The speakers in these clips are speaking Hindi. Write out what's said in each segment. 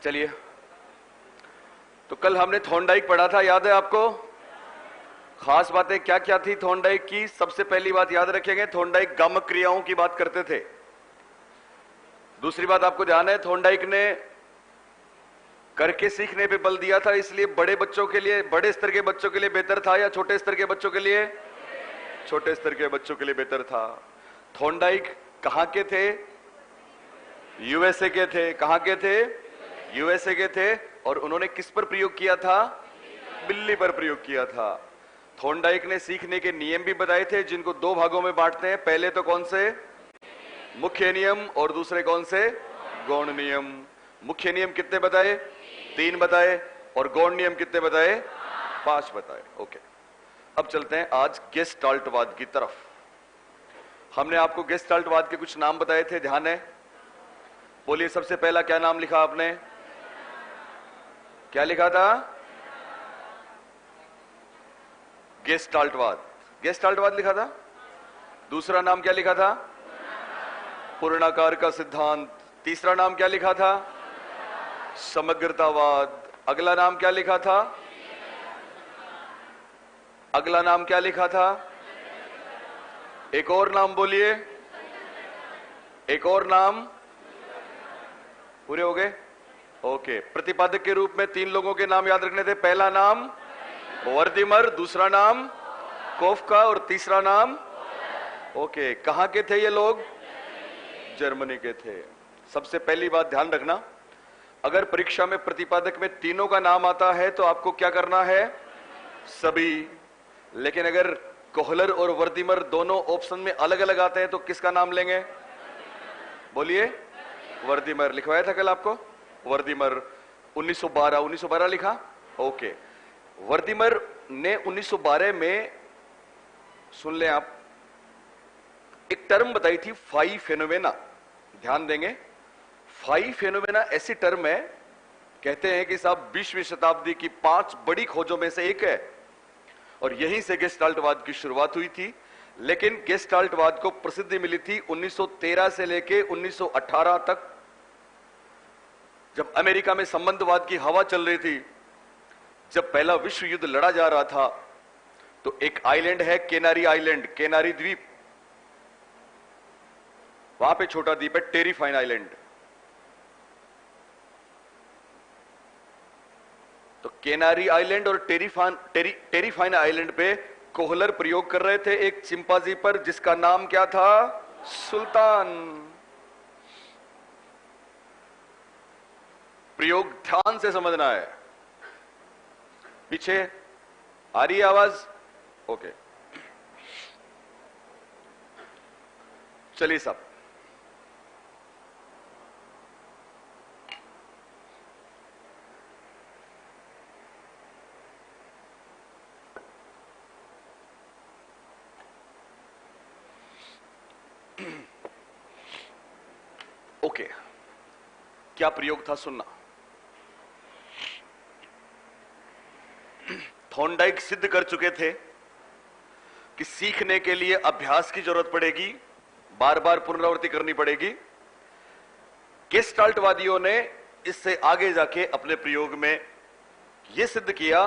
चलिए, तो कल हमने थॉर्नडाइक पढ़ा था, याद है आपको? खास बातें क्या क्या थी थॉर्नडाइक की? सबसे पहली बात याद रखेंगे, थॉर्नडाइक गामक क्रियाओं की बात करते थे। दूसरी बात आपको ध्यान है, थॉर्नडाइक ने करके सीखने पे बल दिया था, इसलिए बड़े बच्चों के लिए, बड़े स्तर के बच्चों के लिए बेहतर था या छोटे स्तर के बच्चों के लिए? छोटे स्तर के बच्चों के लिए बेहतर था। थॉर्नडाइक कहां के थे? यूएसए के थे। कहां के थे? यूएसए के थे। और उन्होंने किस पर प्रयोग किया था? बिल्ली पर प्रयोग किया था। थॉर्नडाइक ने सीखने के नियम भी बताए थे, जिनको दो भागों में बांटते हैं। पहले तो कौन से? मुख्य नियम, और दूसरे कौन से? गौण नियम। मुख्य नियम कितने बताए? 3 बताए। और गौण नियम कितने बताए? 5 बताए। ओके, अब चलते हैं आज गेस्टाल्टवाद की तरफ। हमने आपको गेस्टाल्टवाद के कुछ नाम बताए थे, ध्यान है? बोलिए, सबसे पहला क्या नाम लिखा आपने? क्या लिखा था? गेस्टाल्टवाद। गेस्टाल्टवाद लिखा था। दूसरा नाम क्या लिखा था? पूर्णाकार का सिद्धांत। तीसरा नाम क्या लिखा था? समग्रतावाद। अगला नाम क्या लिखा था? अगला नाम क्या लिखा था? एक और नाम बोलिए, एक और नाम। पूरे हो गए? ओके, प्रतिपादक के रूप में 3 लोगों के नाम याद रखने थे। पहला नाम वर्दिमर, दूसरा नाम कोफका, और तीसरा नाम। ओके, कहां के थे ये लोग? जर्मनी के थे। सबसे पहली बात ध्यान रखना, अगर परीक्षा में प्रतिपादक में तीनों का नाम आता है तो आपको क्या करना है? सभी। लेकिन अगर कोहलर और वर्दिमर दोनों ऑप्शन में अलग अलग आते हैं तो किसका नाम लेंगे? बोलिए। वर्दिमर। लिखवाया था कल आपको वर्दिमर। 1912 लिखा। ओके, वर्दिमर ने 1912 में, सुन लें आप, एक टर्म बताई थी, फाई फेनोमेना। ध्यान देंगे, फाई फेनोमेना ऐसी टर्म है, कहते हैं कि साहब 20वीं शताब्दी की 5 बड़ी खोजों में से एक है, और यहीं से गेस्टाल्टवाद की शुरुआत हुई थी। लेकिन गेस्टाल्टवाद को प्रसिद्धि मिली थी 1913 से लेके 1918 तक, जब अमेरिका में संबंधवाद की हवा चल रही थी। जब पहला विश्व युद्ध लड़ा जा रहा था तो एक आइलैंड है केनारी आइलैंड, केनारी द्वीप, वहां पे छोटा द्वीप है टेरिफाइन आइलैंड। तो केनारी आइलैंड और टेरिफाइन आइलैंड पे कोहलर प्रयोग कर रहे थे एक चिंपांजी पर, जिसका नाम क्या था? सुल्तान। प्रयोग ध्यान से समझना है। पीछे आ रही है आवाज? ओके, चलिए साहब, ओके, क्या प्रयोग था सुनना। थॉर्नडाइक सिद्ध कर चुके थे कि सीखने के लिए अभ्यास की जरूरत पड़ेगी, बार बार पुनरावृत्ति करनी पड़ेगी। गेस्टाल्टवादियों ने इससे आगे जाके अपने प्रयोग में यह सिद्ध किया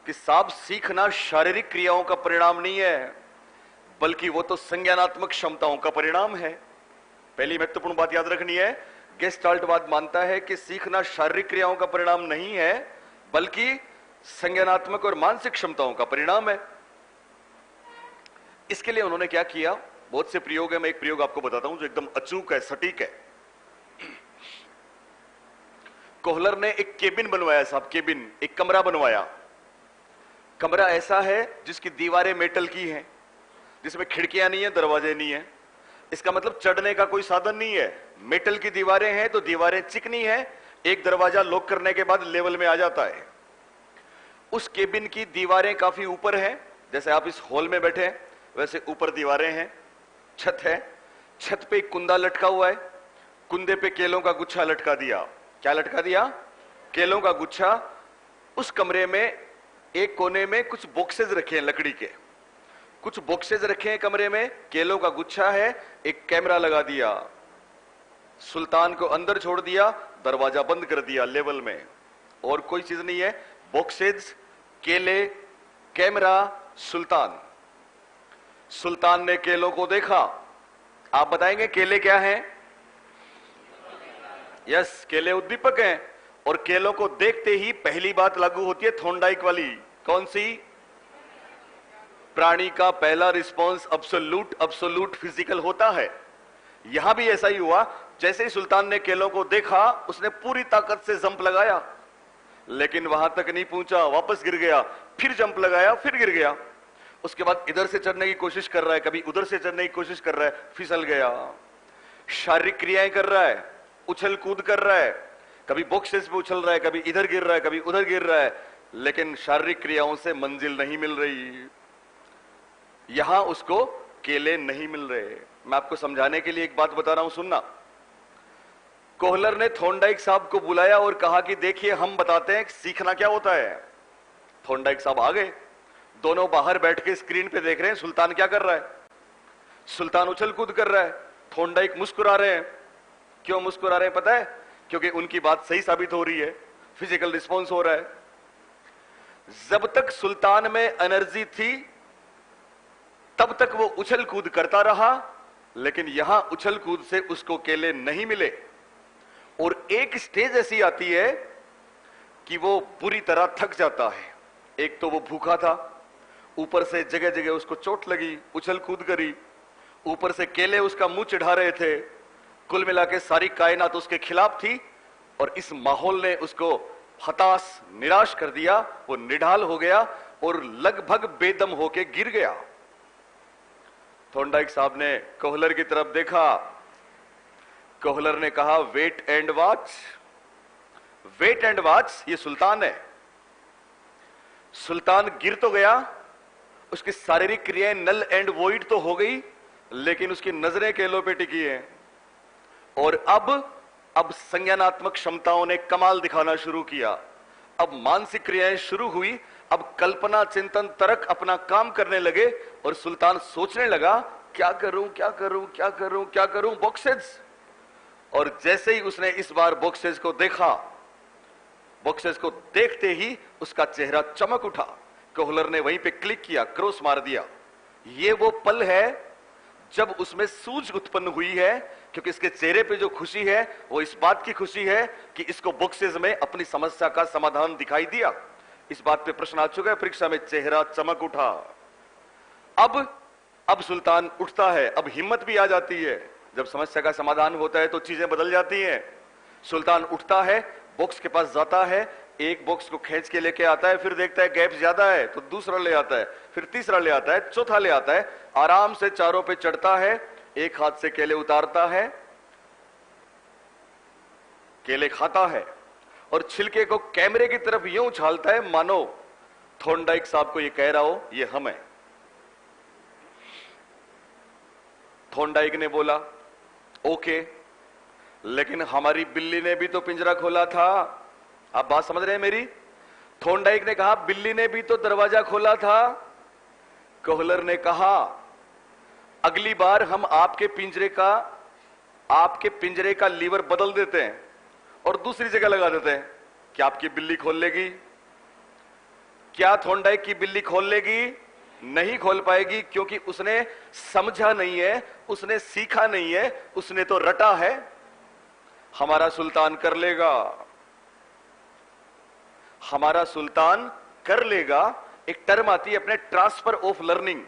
कि साहब सीखना शारीरिक क्रियाओं का परिणाम नहीं है, बल्कि वो तो संज्ञानात्मक क्षमताओं का परिणाम है। पहली महत्वपूर्ण बात याद रखनी है, गेस्टाल्टवाद मानता है कि सीखना शारीरिक क्रियाओं का परिणाम नहीं है, बल्कि संज्ञानात्मक और मानसिक क्षमताओं का परिणाम है। इसके लिए उन्होंने क्या किया? बहुत से प्रयोग है, मैं एक प्रयोग आपको बताता हूं जो एकदम अचूक है, सटीक है। कोहलर ने एक केबिन बनवाया साहब, केबिन, एक कमरा बनवाया। कमरा ऐसा है जिसकी दीवारें मेटल की हैं, जिसमें खिड़कियां नहीं है, दरवाजे नहीं है। इसका मतलब चढ़ने का कोई साधन नहीं है। मेटल की दीवारें हैं तो दीवारें चिकनी है, एक दरवाजा लॉक करने के बाद लेवल में आ जाता है। उस केबिन की दीवारें काफी ऊपर हैं, जैसे आप इस हॉल में बैठे हैं वैसे ऊपर दीवारें हैं, छत है, छत पे एक कुंदा लटका हुआ है, कुंदे पे केलों का गुच्छा लटका दिया। क्या लटका दिया? केलों का गुच्छा। उस कमरे में एक कोने में कुछ बॉक्सेस रखे हैं लकड़ी के, कुछ बॉक्सेस रखे हैं कमरे में, केलों का गुच्छा है, एक कैमरा लगा दिया। सुल्तान को अंदर छोड़ दिया, दरवाजा बंद कर दिया लेवल में, और कोई चीज नहीं है। बॉक्सेज, केले, कैमरा, सुल्तान। सुल्तान ने केलों को देखा। आप बताएंगे केले क्या हैं? यस, केले उद्दीपक हैं। और केलों को देखते ही पहली बात लागू होती है थॉर्नडाइक वाली। कौन सी? प्राणी का पहला रिस्पॉन्स अब्सोल्यूट फिजिकल होता है। यहां भी ऐसा ही हुआ। जैसे ही सुल्तान ने केलों को देखा, उसने पूरी ताकत से जंप लगाया, लेकिन वहां तक नहीं पहुंचा, वापस गिर गया। फिर जंप लगाया, फिर गिर गया। उसके बाद इधर से चढ़ने की कोशिश कर रहा है, कभी उधर से चढ़ने की कोशिश कर रहा है, फिसल गया। शारीरिक क्रियाएं कर रहा है, उछल कूद कर रहा है, कभी बॉक्सेस पे उछल रहा है, कभी इधर गिर रहा है, कभी उधर गिर रहा है, लेकिन शारीरिक क्रियाओं से मंजिल नहीं मिल रही। यहां उसको केले नहीं मिल रहे। मैं आपको समझाने के लिए एक बात बता रहा हूं, सुनना। कोहलर ने थॉर्नडाइक साहब को बुलाया और कहा कि देखिए हम बताते हैं सीखना क्या होता है। थॉर्नडाइक साहब आ गए, दोनों बाहर बैठ के स्क्रीन पे देख रहे हैं सुल्तान क्या कर रहा है। सुल्तान उछल कूद कर रहा है, थॉर्नडाइक मुस्कुरा रहे हैं। क्यों मुस्कुरा रहे हैं पता है? क्योंकि उनकी बात सही साबित हो रही है, फिजिकल रिस्पॉन्स हो रहा है। जब तक सुल्तान में एनर्जी थी तब तक वो उछल कूद करता रहा, लेकिन यहां उछल कूद से उसको केले नहीं मिले। और एक स्टेज ऐसी आती है कि वो बुरी तरह थक जाता है। एक तो वो भूखा था, ऊपर से जगह जगह उसको चोट लगी, उछल कूद करी, ऊपर से केले उसका मुंह चिढ़ा रहे थे। कुल मिला के सारी कायनात उसके खिलाफ थी, और इस माहौल ने उसको हताश, निराश कर दिया। वो निढाल हो गया और लगभग बेदम होके गिर गया। थॉर्नडाइक साहब ने कोहलर की तरफ देखा। कोहलर ने कहा wait and watch. Wait and watch, ये सुल्तान है। सुल्तान गिर तो गया, उसकी शारीरिक क्रियाएं नल एंड वॉइड तो हो गई, लेकिन उसकी नजरें केलों पे टिकी हैं। और अब संज्ञानात्मक क्षमताओं ने कमाल दिखाना शुरू किया। अब मानसिक क्रियाएं शुरू हुई। अब कल्पना, चिंतन, तर्क अपना काम करने लगे, और सुल्तान सोचने लगा क्या करूं, क्या करूं, क्या करूं, क्या करूं, बॉक्सेस। और जैसे ही उसने इस बार बॉक्सेस को देखा, बॉक्सेस को देखते ही उसका चेहरा चमक उठा। कोहलर ने वहीं पे क्लिक किया, क्रॉस मार दिया। ये वो पल है जब उसमें सूझ उत्पन्न हुई है, क्योंकि इसके चेहरे पे जो खुशी है वो इस बात की खुशी है कि इसको बॉक्सेस में अपनी समस्या का समाधान दिखाई दिया। इस बात पे प्रश्न आ चुका है परीक्षा में, चेहरा चमक उठा। अब सुल्तान उठता है, अब हिम्मत भी आ जाती है। जब समस्या का समाधान होता है तो चीजें बदल जाती हैं। सुल्तान उठता है, बॉक्स के पास जाता है, एक बॉक्स को खींच के लेके आता है, फिर देखता है गैप ज्यादा है तो दूसरा ले आता है, फिर तीसरा ले आता है, चौथा ले आता है। आराम से चारों पे चढ़ता है, एक हाथ से केले उतारता है, केले खाता है, और छिलके को कैमरे की तरफ यूं उछालता है मानो थॉर्नडाइक साहब को ये कह रहा हो ये हम है। थॉर्नडाइक ने बोला ओके, लेकिन हमारी बिल्ली ने भी तो पिंजरा खोला था। आप बात समझ रहे हैं मेरी? थॉर्नडाइक ने कहा बिल्ली ने भी तो दरवाजा खोला था। कोहलर ने कहा अगली बार हम आपके पिंजरे का लीवर बदल देते हैं और दूसरी जगह लगा देते हैं। क्या आपकी बिल्ली खोल लेगी? क्या थॉर्नडाइक की बिल्ली खोल लेगी? नहीं खोल पाएगी, क्योंकि उसने समझा नहीं है, उसने सीखा नहीं है, उसने तो रटा है। हमारा सुल्तान कर लेगा, हमारा सुल्तान कर लेगा। एक टर्म आती है अपने ट्रांसफर ऑफ लर्निंग,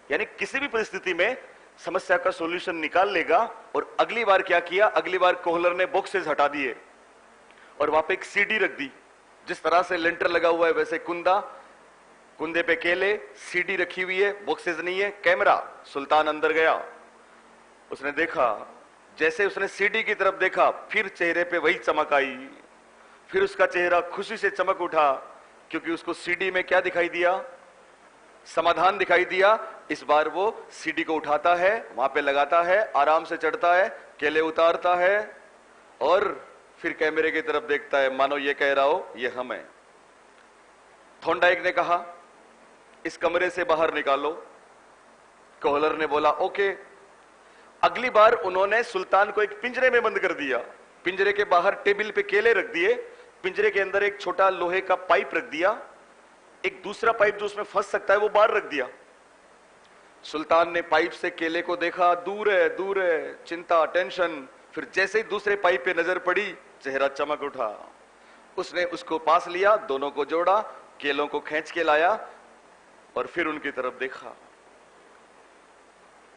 यानी किसी भी परिस्थिति में समस्या का सॉल्यूशन निकाल लेगा। और अगली बार क्या किया? अगली बार कोहलर ने बॉक्सेस हटा दिए और वहां पे एक सीडी रख दी। जिस तरह से लेंटर लगा हुआ है वैसे कुंदे पे केले, सीडी रखी हुई है, बॉक्सेस नहीं है, कैमरा। सुल्तान अंदर गया, उसने देखा, जैसे उसने सीडी की तरफ देखा फिर चेहरे पे वही चमक आई, फिर उसका चेहरा खुशी से चमक उठा, क्योंकि उसको सीडी में क्या दिखाई दिया? समाधान दिखाई दिया। इस बार वो सीडी को उठाता है, वहां पे लगाता है, आराम से चढ़ता है, केले उतारता है, और फिर कैमरे की तरफ देखता है मानो ये कह रहा हो ये हम है। थॉर्नडाइक ने कहा इस कमरे से बाहर निकालो। कोहलर ने बोला ओके। अगली बार उन्होंने सुल्तान को एक पिंजरे में बंद कर दिया। पिंजरे के बाहर टेबल पे केले रख दिए, पिंजरे के अंदर एक छोटा लोहे का पाइप रख दिया, एक दूसरा पाइप जो उसमें फंस सकता है वो बाहर रख दिया। सुल्तान ने पाइप से केले को देखा, दूर है, चिंता, टेंशन। फिर जैसे ही दूसरे पाइप पे नजर पड़ी, चेहरा चमक उठा। उसने उसको पास लिया, दोनों को जोड़ा, केलों को खींच के लाया और फिर उनकी तरफ देखा।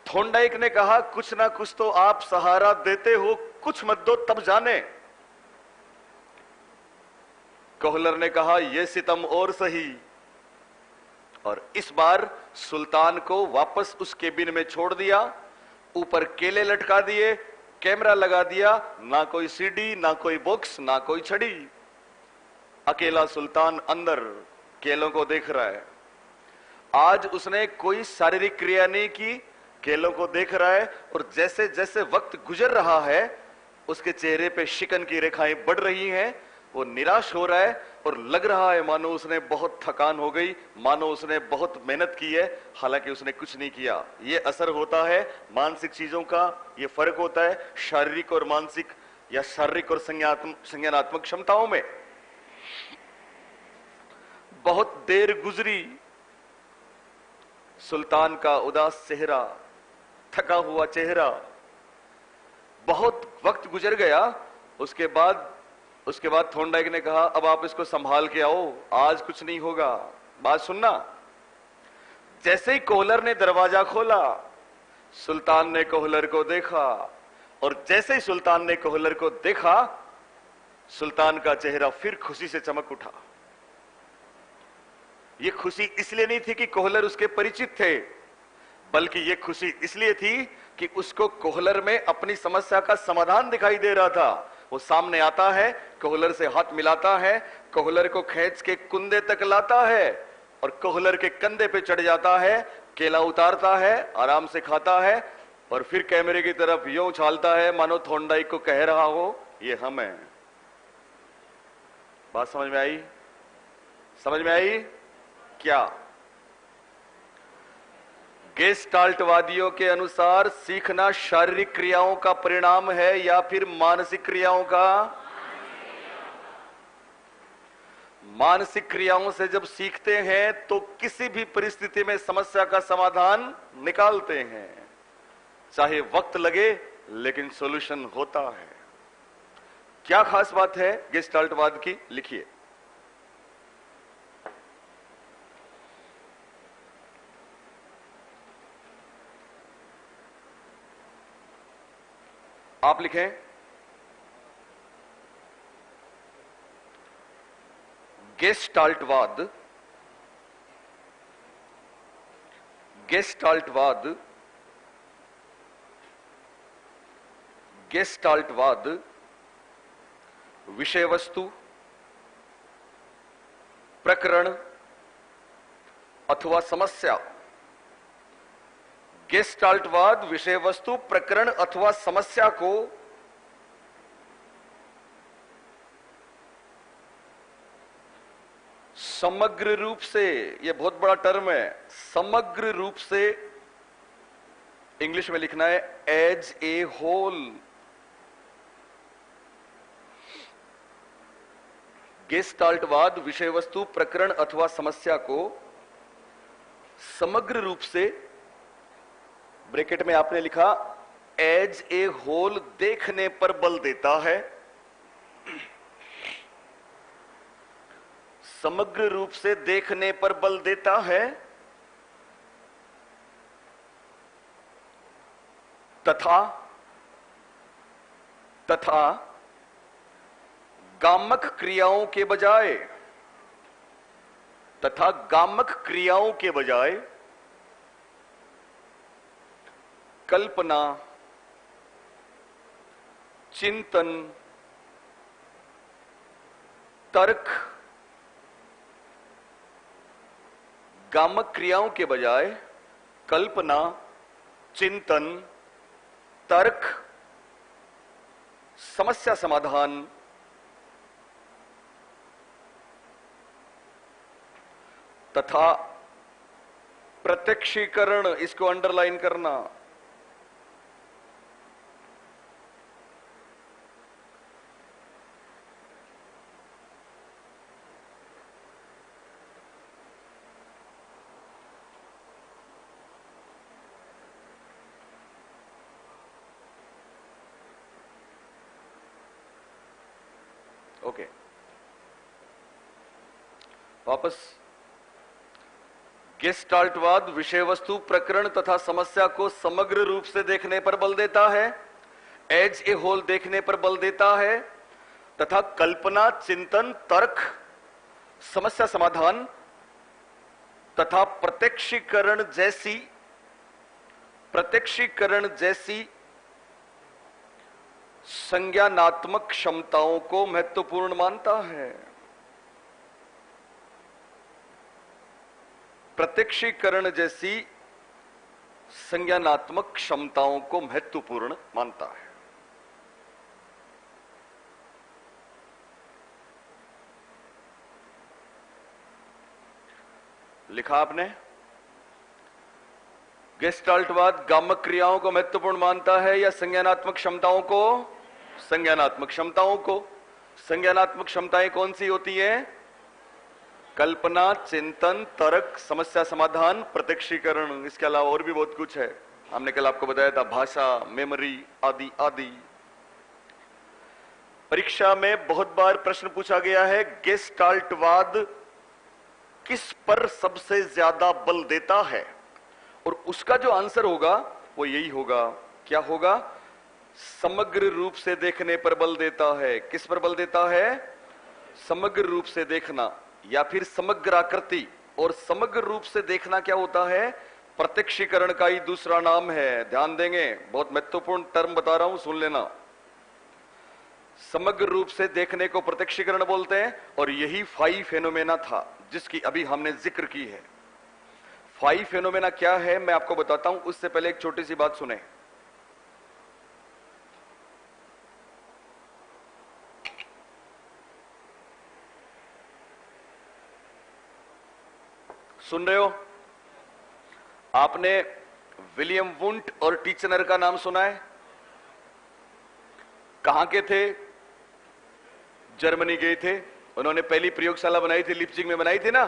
थोंडाइक ने कहा, कुछ ना कुछ तो आप सहारा देते हो, कुछ मत दो तब जाने। कोहलर ने कहा, यह सितम और सही। और इस बार सुल्तान को वापस उस केबिन में छोड़ दिया, ऊपर केले लटका दिए, कैमरा लगा दिया, ना कोई सीडी, ना कोई बॉक्स, ना कोई छड़ी। अकेला सुल्तान अंदर केलों को देख रहा है। आज उसने कोई शारीरिक क्रिया नहीं की, केलों को देख रहा है। और जैसे जैसे वक्त गुजर रहा है, उसके चेहरे पे शिकन की रेखाएं बढ़ रही हैं। वो निराश हो रहा है और लग रहा है मानो उसने बहुत थकान हो गई, मानो उसने बहुत मेहनत की है, हालांकि उसने कुछ नहीं किया। ये असर होता है मानसिक चीजों का, ये फर्क होता है शारीरिक और मानसिक या शारीरिक और संज्ञानात्मक क्षमताओं में। बहुत देर गुजरी, सुल्तान का उदास चेहरा, थका हुआ चेहरा। बहुत वक्त गुजर गया। उसके बाद थोंडाइक ने कहा, अब आप इसको संभाल के आओ, आज कुछ नहीं होगा, बात सुनना। जैसे ही कोहलर ने दरवाजा खोला, सुल्तान ने कोहलर को देखा। और जैसे ही सुल्तान ने कोहलर को देखा, सुल्तान का चेहरा फिर खुशी से चमक उठा। यह खुशी इसलिए नहीं थी कि कोहलर उसके परिचित थे, बल्कि यह खुशी इसलिए थी कि उसको कोहलर में अपनी समस्या का समाधान दिखाई दे रहा था। वो सामने आता है, कोहलर से हाथ मिलाता है, कोहलर को खींच के कुंदे तक लाता है और कोहलर के कंधे पे चढ़ जाता है, केला उतारता है, आराम से खाता है और फिर कैमरे की तरफ यूं उछालता है मानो थोंडाइक को कह रहा हो, ये हम हैं। बात समझ में आई? समझ में आई क्या? गेस्टाल्टवादियों के अनुसार सीखना शारीरिक क्रियाओं का परिणाम है या फिर मानसिक क्रियाओं का? मानसिक क्रियाओं से जब सीखते हैं तो किसी भी परिस्थिति में समस्या का समाधान निकालते हैं, चाहे वक्त लगे, लेकिन सॉल्यूशन होता है। क्या खास बात है गेस्टाल्टवाद की? लिखिए। आप लिखें, गेस्टाल्टवाद विषय वस्तु, प्रकरण अथवा समस्या। गेस्टाल्टवाद विषय वस्तु, प्रकरण अथवा समस्या को समग्र रूप से, यह बहुत बड़ा टर्म है, समग्र रूप से इंग्लिश में लिखना है एज ए होल। गेस्टाल्टवाद विषय वस्तु, प्रकरण अथवा समस्या को समग्र रूप से, ब्रैकेट में आपने लिखा एज ए होल, देखने पर बल देता है। समग्र रूप से देखने पर बल देता है तथा गामक क्रियाओं के बजाय कल्पना, चिंतन, तर्क, गामक क्रियाओं के बजाय कल्पना, चिंतन, तर्क, समस्या समाधान तथा प्रत्यक्षीकरण, इसको अंडरलाइन करना, ओके, वापस। गेस्टाल्टवाद विषय वस्तु प्रकरण तथा समस्या को समग्र रूप से देखने पर बल देता है, एज ए होल देखने पर बल देता है, तथा कल्पना, चिंतन, तर्क, समस्या समाधान तथा प्रत्यक्षीकरण जैसी संज्ञानात्मक क्षमताओं को महत्वपूर्ण मानता है। प्रत्यक्षीकरण जैसी संज्ञानात्मक क्षमताओं को महत्वपूर्ण मानता है। लिखा आपने, गेस्टाल्टवाद गामक क्रियाओं को महत्वपूर्ण मानता है या संज्ञानात्मक क्षमताओं को? संज्ञानात्मक क्षमताओं को। संज्ञानात्मक क्षमताएं कौन सी होती हैं? कल्पना, चिंतन, तर्क, समस्या समाधान, प्रत्यक्षीकरण। इसके अलावा और भी बहुत कुछ है, हमने कल आपको बताया था, भाषा, मेमोरी आदि आदि। परीक्षा में बहुत बार प्रश्न पूछा गया है, गेस्टाल्टवाद किस पर सबसे ज्यादा बल देता है? और उसका जो आंसर होगा वो यही होगा। क्या होगा? समग्र रूप से देखने पर बल देता है। किस पर बल देता है? समग्र रूप से देखना या फिर समग्राकृति। और समग्र रूप से देखना क्या होता है? प्रत्यक्षीकरण का ही दूसरा नाम है। ध्यान देंगे, बहुत महत्वपूर्ण टर्म बता रहा हूं, सुन लेना। समग्र रूप से देखने को प्रत्यक्षीकरण बोलते हैं, और यही 5 फेनोमेना था जिसकी अभी हमने जिक्र की है। 5 फेनोमेना क्या है मैं आपको बताता हूं, उससे पहले एक छोटी सी बात सुने। सुन रहे हो? आपने विलियम वुंट और टीचनर का नाम सुना है? कहां के थे? जर्मनी गए थे। उन्होंने पहली प्रयोगशाला बनाई थी, लिप्जिग में बनाई थी ना।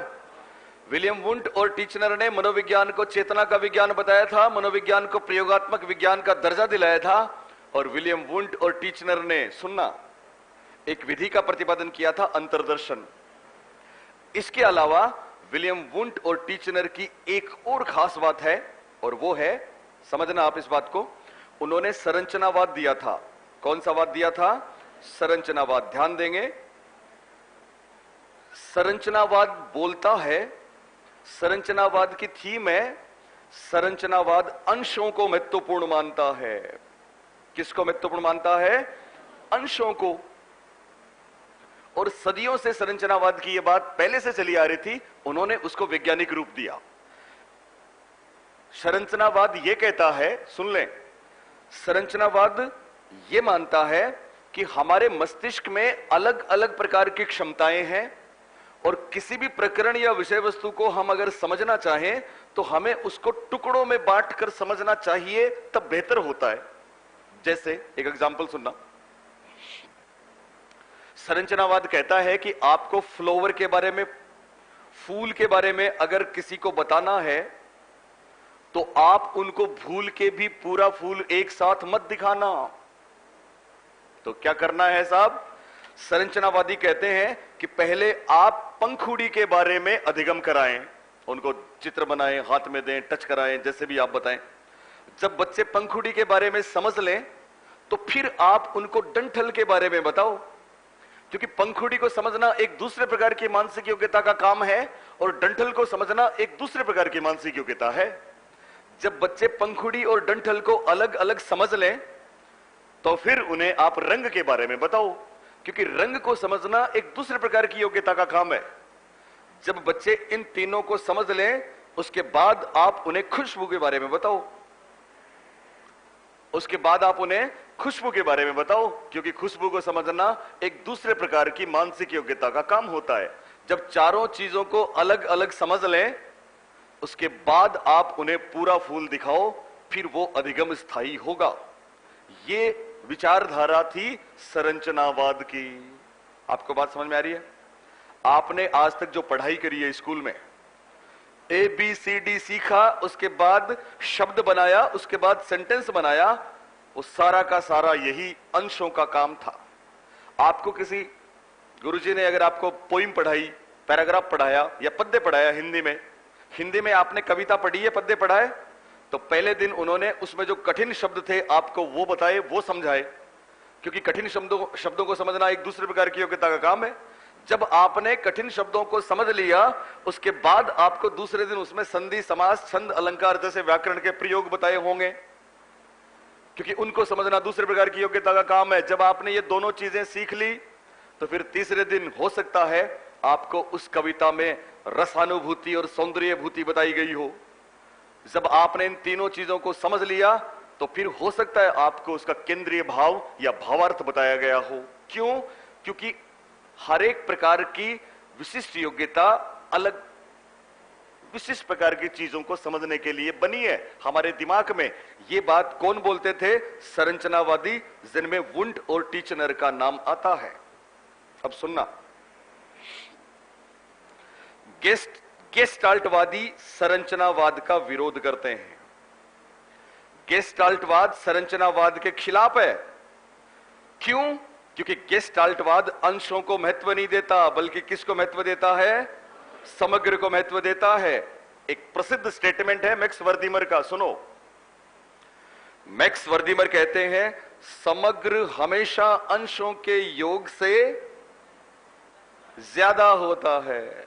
विलियम वुंट और टीचनर ने मनोविज्ञान को चेतना का विज्ञान बताया था, मनोविज्ञान को प्रयोगात्मक विज्ञान का दर्जा दिलाया था। और विलियम वुंट और टीचनर ने, सुनना, एक विधि का प्रतिपादन किया था, अंतर्दर्शन। इसके अलावा विलियम वुंट और टीचनर की एक और खास बात है, और वो है, समझना आप इस बात को, उन्होंने संरचनावाद दिया था। कौन सा वाद दिया था? संरचनावाद। ध्यान देंगे, संरचनावाद बोलता है, संरचनावाद की थीम है, संरचनावाद अंशों को महत्वपूर्ण मानता है। किसको महत्वपूर्ण मानता है? अंशों को। और सदियों से संरचनावाद की यह बात पहले से चली आ रही थी, उन्होंने उसको वैज्ञानिक रूप दिया। संरचनावाद यह कहता है, सुन लें, संरचनावाद यह मानता है कि हमारे मस्तिष्क में अलग अलग प्रकार की क्षमताएं हैं, और किसी भी प्रकरण या विषय वस्तु को हम अगर समझना चाहें तो हमें उसको टुकड़ों में बांटकर समझना चाहिए, तब बेहतर होता है। जैसे एक एग्जांपल सुनना। संरचनावाद कहता है कि आपको फ्लावर के बारे में, फूल के बारे में अगर किसी को बताना है तो आप उनको भूल के भी पूरा फूल एक साथ मत दिखाना। तो क्या करना है साहब? संरचनावादी कहते हैं कि पहले आप पंखुड़ी के बारे में अधिगम कराएं, उनको चित्र बनाएं, हाथ में दें, टच कराएं, जैसे भी आप बताएं। जब बच्चे पंखुड़ी के बारे में समझ लें तो फिर आप उनको डंठल के बारे में बताओ, क्योंकि पंखुड़ी को समझना एक दूसरे प्रकार की मानसिक योग्यता का काम है, और डंठल को समझना एक दूसरे प्रकार की मानसिक योग्यता है। जब बच्चे पंखुड़ी और डंठल को अलग अलग समझ लें तो फिर उन्हें आप रंग के बारे में बताओ, क्योंकि रंग को समझना एक दूसरे प्रकार की योग्यता का काम है। जब बच्चे इन तीनों को समझ लें, उसके बाद आप उन्हें खुशबू के बारे में बताओ, उसके बाद आप उन्हें खुशबू के बारे में बताओ, क्योंकि खुशबू को समझना एक दूसरे प्रकार की मानसिक योग्यता का काम होता है। जब चारों चीजों को अलग अलग समझ लें, उसके बाद आप उन्हें पूरा फूल दिखाओ, फिर वो अधिगम स्थायी होगा। ये विचारधारा थी संरचनावाद की। आपको बात समझ में आ रही है? आपने आज तक जो पढ़ाई करी है स्कूल में, ABCD सीखा, उसके बाद शब्द बनाया, उसके बाद सेंटेंस बनाया, वो सारा का सारा यही अंशों का काम था। आपको किसी गुरुजी ने अगर आपको पोइम पढ़ाई, पैराग्राफ पढ़ाया या पद्य पढ़ाया हिंदी में आपने कविता पढ़ी है, पद्य पढ़ा है, तो पहले दिन उन्होंने उसमें जो कठिन शब्द थे आपको वो बताए, वो समझाए, क्योंकि कठिन शब्दों को समझना एक दूसरे प्रकार की योग्यता का काम है। जब आपने कठिन शब्दों को समझ लिया, उसके बाद आपको दूसरे दिन उसमें संधि, समास, छंद, अलंकार जैसे व्याकरण के प्रयोग बताए होंगे, क्योंकि उनको समझना दूसरे प्रकार की योग्यता का काम है। जब आपने ये दोनों चीजें सीख ली, तो फिर तीसरे दिन हो सकता है आपको उस कविता में रसानुभूति और सौंदर्यभूति बताई गई हो। जब आपने इन तीनों चीजों को समझ लिया, तो फिर हो सकता है आपको उसका केंद्रीय भाव या भावार्थ बताया गया हो। क्यों? क्योंकि हर एक प्रकार की विशिष्ट योग्यता अलग विशिष्ट प्रकार की चीजों को समझने के लिए बनी है हमारे दिमाग में। ये बात कौन बोलते थे? संरचनावादी, जिनमें वुंट और टीचनर का नाम आता है। अब सुनना, गेस्टाल्टवादी संरचनावाद का विरोध करते हैं। गेस्टाल्टवाद संरचनावाद के खिलाफ है। क्यों? क्योंकि गेस्टाल्टवाद अंशों को महत्व नहीं देता, बल्कि किसको महत्व देता है? समग्र को महत्व देता है। एक प्रसिद्ध स्टेटमेंट है मैक्स वर्दीमर का, सुनो। मैक्स वर्दीमर कहते हैं, समग्र हमेशा अंशों के योग से ज्यादा होता है।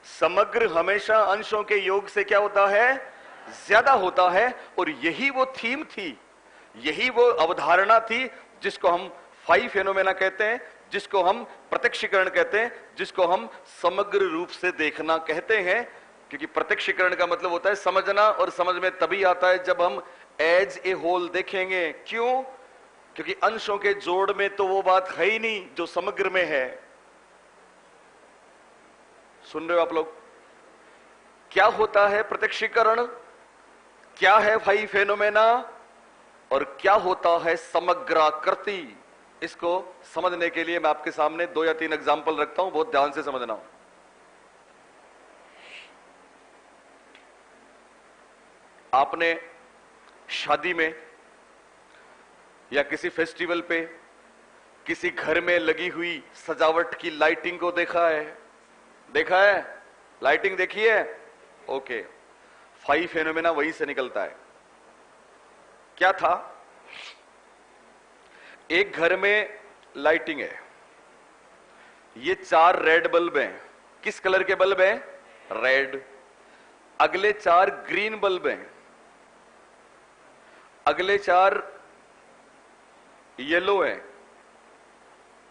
समग्र हमेशा अंशों के योग से क्या होता है? ज्यादा होता है। और यही वो थीम थी, यही वो अवधारणा थी जिसको हम फाइव फेनोमेना कहते हैं, जिसको हम प्रत्यक्षीकरण कहते हैं, जिसको हम समग्र रूप से देखना कहते हैं। क्योंकि प्रत्यक्षीकरण का मतलब होता है समझना, और समझ में तभी आता है जब हम एज ए होल देखेंगे। क्यों? क्योंकि अंशों के जोड़ में तो वो बात है ही नहीं जो समग्र में है। सुन रहे हो आप लोग? क्या होता है प्रत्यक्षीकरण, क्या है फाइव फेनोमेना, और क्या होता है समग्राकृति? इसको समझने के लिए मैं आपके सामने 2 या 3 एग्जाम्पल रखता हूं, बहुत ध्यान से समझना। आपने शादी में या किसी फेस्टिवल पे किसी घर में लगी हुई सजावट की लाइटिंग को देखा है? देखा है? लाइटिंग देखी है? ओके। फाइव फेनोमेना वहीं से निकलता है। क्या था? एक घर में लाइटिंग है, ये 4 रेड बल्ब हैं। किस कलर के बल्ब हैं? रेड। अगले 4 ग्रीन बल्ब हैं, अगले 4 येलो हैं,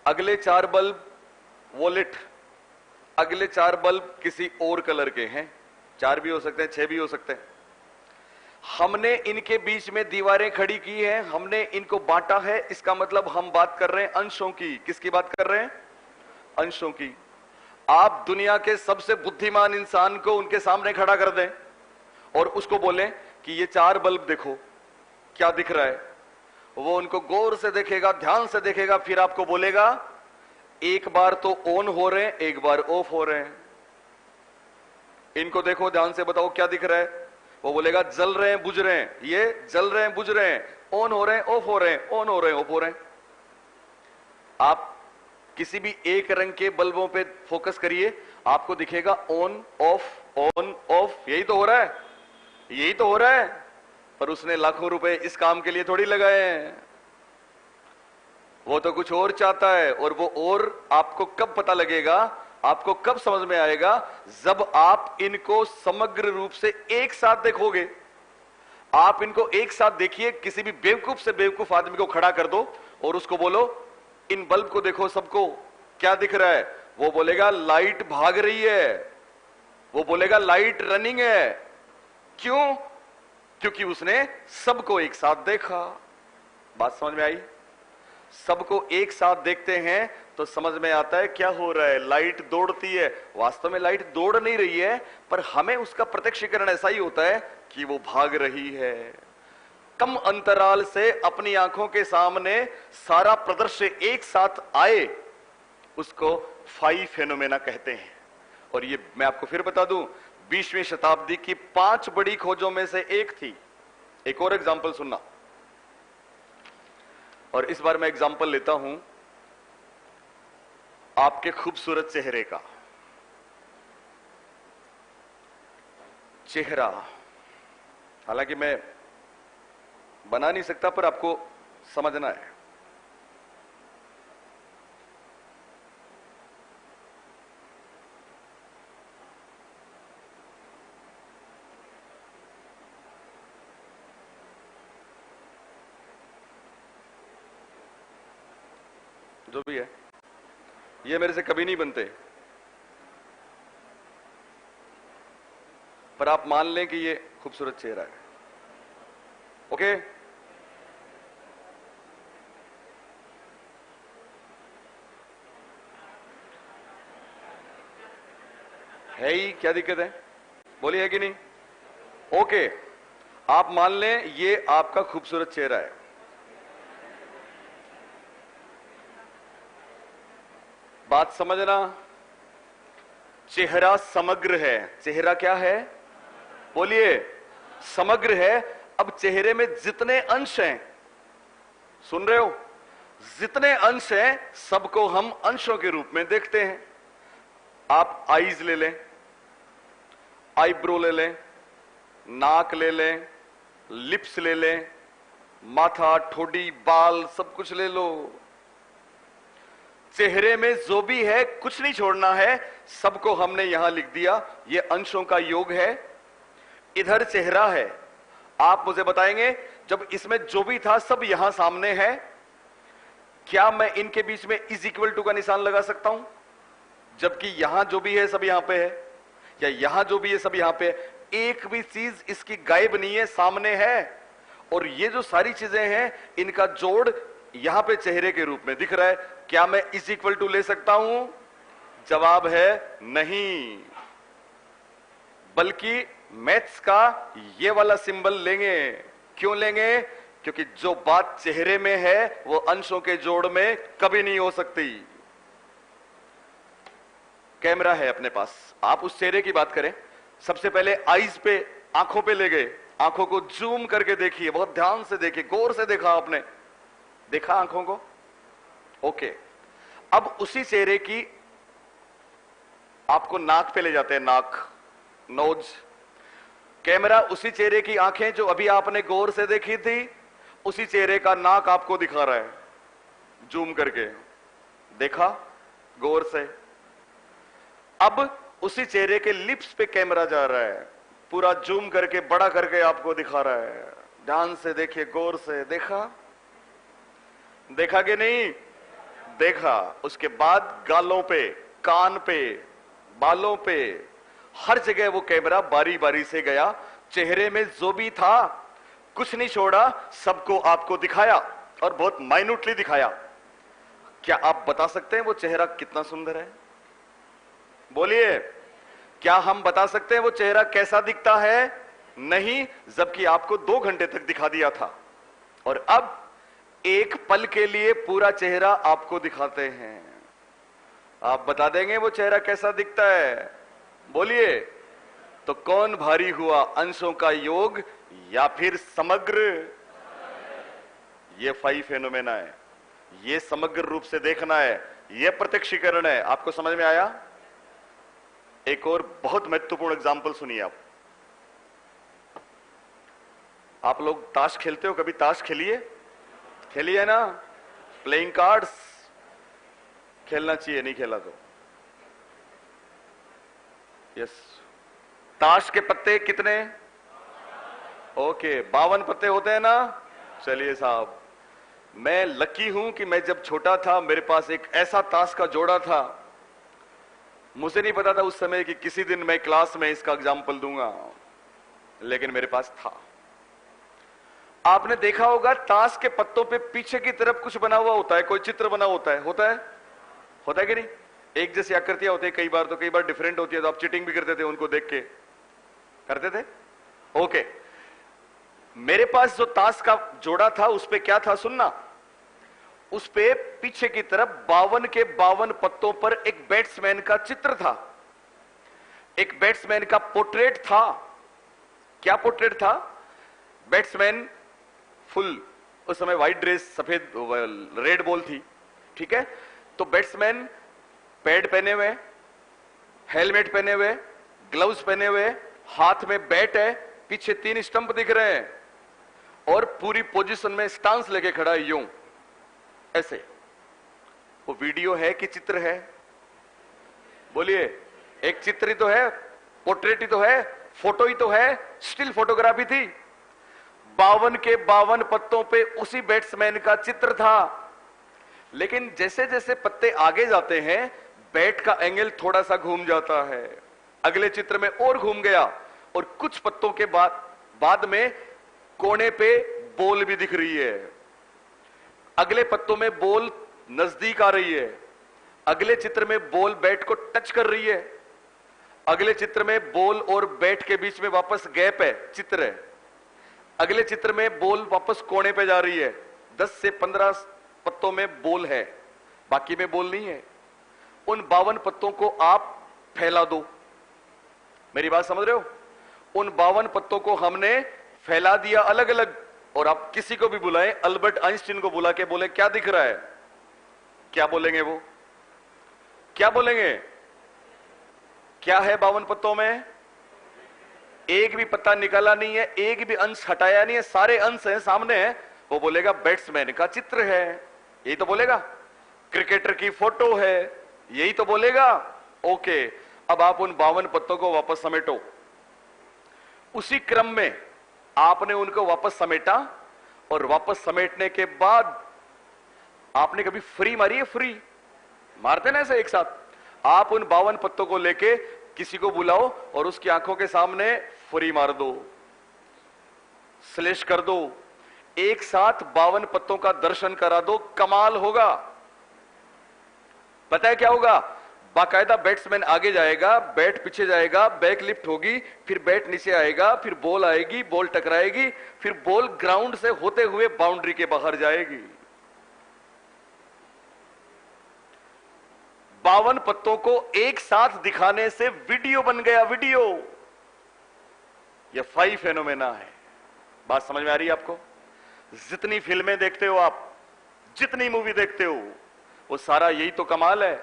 अगले 4 बल्ब वॉलेट, अगले 4 बल्ब किसी और कलर के हैं। 4 भी हो सकते हैं, 6 भी हो सकते हैं। हमने इनके बीच में दीवारें खड़ी की हैं, हमने इनको बांटा है। इसका मतलब हम बात कर रहे हैं अंशों की। किसकी बात कर रहे हैं? अंशों की। आप दुनिया के सबसे बुद्धिमान इंसान को उनके सामने खड़ा कर दें और उसको बोलें कि ये 4 बल्ब देखो क्या दिख रहा है, वो उनको गौर से देखेगा, ध्यान से देखेगा, फिर आपको बोलेगा एक बार तो ऑन हो रहे हैं, एक बार ऑफ हो रहे हैं। इनको देखो, ध्यान से बताओ क्या दिख रहा है। वो बोलेगा जल रहे हैं, बुझ रहे हैं, ये जल रहे हैं, बुझ रहे हैं, ऑन हो रहे हैं, ऑफ हो रहे हैं, ऑन हो रहे हैं, ऑफ हो रहे हैं। आप किसी भी एक रंग के बल्बों पे फोकस करिए, आपको दिखेगा ऑन ऑफ। यही तो हो रहा है, यही तो हो रहा है। पर उसने लाखों रुपए इस काम के लिए थोड़ी लगाए हैं, वो तो कुछ और चाहता है। और वो और आपको कब पता लगेगा, आपको कब समझ में आएगा? जब आप इनको समग्र रूप से एक साथ देखोगे। आप इनको एक साथ देखिए, किसी भी बेवकूफ से बेवकूफ आदमी को खड़ा कर दो और उसको बोलो इन बल्ब को देखो, सबको क्या दिख रहा है? वो बोलेगा लाइट भाग रही है, वो बोलेगा लाइट रनिंग है। क्यों? क्योंकि उसने सबको एक साथ देखा। बात समझ में आई? सबको एक साथ देखते हैं तो समझ में आता है क्या हो रहा है। लाइट दौड़ती है, वास्तव में लाइट दौड़ नहीं रही है, पर हमें उसका प्रत्यक्षीकरण ऐसा ही होता है कि वो भाग रही है। कम अंतराल से अपनी आंखों के सामने सारा प्रदर्शन एक साथ आए, उसको फाइव फेनोमेना कहते हैं। और ये मैं आपको फिर बता दूं, 20वीं शताब्दी की 5 बड़ी खोजों में से एक थी। एक और एग्जाम्पल सुनना, और इस बार मैं एग्जाम्पल लेता हूं आपके खूबसूरत चेहरे का। चेहरा, हालांकि मैं बना नहीं सकता, पर आपको समझना है। जो भी है, ये मेरे से कभी नहीं बनते, पर आप मान लें कि ये खूबसूरत चेहरा है। ओके? है ही, क्या दिक्कत है? बोलिए, है कि नहीं? ओके, आप मान लें ये आपका खूबसूरत चेहरा है। बात समझना, चेहरा समग्र है। चेहरा क्या है? बोलिए, समग्र है। अब चेहरे में जितने अंश हैं, सुन रहे हो, जितने अंश हैं सबको हम अंशों के रूप में देखते हैं। आप आईज ले लें, आईब्रो ले लें, नाक ले लें, लिप्स ले लें, माथा, ठोडी, बाल, सब कुछ ले लो। चेहरे में जो भी है कुछ नहीं छोड़ना है, सबको हमने यहां लिख दिया। ये अंशों का योग है। इधर चेहरा है। आप मुझे बताएंगे, जब इसमें जो भी था सब यहां सामने है, क्या मैं इनके बीच में इज इक्वल टू का निशान लगा सकता हूं? जबकि यहां जो भी है सब यहां पे है, या यहां जो भी है सब यहां पे है। एक भी चीज इसकी गायब नहीं है, सामने है। और ये जो सारी चीजें हैं, इनका जोड़ यहां पे चेहरे के रूप में दिख रहा है। क्या मैं इज इक्वल टू ले सकता हूं? जवाब है नहीं, बल्कि मैथ्स का ये वाला सिंबल लेंगे। क्यों लेंगे? क्योंकि जो बात चेहरे में है वो अंशों के जोड़ में कभी नहीं हो सकती। कैमरा है अपने पास, आप उस चेहरे की बात करें। सबसे पहले आईज पे, आंखों पे ले गए। आंखों को जूम करके देखिए, बहुत ध्यान से देखिए, गौर से देखा आपने, देखा आंखों को? ओके, अब उसी चेहरे की आपको नाक पे ले जाते हैं, नाक, नोज। कैमरा उसी चेहरे की आंखें जो अभी आपने गौर से देखी थी, उसी चेहरे का नाक आपको दिखा रहा है, जूम करके देखा गौर से। अब उसी चेहरे के लिप्स पे कैमरा जा रहा है, पूरा जूम करके बड़ा करके आपको दिखा रहा है। ध्यान से देखिए, गौर से देखा, देखा कि नहीं? देखा। उसके बाद गालों पे, कान पे, बालों पे, हर जगह वो कैमरा बारी बारी से गया। चेहरे में जो भी था कुछ नहीं छोड़ा, सबको आपको दिखाया, और बहुत माइन्यूटली दिखाया। क्या आप बता सकते हैं वो चेहरा कितना सुंदर है? बोलिए, क्या हम बता सकते हैं वो चेहरा कैसा दिखता है? नहीं, जबकि आपको 2 घंटे तक दिखा दिया था, और अब एक पल के लिए पूरा चेहरा आपको दिखाते हैं। आप बता देंगे वो चेहरा कैसा दिखता है? बोलिए, तो कौन भारी हुआ, अंशों का योग या फिर समग्र? ये 5 फेनोमेना है, ये समग्र रूप से देखना है, ये प्रत्यक्षीकरण है। आपको समझ में आया? एक और बहुत महत्वपूर्ण एग्जाम्पल सुनिए आप। आप लोग ताश खेलते हो? कभी ताश खेलिए? खेलिए ना? प्लेइंग कार्ड्स खेलना चाहिए, नहीं खेला तो यस। ताश के पत्ते कितने? ओके, 52 पत्ते होते हैं ना? चलिए साहब, मैं लकी हूं कि मैं जब छोटा था मेरे पास एक ऐसा ताश का जोड़ा था। मुझे नहीं पता था उस समय कि किसी दिन मैं क्लास में इसका एग्जाम्पल दूंगा, लेकिन मेरे पास था। आपने देखा होगा ताश के पत्तों पे पीछे की तरफ कुछ बना हुआ होता है, कोई चित्र बना होता है, होता है? होता है कि नहीं? एक जैसी आकृतियां होती है, कई बार तो कई बार डिफरेंट होती है, तो आप चीटिंग भी करते थे उनको देख के, करते थे? ओके, मेरे पास जो ताश का जोड़ा था उस पे क्या था सुनना, उस पे पीछे की तरफ 52 के 52 पत्तों पर एक बैट्समैन का चित्र था, एक बैट्समैन का पोर्ट्रेट था। क्या पोर्ट्रेट था? बैट्समैन फुल, उस समय व्हाइट ड्रेस, सफेद रेड बॉल थी, ठीक है? तो बैट्समैन पैड पहने हुए, हेलमेट पहने हुए, ग्लव्स पहने हुए, हाथ में बैट है, पीछे 3 स्टंप दिख रहे हैं और पूरी पोजीशन में स्टांस लेके खड़ा है यूं ऐसे। वो वीडियो है कि चित्र है? बोलिए। एक चित्र ही तो है, पोर्ट्रेट ही तो है, फोटो ही तो है, स्टिल फोटोग्राफी थी। 52 के 52 पत्तों पे उसी बैट्समैन का चित्र था। लेकिन जैसे जैसे पत्ते आगे जाते हैं बैट का एंगल थोड़ा सा घूम जाता है, अगले चित्र में और घूम गया और कुछ पत्तों के बाद में कोने पे बॉल भी दिख रही है, अगले पत्तों में बॉल नजदीक आ रही है, अगले चित्र में बॉल बैट को टच कर रही है, अगले चित्र में बॉल और बैट के बीच में वापस गैप है, चित्र है, अगले चित्र में बॉल वापस कोने पे जा रही है। 10 से 15 पत्तों में बॉल है, बाकी में बॉल नहीं है। उन 52 पत्तों को आप फैला दो। मेरी बात समझ रहे हो? उन 52 पत्तों को हमने फैला दिया अलग अलग, और आप किसी को भी बुलाएं, अल्बर्ट आइंस्टीन को बुला के बोले क्या दिख रहा है, क्या बोलेंगे वो? क्या बोलेंगे? क्या है 52 पत्तों में? एक भी पत्ता निकाला नहीं है, एक भी अंश हटाया नहीं है, सारे अंश हैं सामने है। वो बोलेगा बैट्समैन का चित्र है, यही तो बोलेगा। क्रिकेटर की फोटो है, यही तो बोलेगा। ओके, अब आप उन 52 पत्तों को वापस समेटो। उसी क्रम में आपने उनको वापस समेटा, और वापस समेटने के बाद आपने कभी फ्री मारी है? फ्री मारते ना ऐसे एक साथ। आप उन 52 पत्तों को लेके किसी को बुलाओ और उसकी आंखों के सामने फ्री मार दो, स्लेश कर दो, एक साथ 52 पत्तों का दर्शन करा दो, कमाल होगा। पता है क्या होगा? बाकायदा बैट्समैन आगे जाएगा, बैट पीछे जाएगा, बैक लिफ्ट होगी, फिर बैट नीचे आएगा, फिर बॉल आएगी, बॉल टकराएगी, फिर बॉल ग्राउंड से होते हुए बाउंड्री के बाहर जाएगी। 52 पत्तों को एक साथ दिखाने से वीडियो बन गया, वीडियो। यह 5 फेनोमेना है। बात समझ में आ रही है आपको? जितनी फिल्में देखते हो आप, जितनी मूवी देखते हो, वो सारा यही तो कमाल है।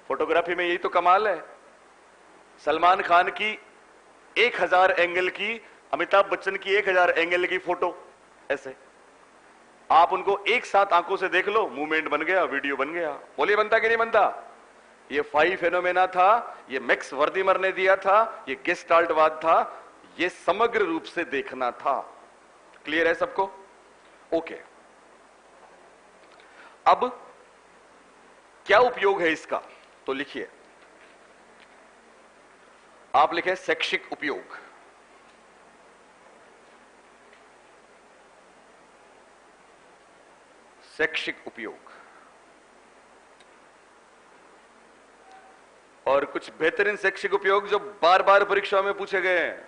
फोटोग्राफी में यही तो कमाल है। सलमान खान की 1000 एंगल की, अमिताभ बच्चन की 1000 एंगल की फोटो, ऐसे आप उनको एक साथ आंखों से देख लो, मूवमेंट बन गया, वीडियो बन गया। बोलिए बनता कि नहीं बनता? ये 5 फेनोमेना था, ये मैक्स वर्दीमर ने दिया था, ये गेस्टाल्टवाद था, ये समग्र रूप से देखना था। क्लियर है सबको? ओके। अब क्या उपयोग है इसका? तो लिखिए, आप लिखें शैक्षिक उपयोग। शैक्षिक उपयोग। और कुछ बेहतरीन शैक्षिक उपयोग जो बार बार परीक्षा में पूछे गए हैं।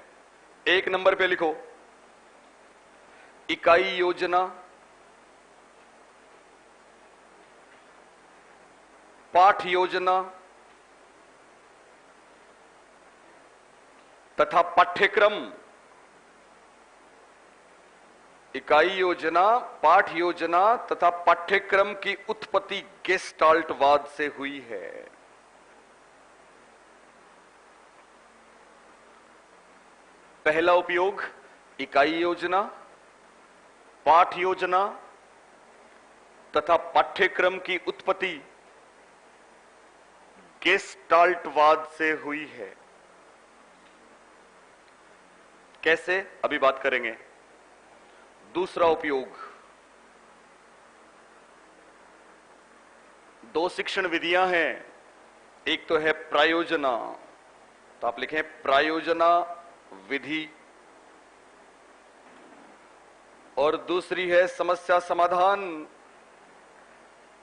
1 नंबर पे लिखो, इकाई योजना, पाठ योजना तथा पाठ्यक्रम। इकाई योजना, पाठ योजना तथा पाठ्यक्रम की उत्पत्ति गेस्टाल्टवाद से हुई है। पहला उपयोग, इकाई योजना, पाठ योजना तथा पाठ्यक्रम की उत्पत्ति गेस्टाल्टवाद से हुई है। कैसे? अभी बात करेंगे। दूसरा उपयोग, 2 शिक्षण विधियां हैं। एक तो है प्रायोजना, तो आप लिखें प्रायोजना विधि, और दूसरी है समस्या समाधान।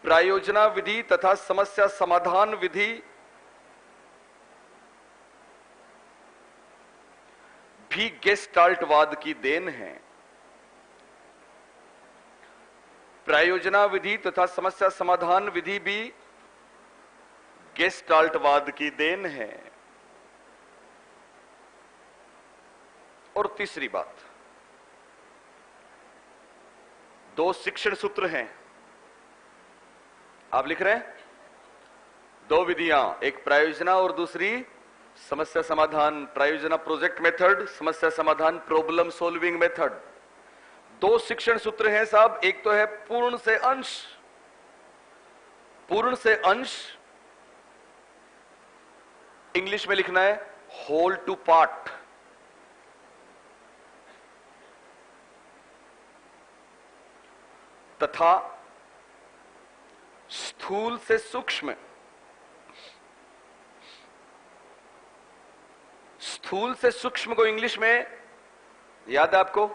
प्रायोजना विधि तथा समस्या समाधान विधि भी गेस्टाल्टवाद की देन है। प्रायोजना विधि तथा समस्या समाधान विधि भी गेस्टाल्टवाद की देन है। और तीसरी बात, 2 शिक्षण सूत्र हैं। आप लिख रहे हैं दो विधियां, एक प्रायोजना और दूसरी समस्या समाधान। प्रायोजना प्रोजेक्ट मेथड, समस्या समाधान प्रॉब्लम सॉल्विंग मेथड। दो शिक्षण सूत्र हैं साहब, एक तो है पूर्ण से अंश। पूर्ण से अंश इंग्लिश में लिखना है होल टू पार्ट। तथा स्थूल से सूक्ष्म। स्थूल से सूक्ष्म को इंग्लिश में याद है आपको?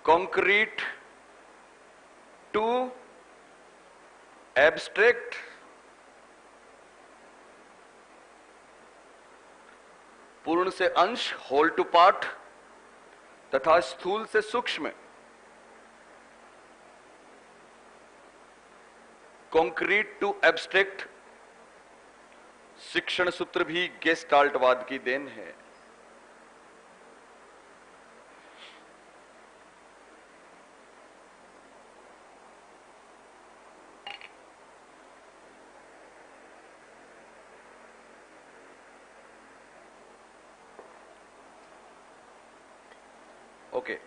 Concrete to abstract. पूर्ण से अंश होल टू पार्ट तथा स्थूल से सूक्ष्म कॉन्क्रीट टू एब्स्ट्रैक्ट शिक्षण सूत्र भी गेस्टाल्टवाद की देन है। ओके,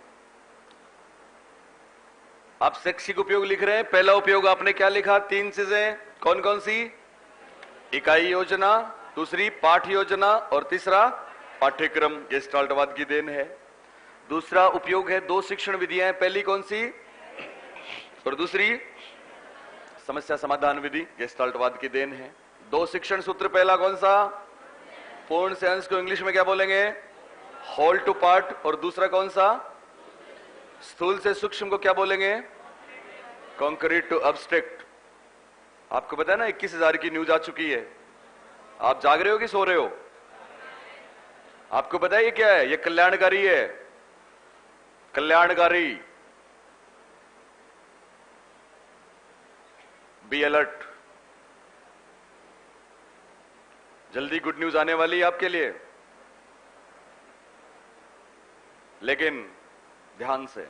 आप शैक्षिक उपयोग लिख रहे हैं। पहला उपयोग आपने क्या लिखा? तीन चीजें, कौन कौन सी? इकाई योजना, दूसरी पाठ योजना और तीसरा पाठ्यक्रम गेस्टाल्टवाद की देन है। दूसरा उपयोग है दो शिक्षण विधियां, पहली कौन सी और दूसरी समस्या समाधान विधि, गेस्टाल्टवाद की देन है। दो शिक्षण सूत्र, पहला कौन सा? पूर्ण से अंश को इंग्लिश में क्या बोलेंगे? Whole to part. और दूसरा कौन सा? स्थूल से सूक्ष्म को क्या बोलेंगे? Concrete to abstract. आपको पता है ना 21,000 की न्यूज आ चुकी है। आप जाग रहे हो कि सो रहे हो? आपको पता है ये क्या है? ये कल्याणकारी है, कल्याणकारी। बी अलर्ट, जल्दी गुड न्यूज आने वाली है आपके लिए। लेकिन ध्यान से,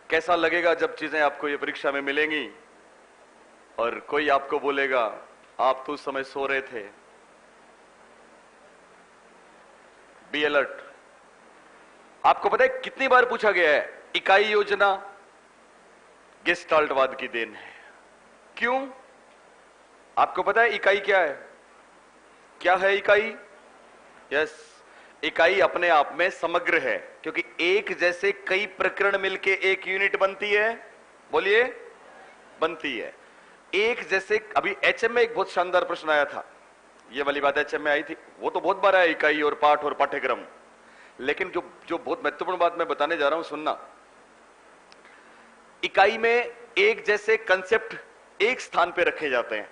कैसा लगेगा जब चीजें आपको ये परीक्षा में मिलेंगी और कोई आपको बोलेगा आप तो उस समय सो रहे थे। Be alert. आपको पता है कितनी बार पूछा गया है इकाई योजना गेस्टाल्टवाद की देन है? क्यों? आपको पता है इकाई क्या है? क्या है इकाई? यस, इकाई अपने आप में समग्र है, क्योंकि एक जैसे कई प्रकरण मिलके एक यूनिट बनती है। बोलिए, बनती है। एक जैसे, अभी एचएम में एक बहुत शानदार प्रश्न आया था, ये वाली बात एचएम में आई थी। वो तो बहुत बार है, इकाई और पाठ और पाठ्यक्रम। लेकिन जो जो बहुत महत्वपूर्ण बात मैं बताने जा रहा हूं, सुनना। इकाई में एक जैसे कंसेप्ट एक स्थान पे रखे जाते हैं।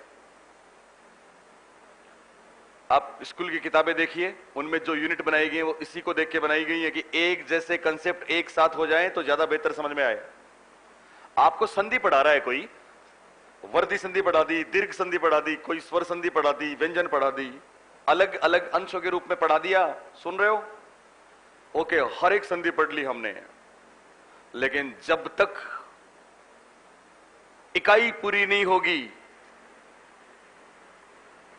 आप स्कूल की किताबें देखिए, उनमें जो यूनिट बनाई गई है वो इसी को देख के बनाई गई है कि एक जैसे कंसेप्ट एक साथ हो जाएं तो ज्यादा बेहतर समझ में आए। आपको संधि पढ़ा रहा है कोई, वर्धी संधि पढ़ा दी, दीर्घ संधि पढ़ा दी, कोई स्वर संधि पढ़ा दी, व्यंजन पढ़ा दी, अलग अलग अंशों के रूप में पढ़ा दिया। सुन रहे हो? ओके, हर एक संधि पढ़ ली हमने। लेकिन जब तक इकाई पूरी नहीं होगी,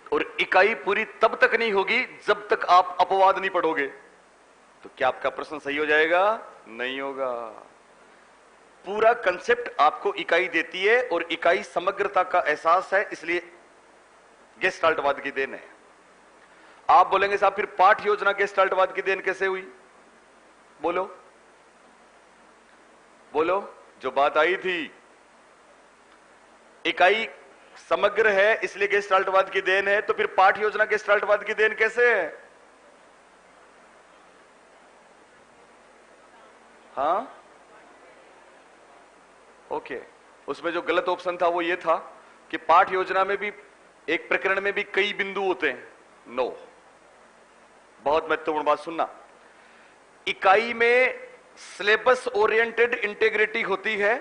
और इकाई पूरी तब तक नहीं होगी जब तक आप अपवाद नहीं पढ़ोगे, तो क्या आपका प्रश्न सही हो जाएगा? नहीं होगा। पूरा कंसेप्ट आपको इकाई देती है और इकाई समग्रता का एहसास है, इसलिए गेस्टाल्टवाद की देन है। आप बोलेंगे साहब फिर पाठ योजना गेस्टाल्टवाद की देन कैसे हुई? बोलो बोलो। जो बात आई थी, इकाई समग्र है इसलिए गेस्टाल्टवाद की देन है, तो फिर पाठ योजना गेस्टाल्टवाद की देन कैसे है? हाँ, ओके। उसमें जो गलत ऑप्शन था वो ये था कि पाठ योजना में भी, एक प्रकरण में भी कई बिंदु होते हैं। नो, बहुत महत्वपूर्ण बात सुनना। इकाई में सिलेबस ओरिएंटेड इंटीग्रिटी होती है,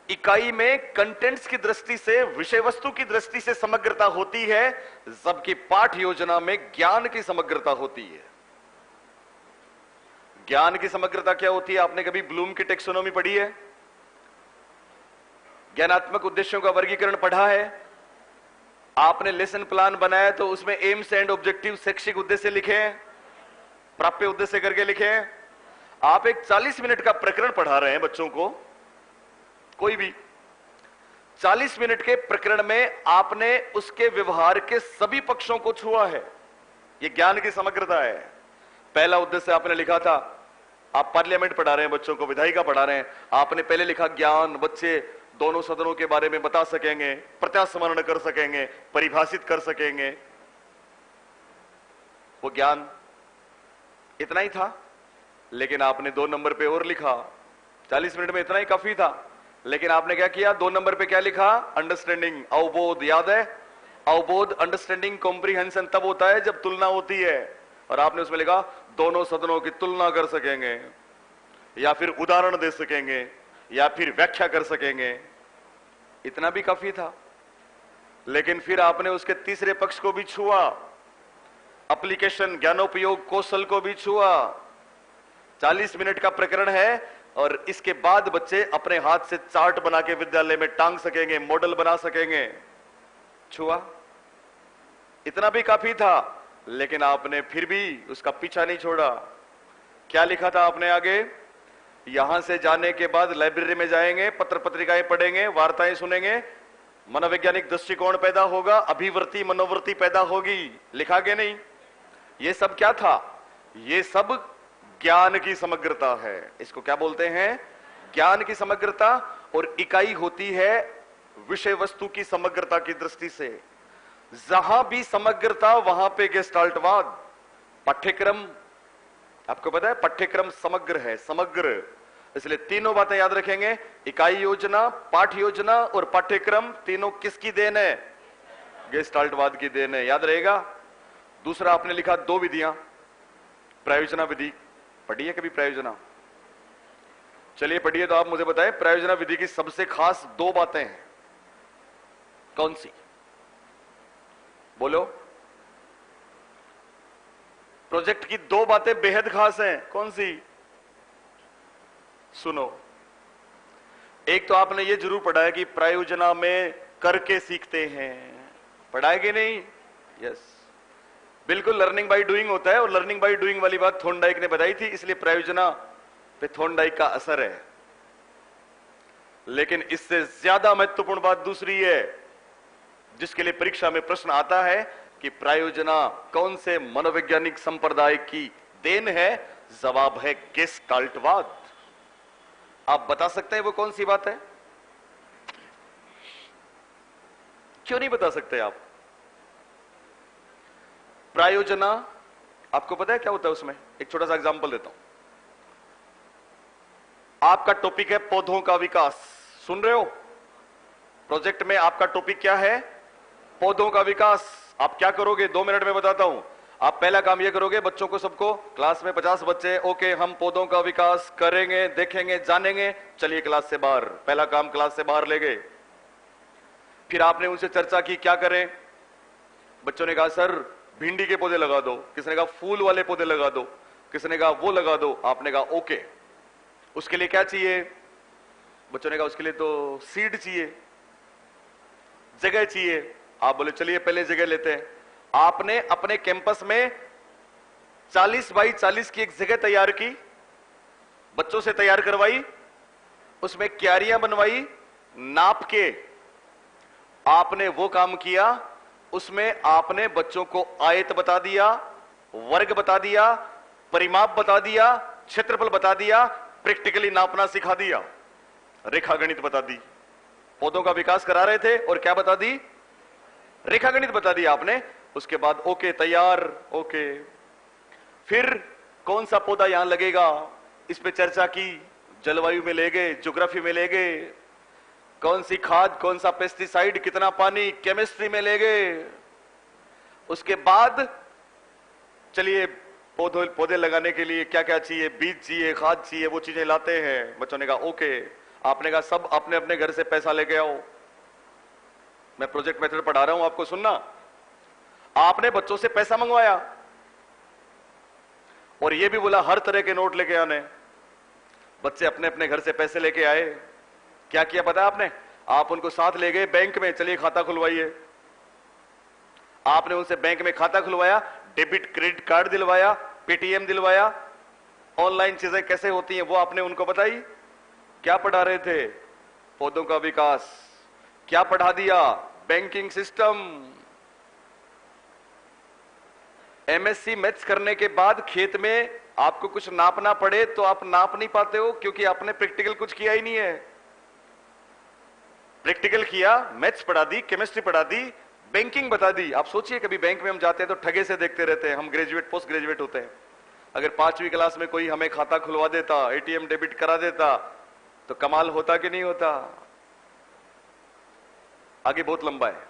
इकाई में कंटेंट्स की दृष्टि से, विषय वस्तु की दृष्टि से समग्रता होती है, जबकि पाठ योजना में ज्ञान की समग्रता होती है। ज्ञान की समग्रता क्या होती है? आपने कभी ब्लूम की टेक्सोनोमी पढ़ी है? ज्ञानात्मक उद्देश्यों का वर्गीकरण पढ़ा है। आपने लेसन प्लान बनाया तो उसमें एम्स एंड ऑब्जेक्टिव शैक्षिक उद्देश्य लिखे हैं, प्राप्य उद्देश्य करके लिखे हैं। आप एक 40 मिनट का प्रकरण पढ़ा रहे हैं बच्चों को, कोई भी 40 मिनट के प्रकरण में आपने उसके व्यवहार के सभी पक्षों को छुआ है। यह ज्ञान की समग्रता है। पहला उद्देश्य आपने लिखा था, आप पार्लियामेंट पढ़ा रहे हैं बच्चों को, विधायिका पढ़ा रहे हैं, आपने पहले लिखा ज्ञान, बच्चे दोनों सदनों के बारे में बता सकेंगे, प्रत्यास्मरण कर सकेंगे, परिभाषित कर सकेंगे, वो ज्ञान इतना ही था। लेकिन आपने 2 नंबर पे और लिखा, 40 मिनट में इतना ही काफी था। लेकिन आपने क्या किया, 2 नंबर पे क्या लिखा, अंडरस्टैंडिंग, अवबोध। याद है, अवबोध, अंडरस्टैंडिंग, कॉम्प्रीहेंशन तब होता है जब तुलना होती है। और आपने उसमें लिखा दोनों सदनों की तुलना कर सकेंगे, या फिर उदाहरण दे सकेंगे, या फिर व्याख्या कर सकेंगे। इतना भी काफी था। लेकिन फिर आपने उसके तीसरे पक्ष को भी छुआ, एप्लीकेशन, ज्ञानोपयोग, कौशल को भी छुआ। 40 मिनट का प्रकरण है और इसके बाद बच्चे अपने हाथ से चार्ट बना के विद्यालय में टांग सकेंगे, मॉडल बना सकेंगे। छुआ, इतना भी काफी था। लेकिन आपने फिर भी उसका पीछा नहीं छोड़ा। क्या लिखा था आपने आगे, यहां से जाने के बाद लाइब्रेरी में जाएंगे, पत्र पत्रिकाएं पढ़ेंगे, वार्ताएं सुनेंगे, मनोवैज्ञानिक दृष्टिकोण पैदा होगा, अभिवृत्ति मनोवृत्ति पैदा होगी। लिखा के नहीं? ये सब क्या था? ये सब ज्ञान की समग्रता है। इसको क्या बोलते हैं? ज्ञान की समग्रता। और इकाई होती है विषय वस्तु की समग्रता की दृष्टि से। जहां भी समग्रता वहां पे गेस्टाल्टवाद। पाठ्यक्रम, आपको पता है पाठ्यक्रम समग्र है, समग्र। इसलिए तीनों बातें याद रखेंगे, इकाई योजना, पाठ योजना और पाठ्यक्रम, तीनों किसकी देन है? गेस्टाल्टवाद की देन है। याद रहेगा। दूसरा आपने लिखा 2 विधियां, प्रायोजना विधि। पढ़ी है कभी प्रायोजना? चलिए पढ़िए तो आप मुझे बताएं, प्रायोजना विधि की सबसे खास 2 बातें हैं, कौन सी? बोलो। प्रोजेक्ट की 2 बातें बेहद खास हैं, कौन सी? सुनो। एक तो आपने ये जरूर पढ़ा है कि प्रायोजना में करके सीखते हैं। पढ़ा है कि नहीं? यस, बिल्कुल लर्निंग बाय डूइंग होता है। और लर्निंग बाय डूइंग वाली बात थॉर्नडाइक ने बताई थी, इसलिए प्रायोजना पे थॉर्नडाइक का असर है। लेकिन इससे ज्यादा महत्वपूर्ण बात दूसरी है, जिसके लिए परीक्षा में प्रश्न आता है कि प्रायोजना कौन से मनोवैज्ञानिक संप्रदाय की देन है? जवाब है गेस्टाल्टवाद। आप बता सकते हैं वो कौन सी बात है? क्यों नहीं बता सकते आप? प्रायोजना, आपको पता है क्या होता है उसमें? एक छोटा सा एग्जांपल देता हूं। आपका टॉपिक है पौधों का विकास, सुन रहे हो? प्रोजेक्ट में आपका टॉपिक क्या है? पौधों का विकास। आप क्या करोगे? 2 मिनट में बताता हूं। आप पहला काम यह करोगे, बच्चों को, सबको, क्लास में 50 बच्चे, ओके हम पौधों का विकास करेंगे, देखेंगे, जानेंगे, चलिए क्लास से बाहर। पहला काम क्लास से बाहर ले गए। फिर आपने उनसे चर्चा की, क्या करें? बच्चों ने कहा सर भिंडी के पौधे लगा दो, किसने कहा फूल वाले पौधे लगा दो, किसने कहा वो लगा दो। आपने कहा ओके। उसके लिए क्या चाहिए? बच्चों ने कहा उसके लिए तो सीड चाहिए, जगह चाहिए। आप बोले चलिए पहले जगह लेते हैं। आपने अपने कैंपस में 40 बाई 40 की एक जगह तैयार की, बच्चों से तैयार करवाई, उसमें क्यारियां बनवाई, नाप के आपने वो काम किया। उसमें आपने बच्चों को आयत बता दिया, वर्ग बता दिया, परिमाप बता दिया, क्षेत्रफल बता दिया, प्रैक्टिकली नापना सिखा दिया, रेखागणित बता दी। पौधों का विकास करा रहे थे और क्या बता दी? रेखागणित बता दिया आपने। उसके बाद ओके तैयार, ओके। फिर कौन सा पौधा यहां लगेगा, इस पे चर्चा की, जलवायु में ले गए, ज्योग्राफी में ले गए, कौन सी खाद, कौन सा पेस्टिसाइड, कितना पानी, केमिस्ट्री में ले गए। उसके बाद चलिए पौधे लगाने के लिए क्या क्या चाहिए, बीज चाहिए, खाद चाहिए, वो चीजें लाते हैं। बच्चों ने कहा ओके। आपने कहा सब अपने अपने घर से पैसा लेके आओ। मैं प्रोजेक्ट मेथड पढ़ा रहा हूं, आपको सुनना। आपने बच्चों से पैसा मंगवाया और यह भी बोला हर तरह के नोट लेके आने। बच्चे अपने अपने घर से पैसे लेके आए। क्या किया पता है आपने? आप उनको साथ ले गए बैंक में, चलिए खाता खुलवाइए। आपने उनसे बैंक में खाता खुलवाया, डेबिट क्रेडिट कार्ड दिलवाया, पेटीएम दिलवाया, ऑनलाइन चीजें कैसे होती हैं वो आपने उनको बताई। क्या पढ़ा रहे थे? पौधों का विकास। क्या पढ़ा दिया? Banking system. एमएससी मैथ्स करने के बाद खेत में आपको कुछ नापना पड़े तो आप नाप नहीं पाते हो, क्योंकि आपने प्रैक्टिकल कुछ किया ही नहीं है। प्रैक्टिकल किया, मैथ्स पढ़ा दी, केमिस्ट्री पढ़ा दी, बैंकिंग बता दी। आप सोचिए कभी बैंक में हम जाते हैं तो ठगे से देखते रहते हैं, हम ग्रेजुएट पोस्ट ग्रेजुएट होते हैं। अगर 5वीं क्लास में कोई हमें खाता खुलवा देता, एटीएम डेबिट करा देता, तो कमाल होता कि नहीं होता? आगे बहुत लंबा है,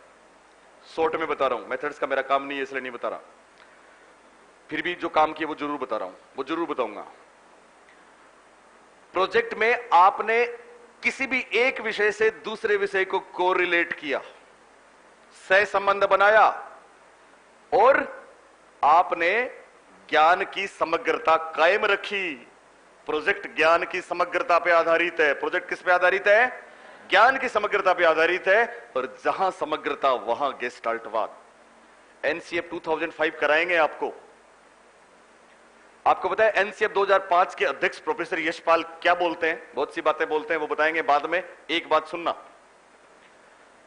शॉर्ट में बता रहा हूं, मेथड्स का मेरा काम नहीं है इसलिए नहीं बता रहा, फिर भी जो काम किया वो जरूर बता रहा हूं, वो जरूर बताऊंगा। प्रोजेक्ट में आपने किसी भी एक विषय से दूसरे विषय को कोरिलेट किया, सह संबंध बनाया, और आपने ज्ञान की समग्रता कायम रखी। प्रोजेक्ट ज्ञान की समग्रता पे आधारित है। प्रोजेक्ट किस पे आधारित है? ज्ञान की समग्रता पे आधारित है। और जहां समग्रता वहां गेस्टाल्टवाद। एनसीएफ 2005 कराएंगे आपको। आपको पता है एनसीएफ 2005 के अध्यक्ष प्रोफेसर यशपाल क्या बोलते हैं? बहुत सी बातें बोलते हैं, वो बताएंगे बाद में। एक बात सुनना,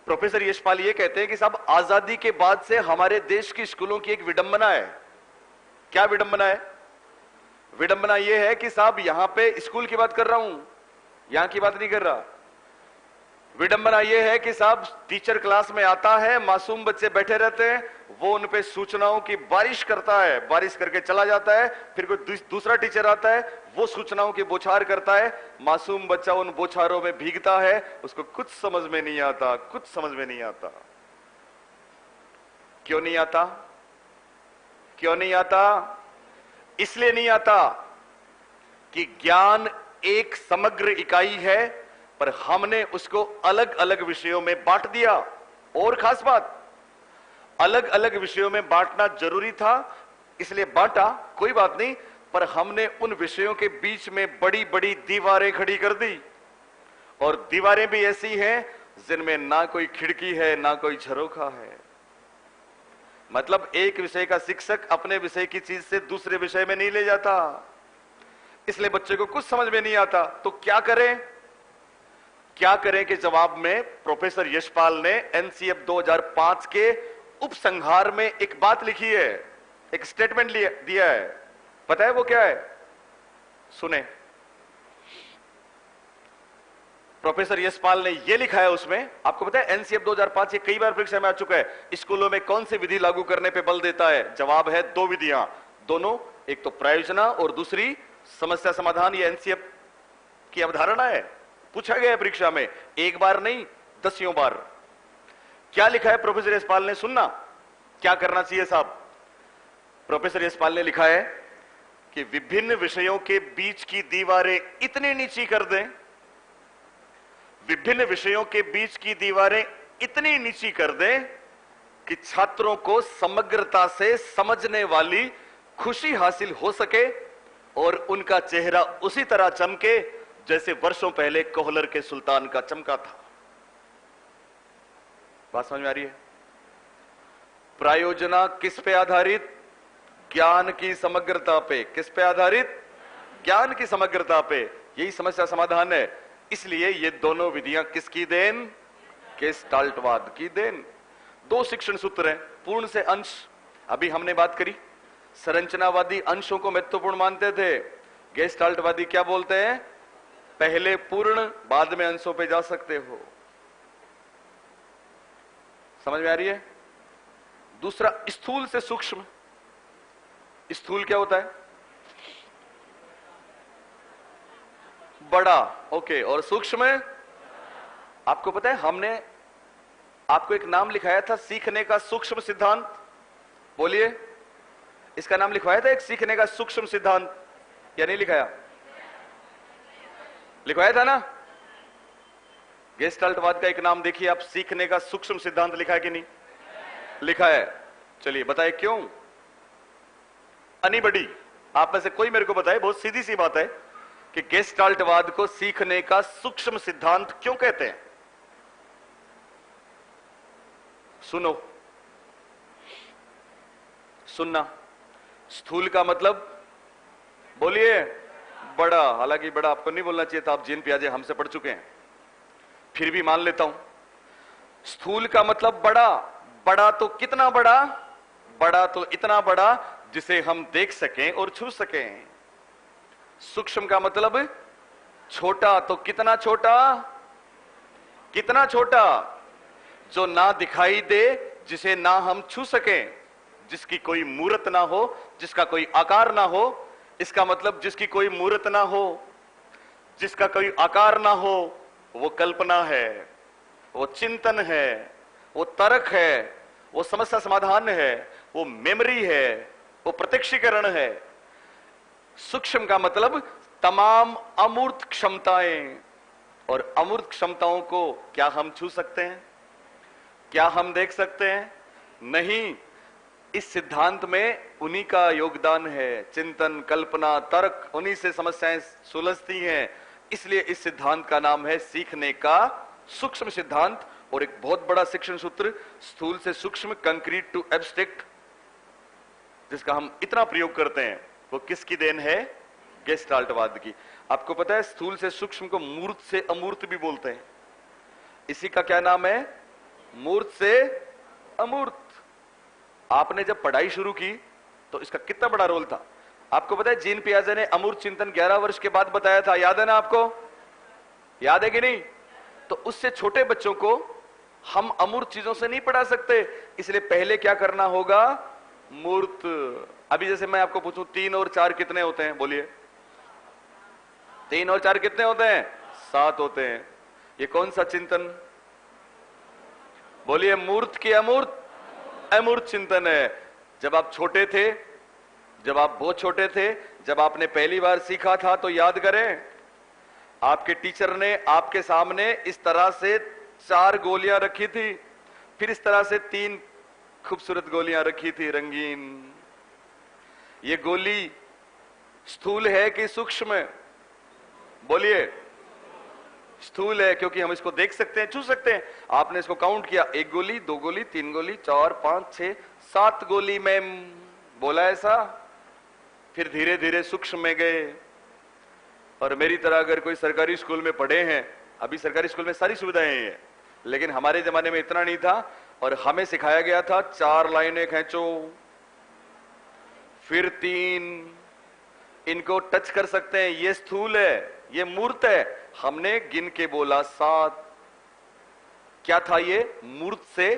प्रोफेसर यशपाल ये कहते हैं कि साहब आजादी के बाद से हमारे देश की स्कूलों की एक विडंबना है। क्या विडंबना है? विडंबना यह है कि साहब यहां पे स्कूल की बात कर रहा हूं, यहां की बात नहीं कर रहा। विडंबना यह है कि साहब टीचर क्लास में आता है, मासूम बच्चे बैठे रहते हैं, वो उन पे सूचनाओं की बारिश करता है, बारिश करके चला जाता है। फिर कोई दूसरा टीचर आता है, वो सूचनाओं की बौछार करता है, मासूम बच्चा उन बौछारों में भीगता है, उसको कुछ समझ में नहीं आता, कुछ समझ में नहीं आता। क्यों नहीं आता? क्यों नहीं आता? इसलिए नहीं आता कि ज्ञान एक समग्र इकाई है, पर हमने उसको अलग अलग विषयों में बांट दिया। और खास बात, अलग अलग विषयों में बांटना जरूरी था, इसलिए बांटा, कोई बात नहीं, पर हमने उन विषयों के बीच में बड़ी बड़ी दीवारें खड़ी कर दी। और दीवारें भी ऐसी हैं जिनमें ना कोई खिड़की है, ना कोई झरोखा है। मतलब एक विषय का शिक्षक अपने विषय की चीज से दूसरे विषय में नहीं ले जाता, इसलिए बच्चे को कुछ समझ में नहीं आता। तो क्या करें? क्या करें कि जवाब में प्रोफेसर यशपाल ने एनसीएफ 2005 के उपसंहार में एक बात लिखी है, एक स्टेटमेंट दिया है। पता है वो क्या है? सुने। प्रोफेसर यशपाल ने यह लिखा है उसमें, आपको पता है एनसीएफ 2005 ये कई बार परीक्षा में आ चुका है। स्कूलों में कौन सी विधि लागू करने पे बल देता है? जवाब है 2 विधियां, दोनों, एक तो प्रयोजना और दूसरी समस्या समाधान। ये एनसीएफ की अवधारणा है, पूछा गया है परीक्षा में, एक बार नहीं 10 बार। क्या लिखा है प्रोफेसर यशपाल ने? सुनना क्या करना चाहिए साहब। प्रोफेसर यशपाल ने लिखा है कि विभिन्न विषयों के बीच की दीवारें इतनी नीची कर दें, विभिन्न विषयों के बीच की दीवारें इतनी नीची कर दें कि छात्रों को समग्रता से समझने वाली खुशी हासिल हो सके और उनका चेहरा उसी तरह चमके जैसे वर्षों पहले कोहलर के सुल्तान का चमका था। बात समझ में आ रही है? प्रायोजना किस पे आधारित? ज्ञान की समग्रता पे। किस पे आधारित? ज्ञान की समग्रता पे। यही समस्या समाधान है। इसलिए ये दोनों विधियां किसकी देन? गेस्टाल्टवाद की देन। 2 शिक्षण सूत्र हैं, पूर्ण से अंश। अभी हमने बात करी, संरचनावादी अंशों को महत्वपूर्ण मानते थे, गेस्टाल्टवादी क्या बोलते हैं? पहले पूर्ण, बाद में अंशों पे जा सकते हो। समझ में आ रही है? दूसरा, स्थूल से सूक्ष्म। स्थूल क्या होता है? बड़ा, ओके। और सूक्ष्म? आपको पता है हमने आपको एक नाम लिखाया था, सीखने का सूक्ष्म सिद्धांत। बोलिए, इसका नाम लिखवाया था एक, सीखने का सूक्ष्म सिद्धांत, या नहीं लिखाया? लिखवाया था ना? गेस्टाल्टवाद का एक नाम देखिए आप, सीखने का सूक्ष्म सिद्धांत लिखा है कि नहीं? लिखा है। चलिए बताए क्यों? अनिबडी, आप में से कोई मेरे को बताए, बहुत सीधी सी बात है कि गेस्टाल्टवाद को सीखने का सूक्ष्म सिद्धांत क्यों कहते हैं? सुनो, सुनना। स्थूल का मतलब बोलिए बड़ा। हालांकि बड़ा आपको नहीं बोलना चाहिए था, आप जीन पियाजे हमसे पढ़ चुके हैं, फिर भी मान लेता हूं। स्थूल का मतलब बड़ा। बड़ा तो कितना बड़ा? बड़ा तो इतना बड़ा जिसे हम देख सकें और छू सकें। सूक्ष्म का मतलब छोटा। तो कितना छोटा? कितना छोटा? जो ना दिखाई दे, जिसे ना हम छू सकें, जिसकी कोई मूर्त ना हो, जिसका कोई आकार ना हो। इसका मतलब जिसकी कोई मूर्त ना हो, जिसका कोई आकार ना हो, वो कल्पना है, वो चिंतन है, वो तर्क है, वो समस्या समाधान है, वो मेमोरी है, वो प्रत्यक्षीकरण है। सूक्ष्म का मतलब तमाम अमूर्त क्षमताएं। और अमूर्त क्षमताओं को क्या हम छू सकते हैं? क्या हम देख सकते हैं? नहीं। इस सिद्धांत में उन्हीं का योगदान है। चिंतन, कल्पना, तर्क, उन्हीं से समस्याएं सुलझती हैं। इसलिए इस सिद्धांत का नाम है सीखने का सूक्ष्म सिद्धांत। और एक बहुत बड़ा शिक्षण सूत्र, स्थूल से सूक्ष्म, कंक्रीट टू एब्स्ट्रैक्ट, जिसका हम इतना प्रयोग करते हैं, वो किसकी देन है? गेस्टाल्टवाद की। आपको पता है स्थूल से सूक्ष्म को मूर्त से अमूर्त भी बोलते हैं। इसी का क्या नाम है? मूर्त से अमूर्त। आपने जब पढ़ाई शुरू की तो इसका कितना बड़ा रोल था। आपको पता है जीन पियाजे ने अमूर्त चिंतन 11 वर्ष के बाद बताया था। याद है ना आपको? याद है कि नहीं? तो उससे छोटे बच्चों को हम अमूर्त चीजों से नहीं पढ़ा सकते। इसलिए पहले क्या करना होगा? मूर्त। अभी जैसे मैं आपको पूछूं 3 और 4 कितने होते हैं? बोलिए। 3 और 4 कितने होते हैं? 7 होते हैं। ये कौन सा चिंतन? बोलिए मूर्त की अमूर्त? अमूर्त चिंतन है। जब आप छोटे थे, जब आप बहुत छोटे थे, जब आपने पहली बार सीखा था, तो याद करें, आपके टीचर ने आपके सामने इस तरह से 4 गोलियां रखी थी, फिर इस तरह से 3 खूबसूरत गोलियां रखी थी रंगीन। ये गोली स्थूल है कि सूक्ष्म? बोलिए। स्थूल है, क्योंकि हम इसको देख सकते हैं, छू सकते हैं। आपने इसको काउंट किया, 1 गोली, 2 गोली, 3 गोली, 4, 5, 6, 7 गोली में बोला ऐसा। फिर धीरे धीरे सूक्ष्म में गए। और मेरी तरह अगर कोई सरकारी स्कूल में पढ़े हैं, अभी सरकारी स्कूल में सारी सुविधाएं हैं, लेकिन हमारे जमाने में इतना नहीं था। और हमें सिखाया गया था 4 लाइनें खींचो, फिर 3, इनको टच कर सकते हैं, ये स्थूल है, ये मूर्त है। हमने गिन के बोला 7। क्या था ये? मूर्त से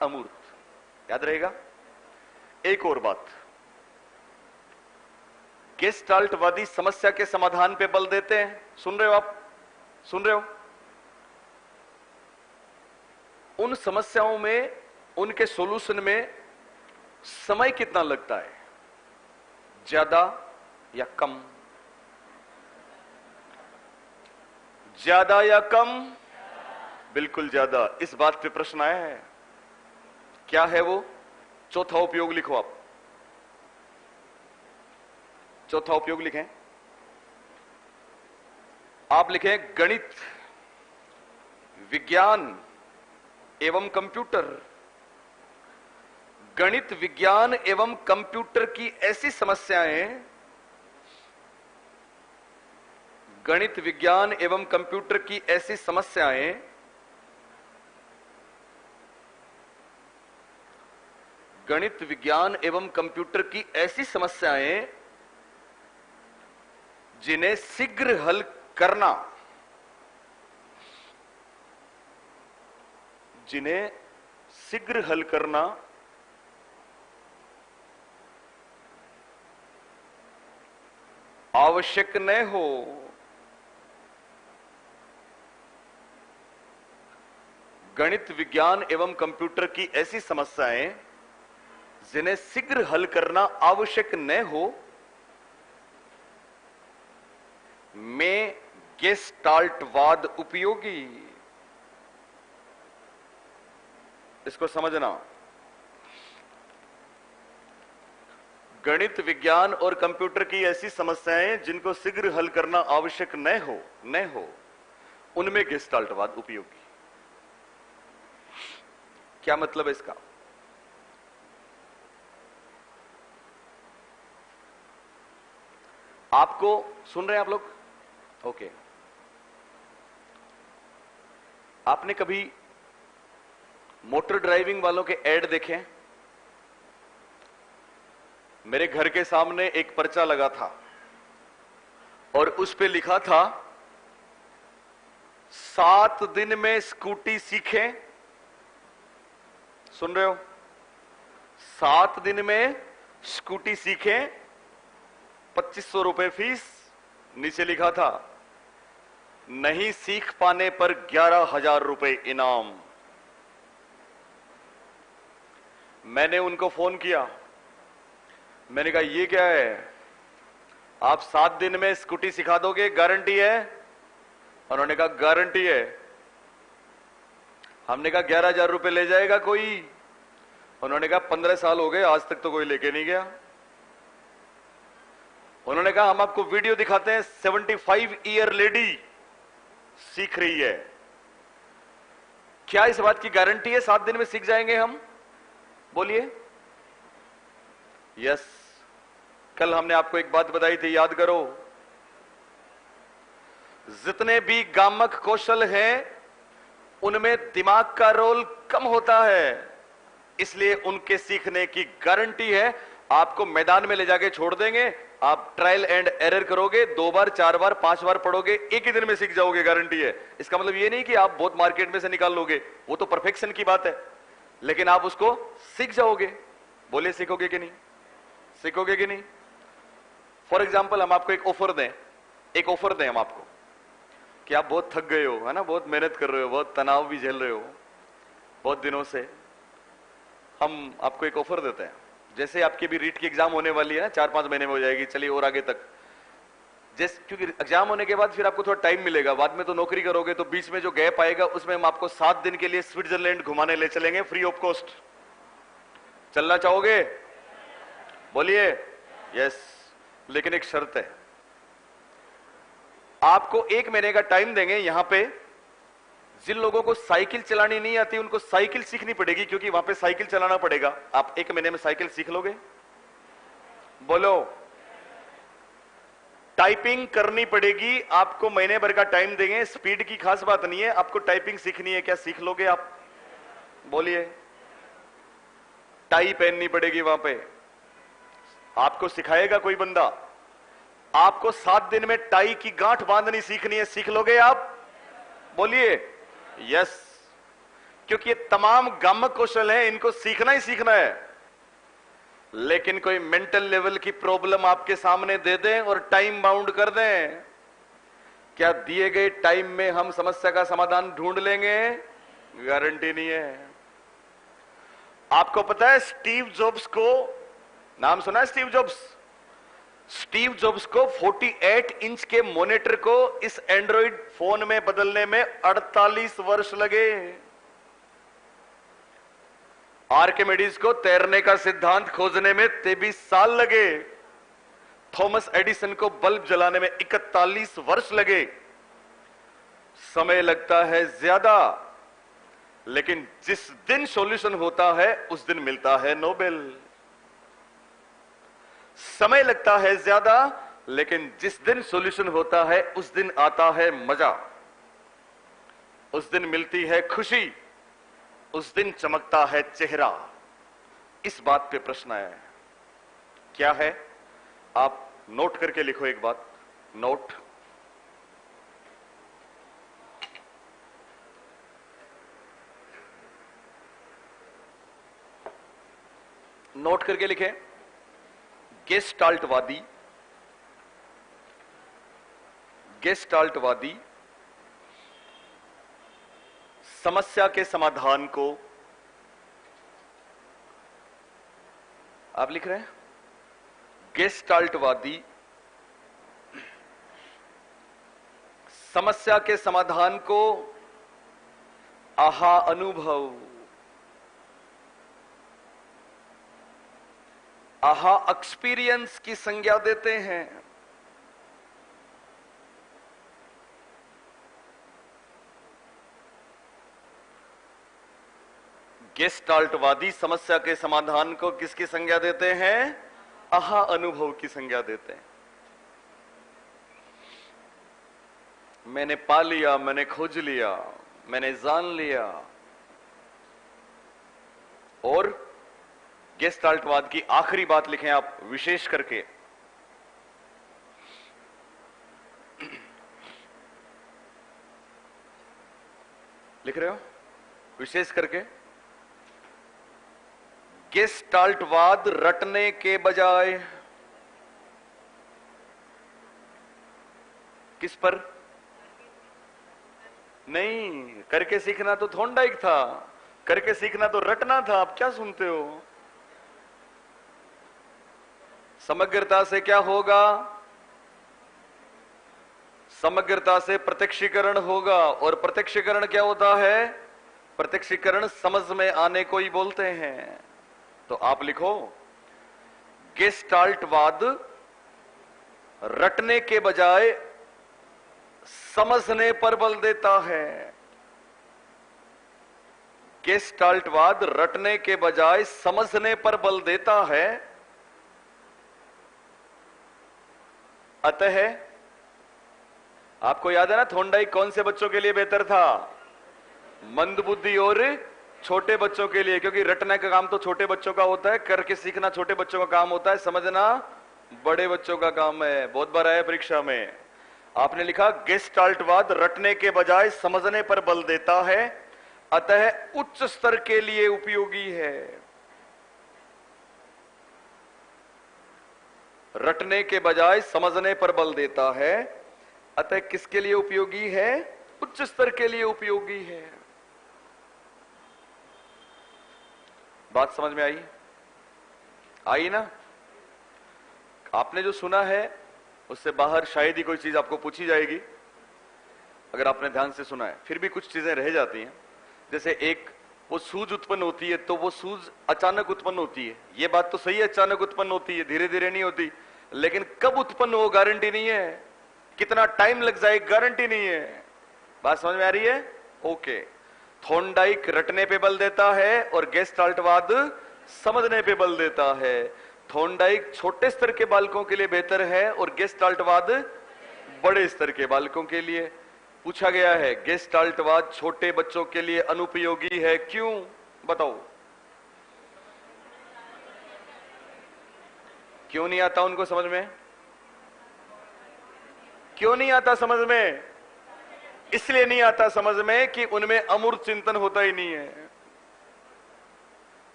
अमूर्त। याद रहेगा? एक और बात, गेस्टाल्टवादी समस्या के समाधान पे बल देते हैं। सुन रहे हो आप? सुन रहे हो? उन समस्याओं में, उनके सॉल्यूशन में समय कितना लगता है? ज्यादा या कम? ज्यादा या कम? बिल्कुल ज्यादा। इस बात पे प्रश्न आया है। क्या है वो? चौथा उपयोग लिखो आप। चौथा उपयोग लिखें। आप लिखें गणित, विज्ञान एवं कंप्यूटर। गणित, विज्ञान एवं कंप्यूटर की ऐसी समस्याएं, गणित, विज्ञान एवं कंप्यूटर की ऐसी समस्याएं गणित, विज्ञान एवं कंप्यूटर की ऐसी समस्याएं जिन्हें शीघ्र हल करना, जिन्हें शीघ्र हल करना आवश्यक न हो। गणित, विज्ञान एवं कंप्यूटर की ऐसी समस्याएं जिन्हें शीघ्र हल करना आवश्यक न हो, में गेस्टाल्टवाद उपयोगी। इसको समझना। गणित, विज्ञान और कंप्यूटर की ऐसी समस्याएं जिनको शीघ्र हल करना आवश्यक न हो, उनमें गेस्टाल्टवाद उपयोगी। क्या मतलब है इसका? आपको सुन रहे हैं आप लोग? ओके। आपने कभी मोटर ड्राइविंग वालों के ऐड देखे हैं? मेरे घर के सामने एक पर्चा लगा था और उस पे लिखा था 7 दिन में स्कूटी सीखें। सुन रहे हो? 7 दिन में स्कूटी सीखें, 2500 रुपए फीस। नीचे लिखा था नहीं सीख पाने पर 11,000 रुपए इनाम। मैंने उनको फोन किया, मैंने कहा ये क्या है? आप 7 दिन में स्कूटी सिखा दोगे, गारंटी है? उन्होंने कहा गारंटी है। हमने कहा 11,000 रुपए ले जाएगा कोई? उन्होंने कहा 15 साल हो गए, आज तक तो कोई लेके नहीं गया। उन्होंने कहा हम आपको वीडियो दिखाते हैं, 75 ईयर लेडी सीख रही है। क्या इस बात की गारंटी है 7 दिन में सीख जाएंगे हम? बोलिए। यस। कल हमने आपको एक बात बताई थी, याद करो। जितने भी गामक कौशल हैं उनमें दिमाग का रोल कम होता है, इसलिए उनके सीखने की गारंटी है। आपको मैदान में ले जाके छोड़ देंगे, आप ट्रायल एंड एरर करोगे, 2 बार 4 बार 5 बार पढ़ोगे, एक ही दिन में सीख जाओगे, गारंटी है। इसका मतलब ये नहीं कि आप बहुत मार्केट में से निकाल लोगे, वो तो परफेक्शन की बात है, लेकिन आप उसको सीख जाओगे। बोले सीखोगे कि नहीं? सीखोगे कि नहीं? फॉर एग्जाम्पल हम आपको एक ऑफर दें हम आपको कि आप बहुत थक गए हो, है ना, बहुत मेहनत कर रहे हो, बहुत तनाव भी झेल रहे हो बहुत दिनों से। हम आपको एक ऑफर देते हैं, जैसे आपकी भी रीट की एग्जाम होने वाली है ना, 4-5 महीने में हो जाएगी, चलिए और आगे तक। क्योंकि एग्जाम होने के बाद फिर आपको थोड़ा टाइम मिलेगा, बाद में तो नौकरी करोगे, तो बीच में जो गैप आएगा उसमें हम आपको 7 दिन के लिए स्विट्जरलैंड घुमाने ले चलेंगे, फ्री ऑफ कॉस्ट। चलना चाहोगे? बोलिए। यस। लेकिन एक शर्त है, आपको 1 महीने का टाइम देंगे। यहां पे जिन लोगों को साइकिल चलानी नहीं आती उनको साइकिल सीखनी पड़ेगी, क्योंकि वहां पे साइकिल चलाना पड़ेगा। आप 1 महीने में साइकिल सीख लोगे? बोलो। टाइपिंग करनी पड़ेगी, आपको महीने भर का टाइम देंगे। स्पीड की खास बात नहीं है, आपको टाइपिंग सीखनी है, क्या सीख लोगे आप? बोलिए। टाई पहननी पड़ेगी वहां पे, आपको सिखाएगा कोई बंदा। आपको 7 दिन में टाई की गांठ बांधनी सीखनी है, सीख लोगे आप? बोलिए। यस। क्योंकि ये तमाम गामक कौशल हैं, इनको सीखना ही सीखना है। लेकिन कोई मेंटल लेवल की प्रॉब्लम आपके सामने दे दें और टाइम बाउंड कर दें, क्या दिए गए टाइम में हम समस्या का समाधान ढूंढ लेंगे? गारंटी नहीं है। आपको पता है स्टीव जॉब्स को, नाम सुना है स्टीव जॉब्स? स्टीव जॉब्स को 48 इंच के मॉनिटर को इस एंड्रॉइड फोन में बदलने में 48 वर्ष लगे। आर्किमिडीज को तैरने का सिद्धांत खोजने में 23 साल लगे। थॉमस एडिसन को बल्ब जलाने में 41 वर्ष लगे। समय लगता है ज्यादा, लेकिन जिस दिन सॉल्यूशन होता है उस दिन मिलता है नोबेल। समय लगता है ज्यादा, लेकिन जिस दिन सॉल्यूशन होता है उस दिन आता है मजा, उस दिन मिलती है खुशी, उस दिन चमकता है चेहरा। इस बात पे प्रश्न आया है, क्या है? आप नोट करके लिखो एक बात। नोट। नोट करके लिखें। गेस्टाल्टवादी समस्या के समाधान को, आप लिख रहे हैं, गेस्टाल्टवादी समस्या के समाधान को आहा अनुभव, आहा एक्सपीरियंस की संज्ञा देते हैं। गेस्टाल्टवादी समस्या के समाधान को किसकी संज्ञा देते हैं? आहा अनुभव की संज्ञा देते हैं। मैंने पा लिया, मैंने खोज लिया, मैंने जान लिया। और गेस्टाल्टवाद की आखिरी बात लिखें आप विशेष करके, लिख रहे हो? विशेष करके गेस्टाल्टवाद रटने के बजाय किस पर? नहीं, करके सीखना तो थॉर्नडाइक था, करके सीखना तो रटना था। आप क्या सुनते हो? समग्रता से क्या होगा? समग्रता से प्रत्यक्षीकरण होगा। और प्रत्यक्षीकरण क्या होता है? प्रत्यक्षीकरण समझ में आने को ही बोलते हैं। तो आप लिखो, गेस्टाल्टवाद रटने के बजाय समझने पर बल देता है। गेस्टाल्टवाद रटने के बजाय समझने पर बल देता है। अतः आपको याद है ना, थॉर्नडाइक कौन से बच्चों के लिए बेहतर था? मंदबुद्धि और छोटे बच्चों के लिए, क्योंकि रटने का काम तो छोटे बच्चों का होता है, करके सीखना छोटे बच्चों का काम होता है, समझना बड़े बच्चों का काम है। बहुत बार आया परीक्षा में, आपने लिखा गेस्टाल्टवाद रटने के बजाय समझने पर बल देता है, अतः उच्च स्तर के लिए उपयोगी है। रटने के बजाय समझने पर बल देता है, अतः किसके लिए उपयोगी है? उच्च स्तर के लिए उपयोगी है। बात समझ में आई? आई ना? आपने जो सुना है उससे बाहर शायद ही कोई चीज आपको पूछी जाएगी, अगर आपने ध्यान से सुना है। फिर भी कुछ चीजें रह जाती हैं, जैसे एक वो सूझ उत्पन्न होती है, तो वो सूझ अचानक उत्पन्न होती है। ये बात तो सही है, अचानक उत्पन्न होती है, धीरे धीरे नहीं होती। लेकिन कब उत्पन्न हो गारंटी नहीं है, कितना टाइम लग जाए गारंटी नहीं है। बात समझ में आ रही है? ओके। थॉर्नडाइक रटने पे बल देता है और गेस्टाल्टवाद समझने पे बल देता है। थॉर्नडाइक छोटे स्तर के बालकों के लिए बेहतर है और गेस्टाल्टवाद बड़े स्तर के बालकों के लिए। पूछा गया है गेस्टाल्टवाद छोटे बच्चों के लिए अनुपयोगी है, क्यों? बताओ, क्यों नहीं आता उनको समझ में? क्यों नहीं आता समझ में? इसलिए नहीं आता समझ में कि उनमें अमूर्त चिंतन होता ही नहीं है।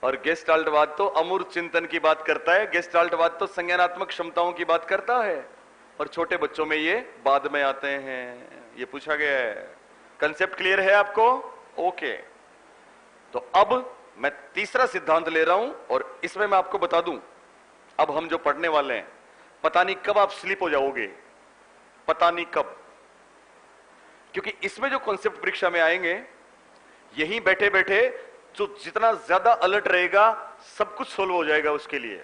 और गेस्टाल्टवाद तो अमूर्त चिंतन की बात करता है, गेस्टाल्टवाद तो संज्ञानात्मक क्षमताओं की बात करता है, और छोटे बच्चों में ये बाद में आते हैं। ये पूछा गया है। कंसेप्ट क्लियर है आपको? ओके। तो अब मैं तीसरा सिद्धांत ले रहा हूं और इसमें मैं आपको बता दूं, अब हम जो पढ़ने वाले हैं, पता नहीं कब आप स्लिप हो जाओगे, पता नहीं कब। क्योंकि इसमें जो कॉन्सेप्ट परीक्षा में आएंगे, यहीं बैठे बैठे जो जितना ज्यादा अलर्ट रहेगा सब कुछ सोल्व हो जाएगा उसके लिए।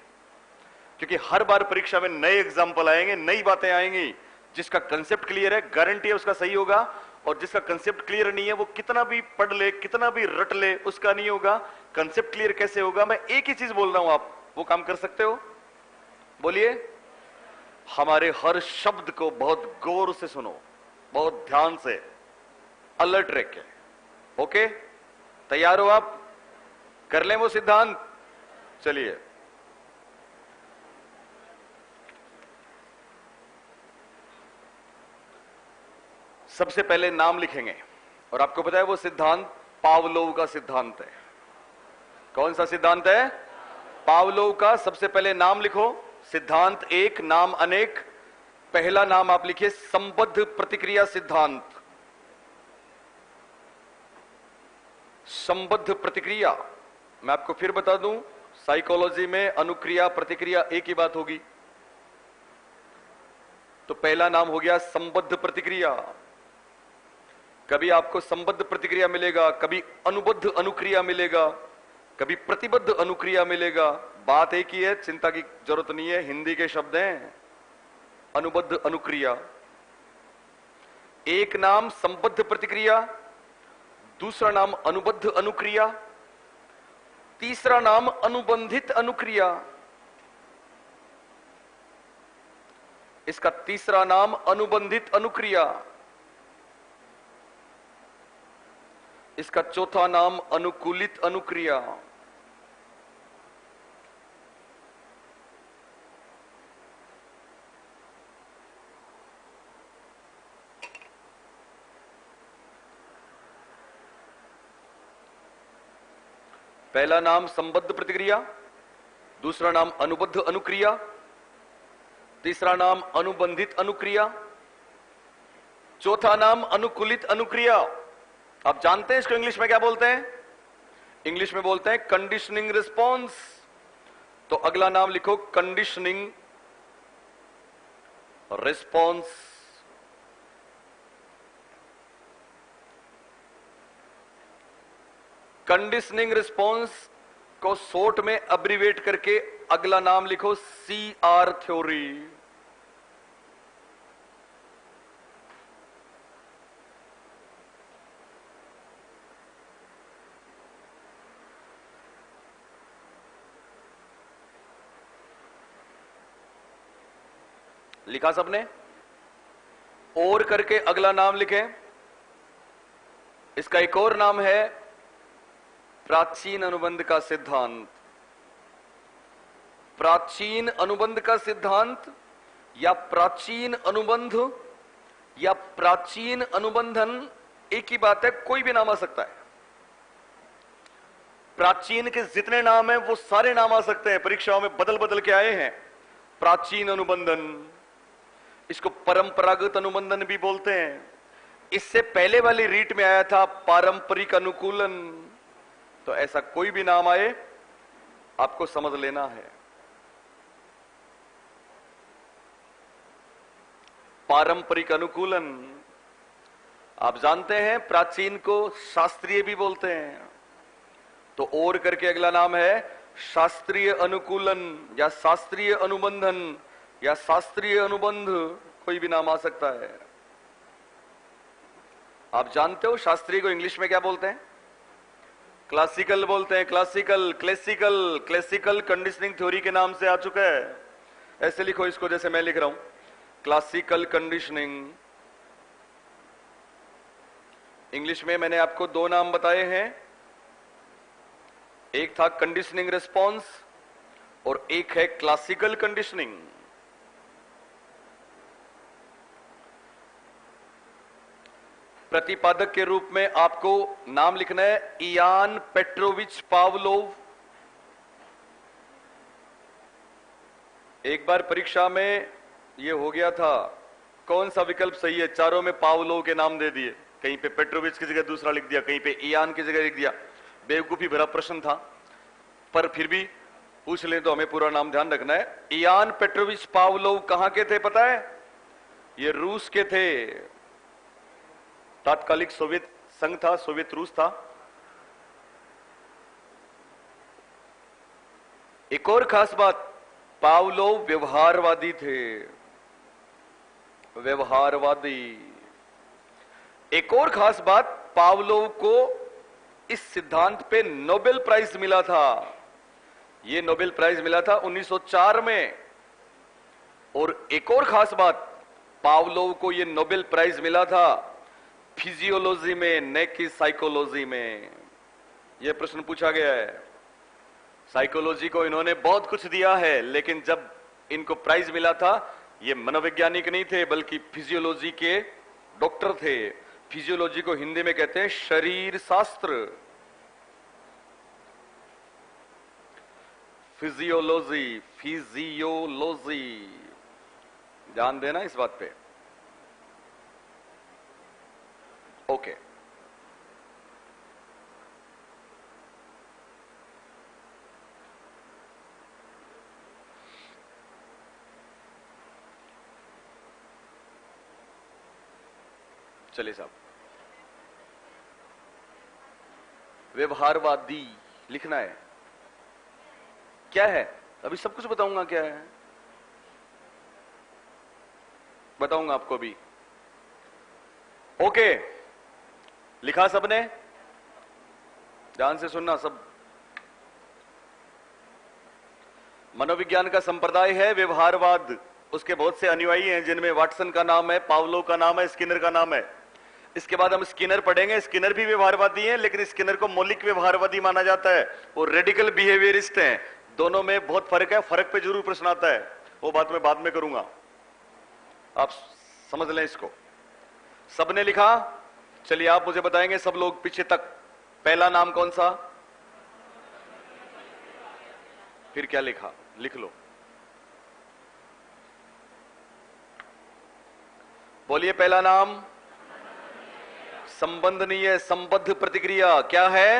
क्योंकि हर बार परीक्षा में नए एग्जाम्पल आएंगे, नई बातें आएंगी। जिसका कंसेप्ट क्लियर है गारंटी है उसका सही होगा, और जिसका कंसेप्ट क्लियर नहीं है वो कितना भी पढ़ ले, कितना भी रट ले, उसका नहीं होगा। कंसेप्ट क्लियर कैसे होगा? मैं एक ही चीज बोल रहा हूं, आप वो काम कर सकते हो। बोलिए। हमारे हर शब्द को बहुत गौर से सुनो, बहुत ध्यान से, अलर्ट रह के। ओके, तैयार हो आप? कर लें वो सिद्धांत? चलिए। सबसे पहले नाम लिखेंगे, और आपको पता है वो सिद्धांत पावलोव का सिद्धांत है। कौन सा सिद्धांत है? पावलोव का। सबसे पहले नाम लिखो। सिद्धांत एक, नाम अनेक। पहला नाम आप लिखिए संबद्ध प्रतिक्रिया सिद्धांत। संबद्ध प्रतिक्रिया, मैं आपको फिर बता दूं, साइकोलॉजी में अनुक्रिया प्रतिक्रिया एक ही बात होगी। तो पहला नाम हो गया संबद्ध प्रतिक्रिया। कभी आपको संबद्ध प्रतिक्रिया मिलेगा, कभी अनुबद्ध अनुक्रिया मिलेगा, कभी प्रतिबद्ध अनुक्रिया मिलेगा। बात एक ही है, चिंता की जरूरत नहीं है, हिंदी के शब्द हैं। अनुबद्ध अनुक्रिया, एक नाम संबद्ध प्रतिक्रिया, दूसरा नाम अनुबद्ध अनुक्रिया, तीसरा नाम अनुबंधित अनुक्रिया। इसका तीसरा नाम अनुबंधित अनुक्रिया। इसका चौथा नाम अनुकूलित अनुक्रिया। पहला नाम संबद्ध प्रतिक्रिया, दूसरा नाम अनुबद्ध अनुक्रिया, तीसरा नाम अनुबंधित अनुक्रिया, चौथा नाम अनुकूलित अनुक्रिया। आप जानते हैं इसको इंग्लिश में क्या बोलते हैं? इंग्लिश में बोलते हैं कंडीशनिंग रिस्पॉन्स। तो अगला नाम लिखो कंडीशनिंग रिस्पॉन्स। कंडीशनिंग रिस्पॉन्स को शॉर्ट में अब्रीवेट करके अगला नाम लिखो CR थ्योरी। लिखा सबने? और करके अगला नाम लिखें। इसका एक और नाम है प्राचीन अनुबंध का सिद्धांत। प्राचीन अनुबंध का सिद्धांत या प्राचीन अनुबंध या प्राचीन अनुबंधन एक ही बात है, कोई भी नाम आ सकता है। प्राचीन के जितने नाम हैं वो सारे नाम आ सकते हैं, परीक्षाओं में बदल बदल के आए हैं। प्राचीन अनुबंधन, इसको परंपरागत अनुबंधन भी बोलते हैं। इससे पहले वाली रीट में आया था पारंपरिक अनुकूलन। तो ऐसा कोई भी नाम आए आपको समझ लेना है। पारंपरिक अनुकूलन, आप जानते हैं प्राचीन को शास्त्रीय भी बोलते हैं। तो और करके अगला नाम है शास्त्रीय अनुकूलन या शास्त्रीय अनुबंधन या शास्त्रीय अनुबंध, कोई भी नाम आ सकता है। आप जानते हो शास्त्रीय को इंग्लिश में क्या बोलते हैं? क्लासिकल बोलते हैं। Classical, classical, classical conditioning theory के नाम से आ चुका है। ऐसे लिखो इसको जैसे मैं लिख रहा हूं, क्लासिकल कंडीशनिंग। इंग्लिश में मैंने आपको दो नाम बताए हैं, एक था कंडीशनिंग रिस्पॉन्स और एक है क्लासिकल कंडीशनिंग। प्रतिपादक के रूप में आपको नाम लिखना है इयान पेट्रोविच पावलोव। एक बार परीक्षा में यह हो गया था, कौन सा विकल्प सही है? चारों में पावलोव के नाम दे दिए, कहीं पे पेट्रोविच की जगह दूसरा लिख दिया, कहीं पे इयान की जगह लिख दिया। बेवकूफी भरा प्रश्न था, पर फिर भी पूछ लें तो हमें पूरा नाम ध्यान रखना है। इयान पेट्रोविच पावलोव कहां के थे पता है? ये रूस के थे। तात्कालिक सोवियत संघ था, सोवियत रूस था। एक और खास बात, पावलोव व्यवहारवादी थे। व्यवहारवादी। एक और खास बात, पावलोव को इस सिद्धांत पे नोबेल प्राइज मिला था। यह नोबेल प्राइज मिला था 1904 में। और एक और खास बात, पावलोव को यह नोबेल प्राइज मिला था फिजियोलॉजी में, न कि साइकोलॉजी में। यह प्रश्न पूछा गया है। साइकोलॉजी को इन्होंने बहुत कुछ दिया है, लेकिन जब इनको प्राइज मिला था, ये मनोवैज्ञानिक नहीं थे बल्कि फिजियोलॉजी के डॉक्टर थे। फिजियोलॉजी को हिंदी में कहते हैं शरीर शास्त्र। फिजियोलॉजी, फिजियोलॉजी, ध्यान देना इस बात पे। ओके, चलिए साहब, व्यवहारवादी लिखना है। क्या है? अभी सब कुछ बताऊंगा क्या है, बताऊंगा आपको भी। ओके, लिखा सबने? ध्यान से सुनना सब। मनोविज्ञान का संप्रदाय है व्यवहारवाद। उसके बहुत से अनुयायी हैं, जिनमें वाटसन का नाम है, पावलो का नाम है, स्किनर का नाम है। इसके बाद हम स्किनर पढ़ेंगे। स्किनर भी व्यवहारवादी हैं, लेकिन स्किनर को मौलिक व्यवहारवादी माना जाता है। वो रेडिकल बिहेवियरिस्ट हैं। दोनों में बहुत फर्क है। फर्क पे जरूर प्रश्न आता है, वो बात मैं बाद में करूंगा, आप समझ लें इसको। सबने लिखा? चलिए आप मुझे बताएंगे, सब लोग पीछे तक। पहला नाम कौन सा? फिर क्या लिखा? लिख लो, बोलिए। पहला नाम संबंधनीय, संबद्ध प्रतिक्रिया। क्या है?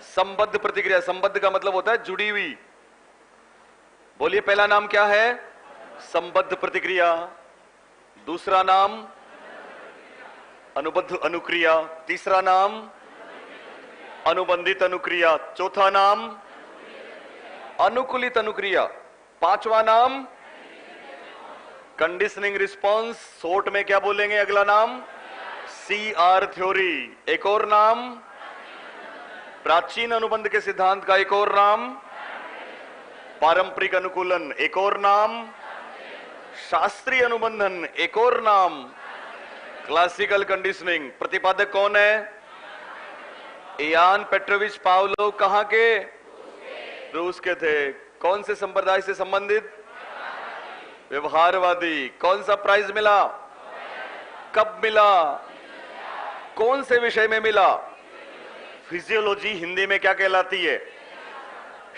संबद्ध प्रतिक्रिया। संबद्ध का मतलब होता है जुड़ी हुई। बोलिए पहला नाम क्या है? संबद्ध प्रतिक्रिया। दूसरा नाम अनुबद्ध अनुक्रिया। तीसरा नाम अनुबंधित अनुक्रिया। चौथा नाम अनुकूलित अनुक्रिया। पांचवा नाम कंडीशनिंग रिस्पॉन्स। शॉर्ट में क्या बोलेंगे? अगला नाम CR थ्योरी। एक और नाम प्राचीन अनुबंध के सिद्धांत का एक और नाम पारंपरिक अनुकूलन। एक और नाम शास्त्रीय अनुबंधन। एक और नाम क्लासिकल कंडीशनिंग। प्रतिपादक कौन है? Ivan Petrovich Pavlov. कहां के? रूस के थे। कौन से संप्रदाय से संबंधित? व्यवहारवादी। कौन सा प्राइज मिला? कब मिला? कौन से विषय में मिला? फिजियोलॉजी। हिंदी में क्या कहलाती है?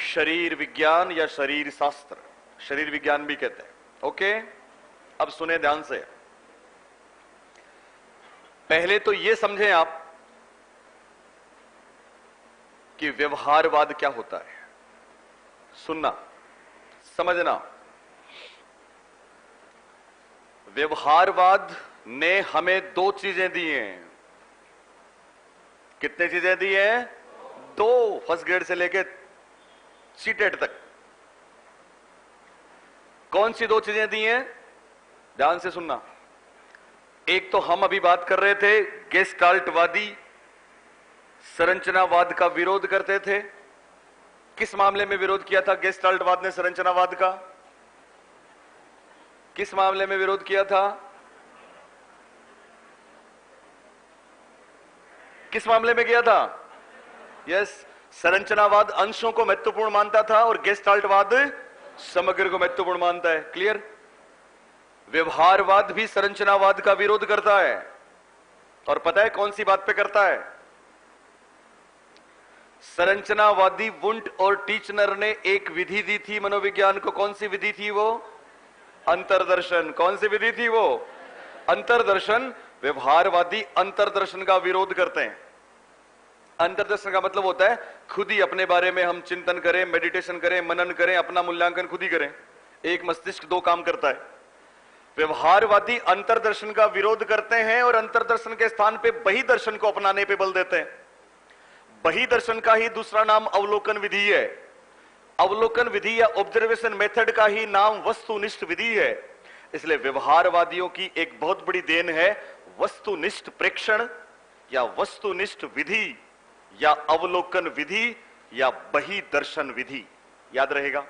शरीर विज्ञान या शरीर शास्त्र। शरीर विज्ञान भी कहते हैं। ओके, अब सुने ध्यान से। पहले तो यह समझें आप कि व्यवहारवाद क्या होता है। सुनना, समझना। व्यवहारवाद ने हमें दो चीजें दी हैं। कितने चीजें दी हैं? दो। फर्स्ट ग्रेड से लेकर सीटेट तक। कौन सी दो चीजें दी हैं? ध्यान से सुनना। एक तो हम अभी बात कर रहे थे, गेस्टाल्टवादी संरचनावाद का विरोध करते थे। किस मामले में विरोध किया था गेस्टाल्टवाद ने संरचनावाद का? किस मामले में विरोध किया था? किस मामले में किया था? यस, संरचनावाद अंशों को महत्वपूर्ण मानता था और गेस्टाल्टवाद समग्र को महत्वपूर्ण मानता है। क्लियर? व्यवहारवाद भी संरचनावाद का विरोध करता है। और पता है कौन सी बात पे करता है? संरचनावादी वुंट और टीचनर ने एक विधि दी थी मनोविज्ञान को। कौन सी विधि थी वो? अंतर्दर्शन। कौन सी विधि थी वो? अंतर्दर्शन। व्यवहारवादी अंतर्दर्शन का विरोध करते हैं। अंतर्दर्शन का मतलब होता है खुद ही अपने बारे में हम चिंतन करें, मेडिटेशन करें, मनन करें, अपना मूल्यांकन खुद ही करें। एक मस्तिष्क दो काम करता है। व्यवहारवादी अंतर्दर्शन का विरोध करते हैं और अंतर्दर्शन के स्थान पे बही दर्शन को अपनाने पे बल देते हैं। बही दर्शन का ही दूसरा नाम अवलोकन विधि है। अवलोकन विधि या ऑब्जर्वेशन मेथड का ही नाम वस्तुनिष्ठ विधि है। इसलिए व्यवहारवादियों की एक बहुत बड़ी देन है वस्तुनिष्ठ प्रेक्षण या वस्तुनिष्ठ विधि या अवलोकन विधि या बही दर्शन विधि। याद रहेगा।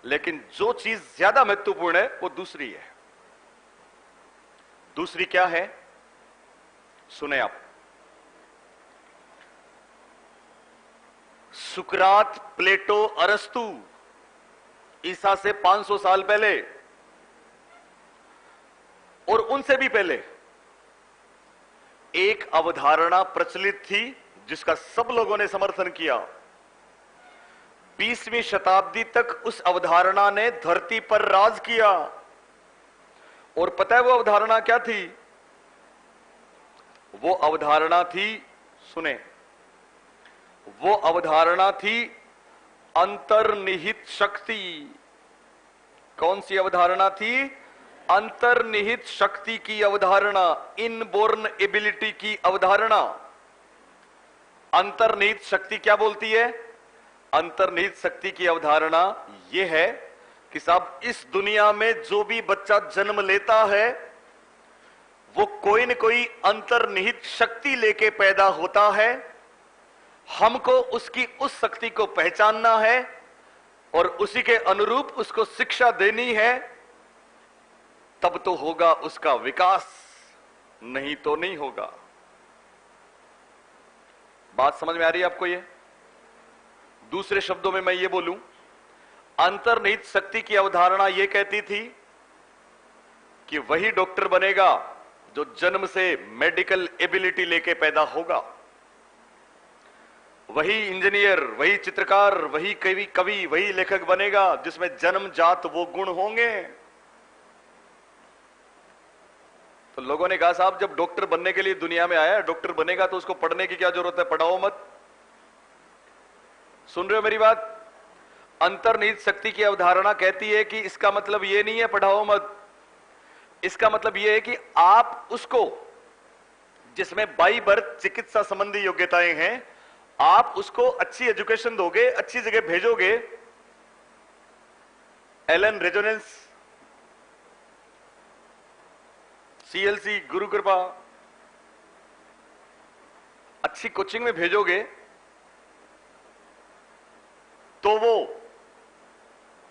लेकिन जो चीज ज्यादा महत्वपूर्ण है वो दूसरी है। दूसरी क्या है? सुने आप। सुकरात, प्लेटो, अरस्तु, ईसा से 500 साल पहले और उनसे भी पहले एक अवधारणा प्रचलित थी जिसका सब लोगों ने समर्थन किया। 20वीं शताब्दी तक उस अवधारणा ने धरती पर राज किया। और पता है वो अवधारणा क्या थी? वो अवधारणा थी, सुने, वो अवधारणा थी अंतर्निहित शक्ति। कौन सी अवधारणा थी? अंतर्निहित शक्ति की अवधारणा, इनबोर्न एबिलिटी की अवधारणा। अंतर्निहित शक्ति क्या बोलती है? अंतर्निहित शक्ति की अवधारणा यह है कि साहब इस दुनिया में जो भी बच्चा जन्म लेता है वो कोई न कोई अंतर्निहित शक्ति लेके पैदा होता है। हमको उसकी उस शक्ति को पहचानना है और उसी के अनुरूप उसको शिक्षा देनी है, तब तो होगा उसका विकास, नहीं तो नहीं होगा। बात समझ में आ रही है आपको? ये दूसरे शब्दों में मैं ये बोलूं, अंतर्निहित शक्ति की अवधारणा ये कहती थी कि वही डॉक्टर बनेगा जो जन्म से मेडिकल एबिलिटी लेके पैदा होगा, वही इंजीनियर, वही चित्रकार, वही कवि, वही लेखक बनेगा जिसमें जन्म जात वो गुण होंगे। तो लोगों ने कहा साहब जब डॉक्टर बनने के लिए दुनिया में आया, डॉक्टर बनेगा तो उसको पढ़ने की क्या जरूरत है, पढ़ाओ मत। सुन रहे हो मेरी बात? अंतर्निहित शक्ति की अवधारणा कहती है कि इसका मतलब यह नहीं है पढ़ाओ मत, इसका मतलब यह है कि आप उसको, जिसमें बाई बर्थ चिकित्सा संबंधी योग्यताएं हैं, आप उसको अच्छी एजुकेशन दोगे, अच्छी जगह भेजोगे। एलन रेजोनेंस, सीएलसी, गुरु कृपा, अच्छी कोचिंग में भेजोगे तो वो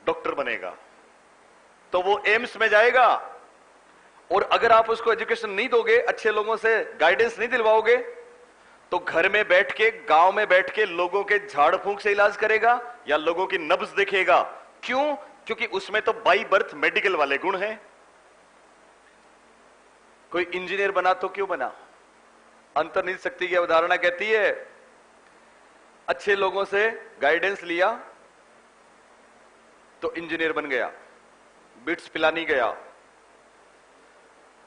डॉक्टर बनेगा, तो वो एम्स में जाएगा। और अगर आप उसको एजुकेशन नहीं दोगे, अच्छे लोगों से गाइडेंस नहीं दिलवाओगे, तो घर में बैठ के, गांव में बैठ के लोगों के झाड़ फूंक से इलाज करेगा या लोगों की नब्ज देखेगा। क्यों? क्योंकि उसमें तो बाई बर्थ मेडिकल वाले गुण हैं। कोई इंजीनियर बना तो क्यों बना? अंतर्निहित शक्ति की अवधारणा कहती है अच्छे लोगों से गाइडेंस लिया तो इंजीनियर बन गया, बिट्स पिलानी गया,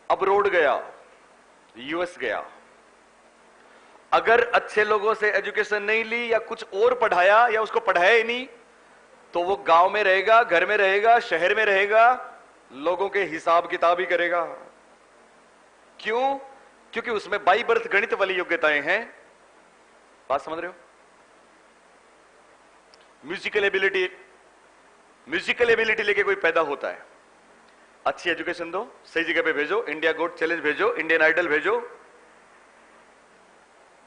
अब्रोड गया, यूएस गया। अगर अच्छे लोगों से एजुकेशन नहीं ली या कुछ और पढ़ाया या उसको पढ़ाया ही नहीं, तो वो गांव में रहेगा, घर में रहेगा, शहर में रहेगा, लोगों के हिसाब किताब ही करेगा। क्यों? क्योंकि उसमें बाई बर्थ गणित वाली योग्यताएं हैं। बात समझ रहे हो? म्यूजिकल एबिलिटी लेके कोई पैदा होता है, अच्छी एजुकेशन दो, सही जगह पे भेजो, इंडिया गोट चैलेंज भेजो, इंडियन आइडल भेजो,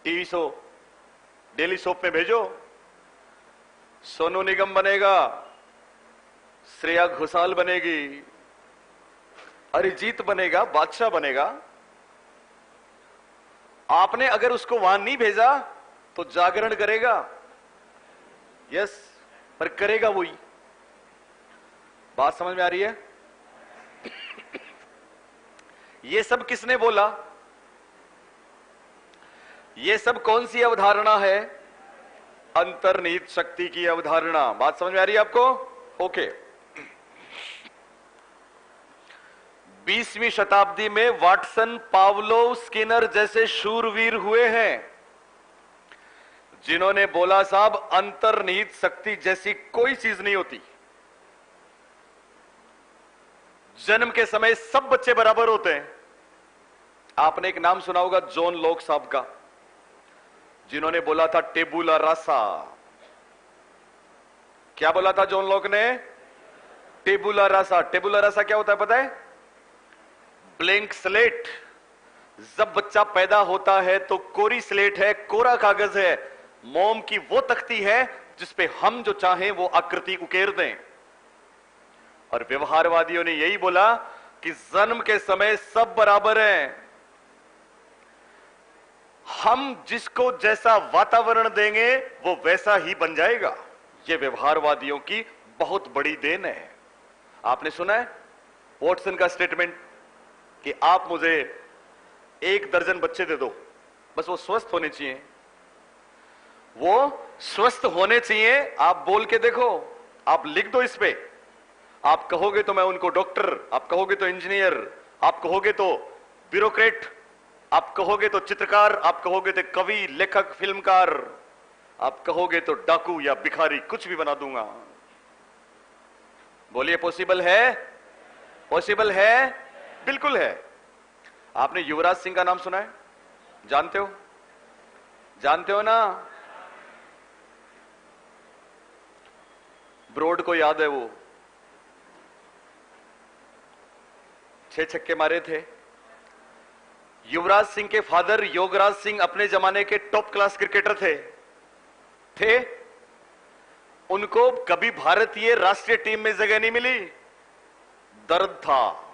टीवी शो, डेली सोप में भेजो, सोनू निगम बनेगा, श्रेया घोषाल बनेगी, अरिजीत बनेगा, बादशाह बनेगा। आपने अगर उसको वहां नहीं भेजा तो जागरण करेगा, यस, पर करेगा वही। बात समझ में आ रही है? ये सब किसने बोला? ये सब कौन सी अवधारणा है? अंतर्निहित शक्ति की अवधारणा। बात समझ में आ रही है आपको? ओके। 20वीं शताब्दी में वाटसन, पावलोव, स्किनर जैसे शूरवीर हुए हैं जिन्होंने बोला साहब अंतर्निहित शक्ति जैसी कोई चीज नहीं होती। जन्म के समय सब बच्चे बराबर होते हैं। आपने एक नाम सुना होगा जॉन लॉक साहब का, जिन्होंने बोला था टेबुला रासा। क्या बोला था जॉन लॉक ने? टेबुला रासा। टेबुला रासा क्या होता है पता है? Blank slate. जब बच्चा पैदा होता है तो कोरी स्लेट है, कोरा कागज है, मोम की वो तख्ती है जिसपे हम जो चाहें वो आकृति उकेर दें। और व्यवहारवादियों ने यही बोला कि जन्म के समय सब बराबर हैं, हम जिसको जैसा वातावरण देंगे वो वैसा ही बन जाएगा। ये व्यवहारवादियों की बहुत बड़ी देन है। आपने सुना है वॉटसन का स्टेटमेंट कि आप मुझे 1 दर्जन बच्चे दे दो, बस वो स्वस्थ होने चाहिए, वो स्वस्थ होने चाहिए। आप बोल के देखो, आप लिख दो इस पे। आप कहोगे तो मैं उनको डॉक्टर, आप कहोगे तो इंजीनियर, आप कहोगे तो ब्यूरोक्रेट, आप कहोगे तो चित्रकार, आप कहोगे तो कवि, लेखक, फिल्मकार, आप कहोगे तो डाकू या भिखारी, कुछ भी बना दूंगा। बोलिए पॉसिबल है? पॉसिबल है, बिल्कुल है। आपने युवराज सिंह का नाम सुना है? जानते हो? जानते हो ना? ब्रॉड को याद है, वो 6 छक्के मारे थे। युवराज सिंह के फादर योगराज सिंह अपने जमाने के टॉप क्लास क्रिकेटर थे। उनको कभी भारतीय राष्ट्रीय टीम में जगह नहीं मिली। दर्द था।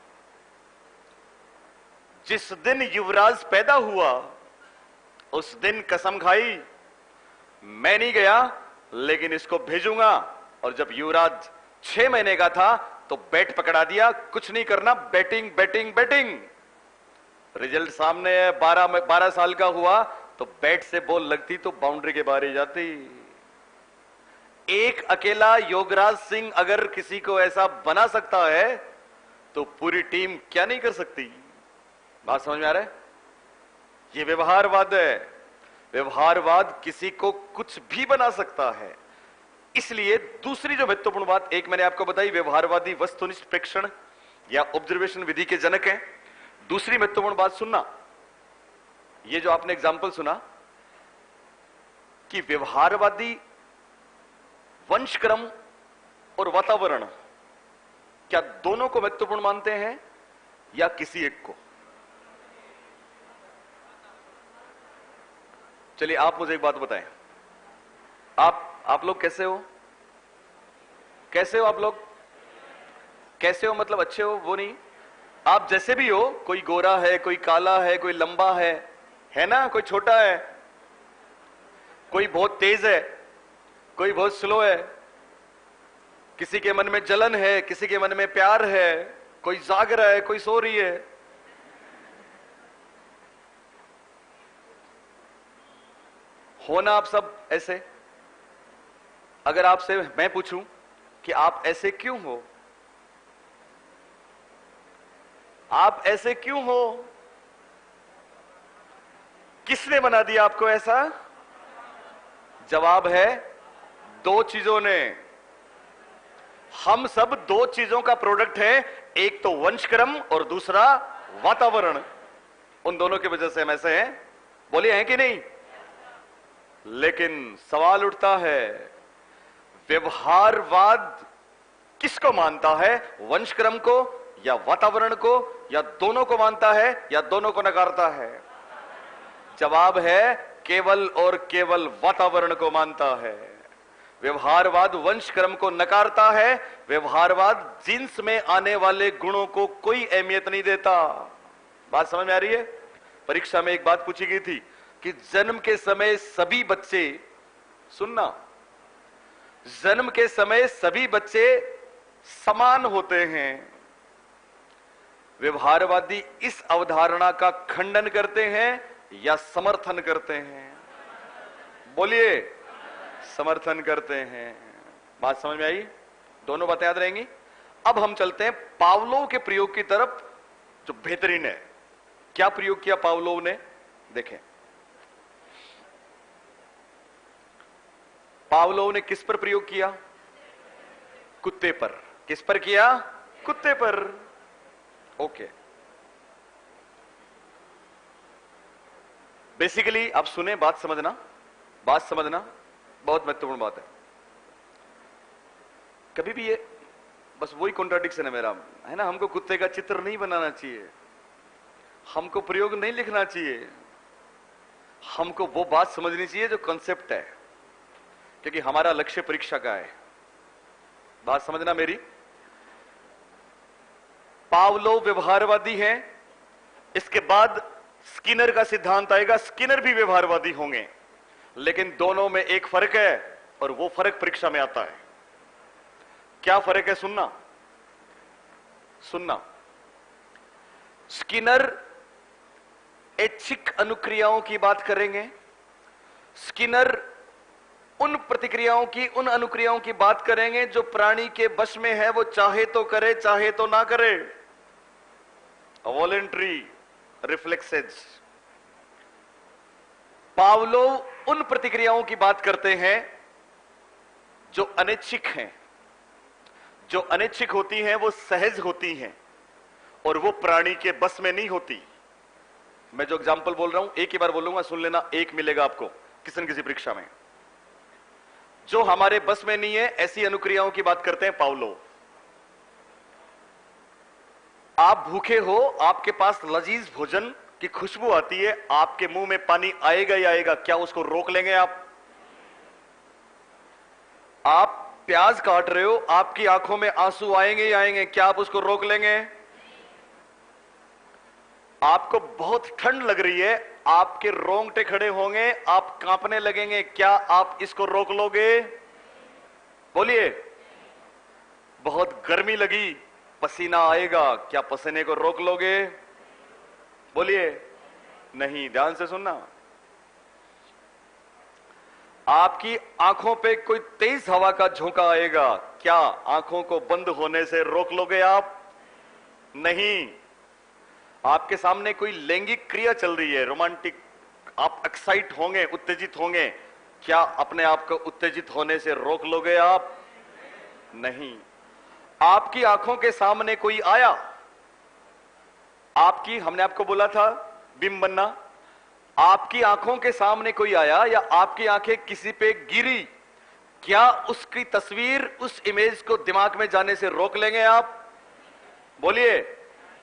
जिस दिन युवराज पैदा हुआ उस दिन कसम खाई, मैं नहीं गया लेकिन इसको भेजूंगा। और जब युवराज 6 महीने का था तो बैट पकड़ा दिया, कुछ नहीं करना, बैटिंग बैटिंग बैटिंग। रिजल्ट सामने है, 12 साल का हुआ तो बैट से बॉल लगती तो बाउंड्री के बाहर ही जाती। एक अकेला योगराज सिंह अगर किसी को ऐसा बना सकता है तो पूरी टीम क्या नहीं कर सकती। बात समझ में आ रहा है? ये व्यवहारवाद है। व्यवहारवाद किसी को कुछ भी बना सकता है। इसलिए दूसरी जो महत्वपूर्ण बात, एक मैंने आपको बताई, व्यवहारवादी वस्तुनिष्ठ प्रेक्षण या ऑब्जर्वेशन विधि के जनक है। दूसरी महत्वपूर्ण बात सुनना, ये जो आपने एग्जाम्पल सुना कि व्यवहारवादी वंशक्रम और वातावरण, क्या दोनों को महत्वपूर्ण मानते हैं या किसी एक को? चलिए आप मुझे एक बात बताएं, आप लोग कैसे हो? कैसे हो आप लोग? कैसे हो मतलब अच्छे हो वो नहीं, आप जैसे भी हो, कोई गोरा है, कोई काला है, कोई लंबा है ना, कोई छोटा है, कोई बहुत तेज है, कोई बहुत स्लो है, किसी के मन में जलन है, किसी के मन में प्यार है, कोई जाग रहा है, कोई सो रही है। हो ना आप सब ऐसे? अगर आपसे मैं पूछूं कि आप ऐसे क्यों हो, आप ऐसे क्यों हो, किसने बना दिया आपको ऐसा? जवाब है 2 चीजों ने। हम सब 2 चीजों का प्रोडक्ट है, एक तो वंशक्रम और दूसरा वातावरण। उन दोनों की वजह से हम ऐसे हैं। बोलिए हैं कि नहीं? लेकिन सवाल उठता है, व्यवहारवाद किसको मानता है? वंशक्रम को या वातावरण को, या दोनों को मानता है या दोनों को नकारता है? जवाब है केवल और केवल वातावरण को मानता है। व्यवहारवाद वंशक्रम को नकारता है। व्यवहारवाद जीन्स में आने वाले गुणों को कोई अहमियत नहीं देता। बात समझ में आ रही है? परीक्षा में एक बात पूछी गई थी कि जन्म के समय सभी बच्चे, सुनना, जन्म के समय सभी बच्चे समान होते हैं। व्यवहारवादी इस अवधारणा का खंडन करते हैं या समर्थन करते हैं? बोलिए, समर्थन करते हैं। बात समझ में आई? दोनों बातें याद रहेंगी। अब हम चलते हैं पावलोव के प्रयोग की तरफ, जो बेहतरीन है। क्या प्रयोग किया पावलोव ने? देखें, पावलोव ने किस पर प्रयोग किया? कुत्ते पर। किस पर किया? कुत्ते पर। ओके, बेसिकली आप सुने, बात समझना, बात समझना बहुत महत्वपूर्ण बात है। कभी भी ये बस वही कॉन्ट्राडिक्शन है मेरा, है ना। हमको कुत्ते का चित्र नहीं बनाना चाहिए, हमको प्रयोग नहीं लिखना चाहिए, हमको वो बात समझनी चाहिए जो कॉन्सेप्ट है, क्योंकि हमारा लक्ष्य परीक्षा का है। बात समझना मेरी। पावलोव व्यवहारवादी है, इसके बाद स्किनर का सिद्धांत आएगा। स्किनर भी व्यवहारवादी होंगे, लेकिन दोनों में एक फर्क है और वो फर्क परीक्षा में आता है। क्या फर्क है? सुनना, सुनना। स्किनर ऐच्छिक अनुक्रियाओं की बात करेंगे। स्किनर उन प्रतिक्रियाओं की, उन अनुक्रियाओं की बात करेंगे जो प्राणी के वश में है, वो चाहे तो करे चाहे तो ना करे। Voluntary reflexes. पावलोव उन प्रतिक्रियाओं की बात करते हैं जो अनैच्छिक हैं। जो अनैच्छिक होती हैं वो सहज होती हैं और वो प्राणी के बस में नहीं होती। मैं जो एग्जाम्पल बोल रहा हूं एक ही बार बोलूंगा, सुन लेना, एक मिलेगा आपको किसी न किसी परीक्षा में। जो हमारे बस में नहीं है ऐसी अनुक्रियाओं की बात करते हैं पावलोव। आप भूखे हो, आपके पास लजीज भोजन की खुशबू आती है, आपके मुंह में पानी आएगा ही आएगा, क्या उसको रोक लेंगे आप? आप प्याज काट रहे हो, आपकी आंखों में आंसू आएंगे ही आएंगे, क्या आप उसको रोक लेंगे? आपको बहुत ठंड लग रही है, आपके रोंगटे खड़े होंगे, आप कांपने लगेंगे, क्या आप इसको रोक लोगे? बोलिए। बहुत गर्मी लगी, पसीना आएगा, क्या पसीने को रोक लोगे? बोलिए। नहीं। ध्यान से सुनना। आपकी आंखों पे कोई तेज हवा का झोंका आएगा, क्या आंखों को बंद होने से रोक लोगे आप? नहीं। आपके सामने कोई लैंगिक क्रिया चल रही है, रोमांटिक, आप एक्साइट होंगे, उत्तेजित होंगे, क्या अपने आप को उत्तेजित होने से रोक लोगे आप? नहीं। आपकी आंखों के सामने कोई आया, हमने आपको बोला था बिंब बनना, आपकी आंखों के सामने कोई आया या आपकी आंखें किसी पे गिरी, क्या उसकी तस्वीर, उस इमेज को दिमाग में जाने से रोक लेंगे आप? बोलिए।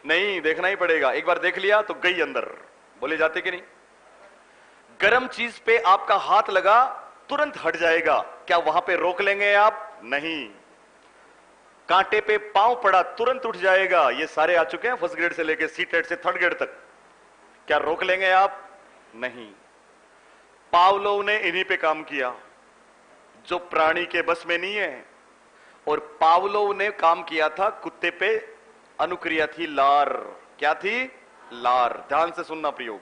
नहीं, देखना ही पड़ेगा। एक बार देख लिया तो गई अंदर। बोले जाते कि नहीं? गर्म चीज पे आपका हाथ लगा, तुरंत हट जाएगा, क्या वहां पे रोक लेंगे आप? नहीं। कांटे पे पांव पड़ा, तुरंत उठ जाएगा। ये सारे आ चुके हैं फर्स्ट ग्रेड से लेके सीटेट से थर्ड ग्रेड तक, क्या रोक लेंगे आप? नहीं। पावलोव ने इन्हीं पे काम किया जो प्राणी के बस में नहीं है। और पावलोव ने काम किया था कुत्ते पे, अनुक्रिया थी लार। क्या थी? लार। ध्यान से सुनना प्रयोग।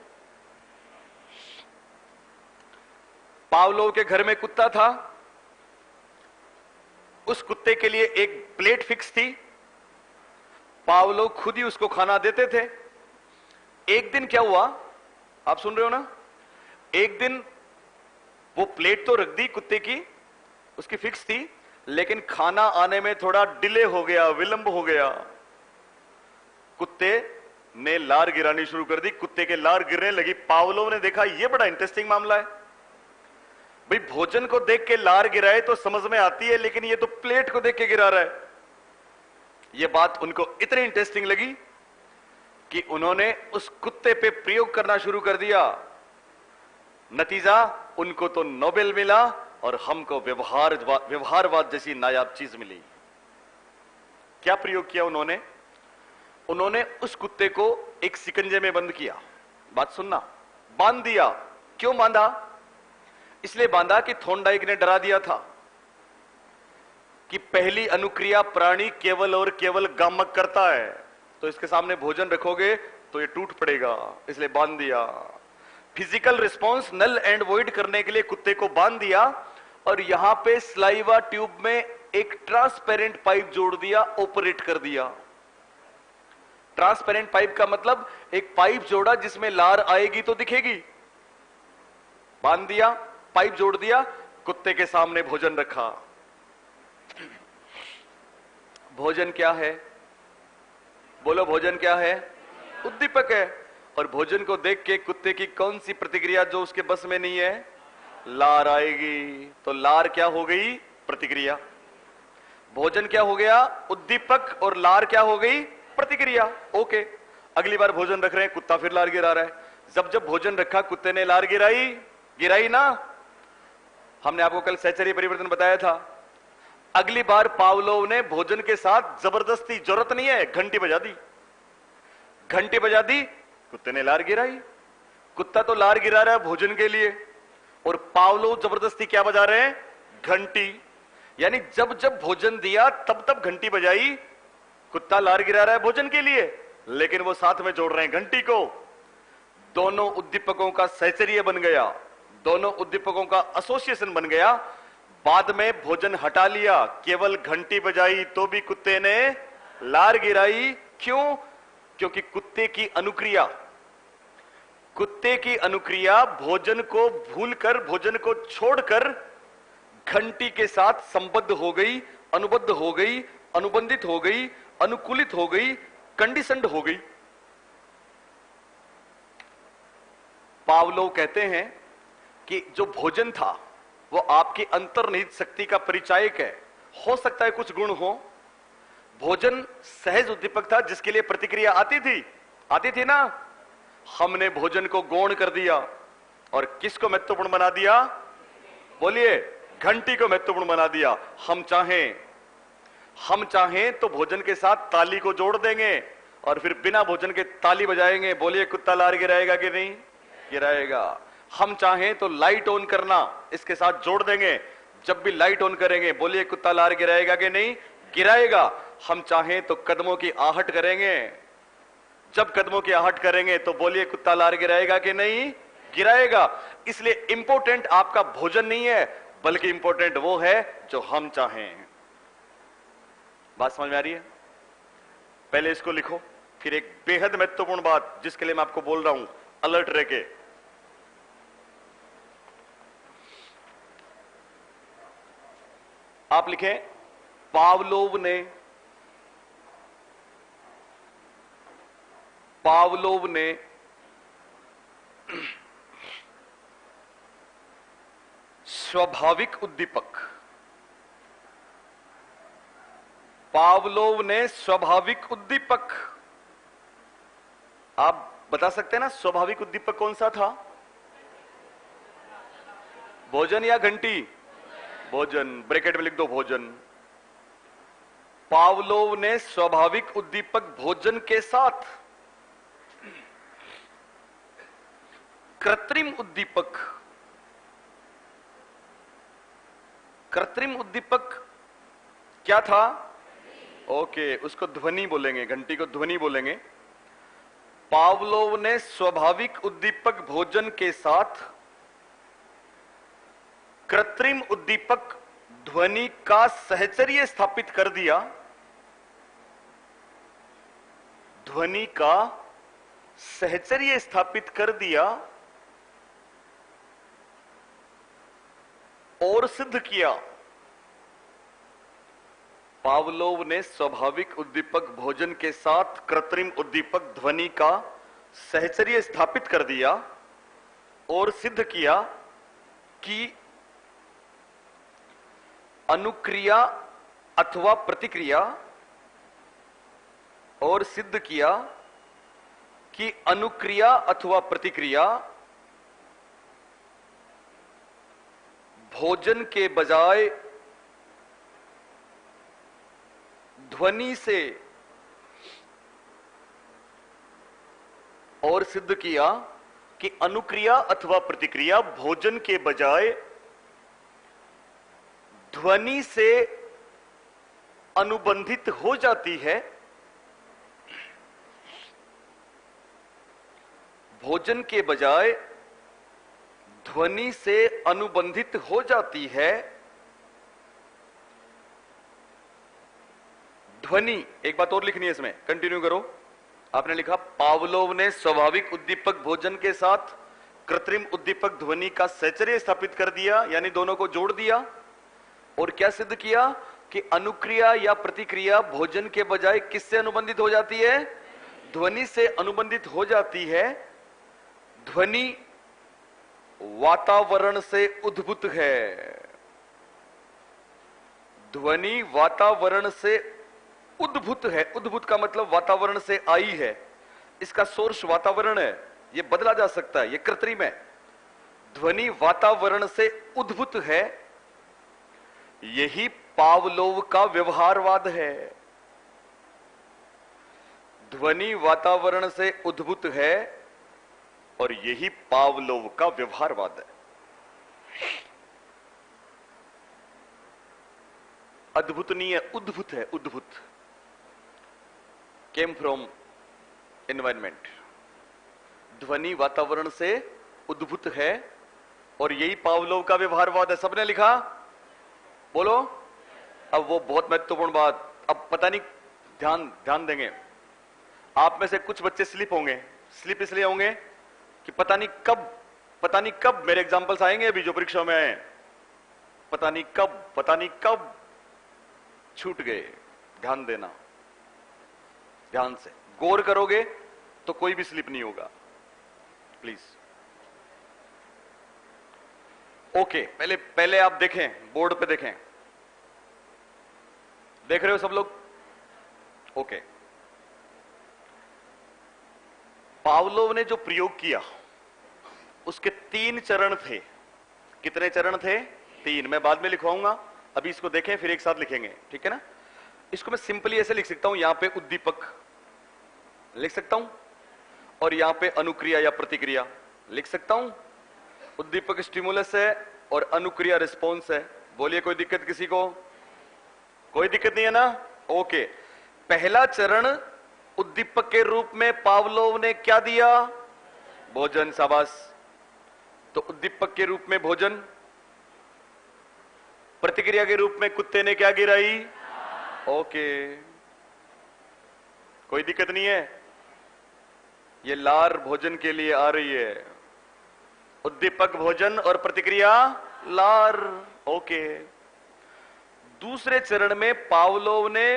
पावलोव के घर में कुत्ता था, उस कुत्ते के लिए एक प्लेट फिक्स थी, पावलोव खुद ही उसको खाना देते थे। एक दिन क्या हुआ, आप सुन रहे हो ना? एक दिन वो प्लेट तो रख दी कुत्ते की, उसकी फिक्स थी, लेकिन खाना आने में थोड़ा डिले हो गया, विलंब हो गया। कुत्ते ने लार गिरानी शुरू कर दी, कुत्ते के लार गिरने लगी। पावलोव ने देखा यह बड़ा इंटरेस्टिंग मामला है, भाई भोजन को देख के लार गिराए तो समझ में आती है, लेकिन ये तो प्लेट को देख के गिरा रहा है। यह बात उनको इतनी इंटरेस्टिंग लगी कि उन्होंने उस कुत्ते पे प्रयोग करना शुरू कर दिया। नतीजा, उनको तो नोबेल मिला और हमको व्यवहारवाद जैसी नायाब चीज मिली। क्या प्रयोग किया उन्होंने? उन्होंने उस कुत्ते को एक शिकंजे में बंद किया। बात सुनना। बांध दिया। क्यों बांधा? इसलिए बांधा कि थॉर्नडाइक ने डरा दिया था कि पहली अनुक्रिया प्राणी केवल और केवल गामक करता है, तो इसके सामने भोजन रखोगे तो ये टूट पड़ेगा, इसलिए बांध दिया। Physical response null and void करने के लिए कुत्ते को बांध दिया और यहां पे स्लाइवा ट्यूब में एक ट्रांसपेरेंट पाइप जोड़ दिया, ऑपरेट कर दिया। ट्रांसपेरेंट पाइप का मतलब एक पाइप जोड़ा जिसमें लार आएगी तो दिखेगी। बांध दिया, पाइप जोड़ दिया, कुत्ते के सामने भोजन रखा। भोजन क्या है? बोलो, भोजन क्या है? उद्दीपक है। और भोजन को देख के कुत्ते की कौन सी प्रतिक्रिया जो उसके बस में नहीं है? लार आएगी। तो लार क्या हो गई? प्रतिक्रिया। भोजन क्या हो गया? उद्दीपक। और लार क्या हो गई? प्रतिक्रिया। ओके, अगली बार भोजन रख रहे हैं, कुत्ता फिर लार गिरा रहा है। जब जब भोजन रखा कुत्ते ने लार गिराई ना। हमने आपको कल सहचर्य परिवर्तन बताया था। अगली बार पावलोव ने भोजन के साथ जबरदस्ती, जरूरत नहीं है, घंटी बजा दी। घंटी बजा दी, कुत्ते ने लार गिराई। कुत्ता तो लार गिरा रहा है भोजन के लिए, और पावलोव जबरदस्ती क्या बजा रहे हैं? घंटी। यानी जब जब भोजन दिया तब तब घंटी बजाई। कुत्ता लार गिरा रहा है भोजन के लिए, लेकिन वो साथ में जोड़ रहे हैं घंटी को। दोनों उद्दीपकों का सहचर्य बन गया, दोनों उद्दीपकों का एसोसिएशन बन गया। बाद में भोजन हटा लिया, केवल घंटी बजाई तो भी कुत्ते ने लार गिराई। क्यों? क्योंकि कुत्ते की अनुक्रिया भोजन को भूलकर, भोजन को छोड़कर घंटी के साथ संबद्ध हो गई, अनुबद्ध हो गई, अनुबंधित हो गई, अनुकूलित हो गई, कंडीशनड हो गई। पावलोव कहते हैं कि जो भोजन था वो आपकी अंतर्निहित शक्ति का परिचायक है। हो सकता है कुछ गुण हो। भोजन सहज उद्दीपक था जिसके लिए प्रतिक्रिया आती थी ना। हमने भोजन को गौण कर दिया और किसको महत्वपूर्ण बना दिया? बोलिए, घंटी को महत्वपूर्ण बना दिया। हम चाहें तो भोजन के साथ ताली को जोड़ देंगे और फिर बिना भोजन के ताली बजाएंगे। बोलिए कुत्ता लार गिराएगा कि नहीं? गिराएगा। हम चाहें तो लाइट ऑन करना इसके साथ जोड़ देंगे। जब भी लाइट ऑन करेंगे बोलिए कुत्ता लार गिराएगा कि नहीं? गिराएगा। हम चाहें तो कदमों की आहट करेंगे। जब कदमों की आहट करेंगे तो बोलिए कुत्ता लार गिराएगा कि नहीं? गिराएगा। इसलिए इंपॉर्टेंट आपका भोजन नहीं है, बल्कि इंपॉर्टेंट वो है जो हम चाहें। बात समझ में आ रही है? पहले इसको लिखो, फिर एक बेहद महत्वपूर्ण बात जिसके लिए मैं आपको बोल रहा हूं, अलर्ट रह के। आप लिखें, पावलोव ने स्वाभाविक उद्दीपक, पावलोव ने स्वाभाविक उद्दीपक, आप बता सकते हैं ना स्वाभाविक उद्दीपक कौन सा था? भोजन या घंटी? भोजन। ब्रैकेट में लिख दो भोजन। पावलोव ने स्वाभाविक उद्दीपक भोजन के साथ कृत्रिम उद्दीपक, कृत्रिम उद्दीपक क्या था? ओके, उसको ध्वनि बोलेंगे, घंटी को ध्वनि बोलेंगे। पावलोव ने स्वाभाविक उद्दीपक भोजन के साथ कृत्रिम उद्दीपक ध्वनि का सहचर्य स्थापित कर दिया। ध्वनि का सहचर्य स्थापित कर दिया और सिद्ध किया। पावलोव ने स्वाभाविक उद्दीपक भोजन के साथ कृत्रिम उद्दीपक ध्वनि का सहचर्य स्थापित कर दिया और सिद्ध किया कि अनुक्रिया अथवा प्रतिक्रिया, और सिद्ध किया कि अनुक्रिया अथवा प्रतिक्रिया भोजन के बजाय ध्वनि से, और सिद्ध किया कि अनुक्रिया अथवा प्रतिक्रिया भोजन के बजाय ध्वनि से अनुबंधित हो जाती है। भोजन के बजाय ध्वनि से अनुबंधित हो जाती है। ध्वनि, एक बात और लिखनी है इसमें, कंटिन्यू करो। आपने लिखा पावलोव ने स्वाभाविक उद्दीपक भोजन के साथ कृत्रिम उद्दीपक ध्वनि का सहचर्य स्थापित कर दिया, यानी दोनों को जोड़ दिया, और क्या सिद्ध किया कि अनुक्रिया या प्रतिक्रिया भोजन के बजाय किससे अनुबंधित हो जाती है? ध्वनि से अनुबंधित हो जाती है। ध्वनि वातावरण से उद्भूत है। ध्वनि वातावरण से उद्भूत है। उद्भूत का मतलब वातावरण से आई है। इसका सोर्स वातावरण है, यह बदला जा सकता है, यह कृत्रिम है। ध्वनि वातावरण से उद्भूत है। यही पावलोव का व्यवहारवाद है। ध्वनि वातावरण से उद्भूत है और यही पावलोव का व्यवहारवाद है। अद्भुत नहीं है, उद्भूत है। उद्भूत केम फ्रॉम एनवायरमेंट। ध्वनि वातावरण से उद्भूत है और यही पावलोव का व्यवहारवाद है। सबने लिखा? बोलो। अब वो बहुत महत्वपूर्ण बात, अब पता नहीं, ध्यान देंगे। आप में से कुछ बच्चे स्लिप होंगे। स्लिप इसलिए होंगे कि पता नहीं कब मेरे एग्जांपल्स आएंगे अभी जो परीक्षा में आए, पता नहीं कब छूट गए। ध्यान देना, ध्यान से गौर करोगे तो कोई भी स्लिप नहीं होगा, प्लीज। ओके, पहले आप देखें, बोर्ड पे देखें। देख रहे हो सब लोग? ओके। पावलोव ने जो प्रयोग किया उसके 3 चरण थे। कितने चरण थे? 3। मैं बाद में लिखवाऊंगा, अभी इसको देखें फिर एक साथ लिखेंगे, ठीक है ना। इसको मैं सिंपली ऐसे लिख सकता हूं, यहां पे उद्दीपक लिख सकता हूं और यहां पे अनुक्रिया या प्रतिक्रिया लिख सकता हूं। उद्दीपक स्टिमुलस है और अनुक्रिया रिस्पॉन्स है। बोलिए कोई दिक्कत किसी को? कोई दिक्कत नहीं है ना? ओके। पहला चरण उद्दीपक के रूप में पावलोव ने क्या दिया? भोजन। शाबाश। तो उद्दीपक के रूप में भोजन, प्रतिक्रिया के रूप में कुत्ते ने क्या गिराई? ओके, कोई दिक्कत नहीं है। ये लार भोजन के लिए आ रही है, उद्दीपक भोजन और प्रतिक्रिया लार। ओके। दूसरे चरण में पावलोव ने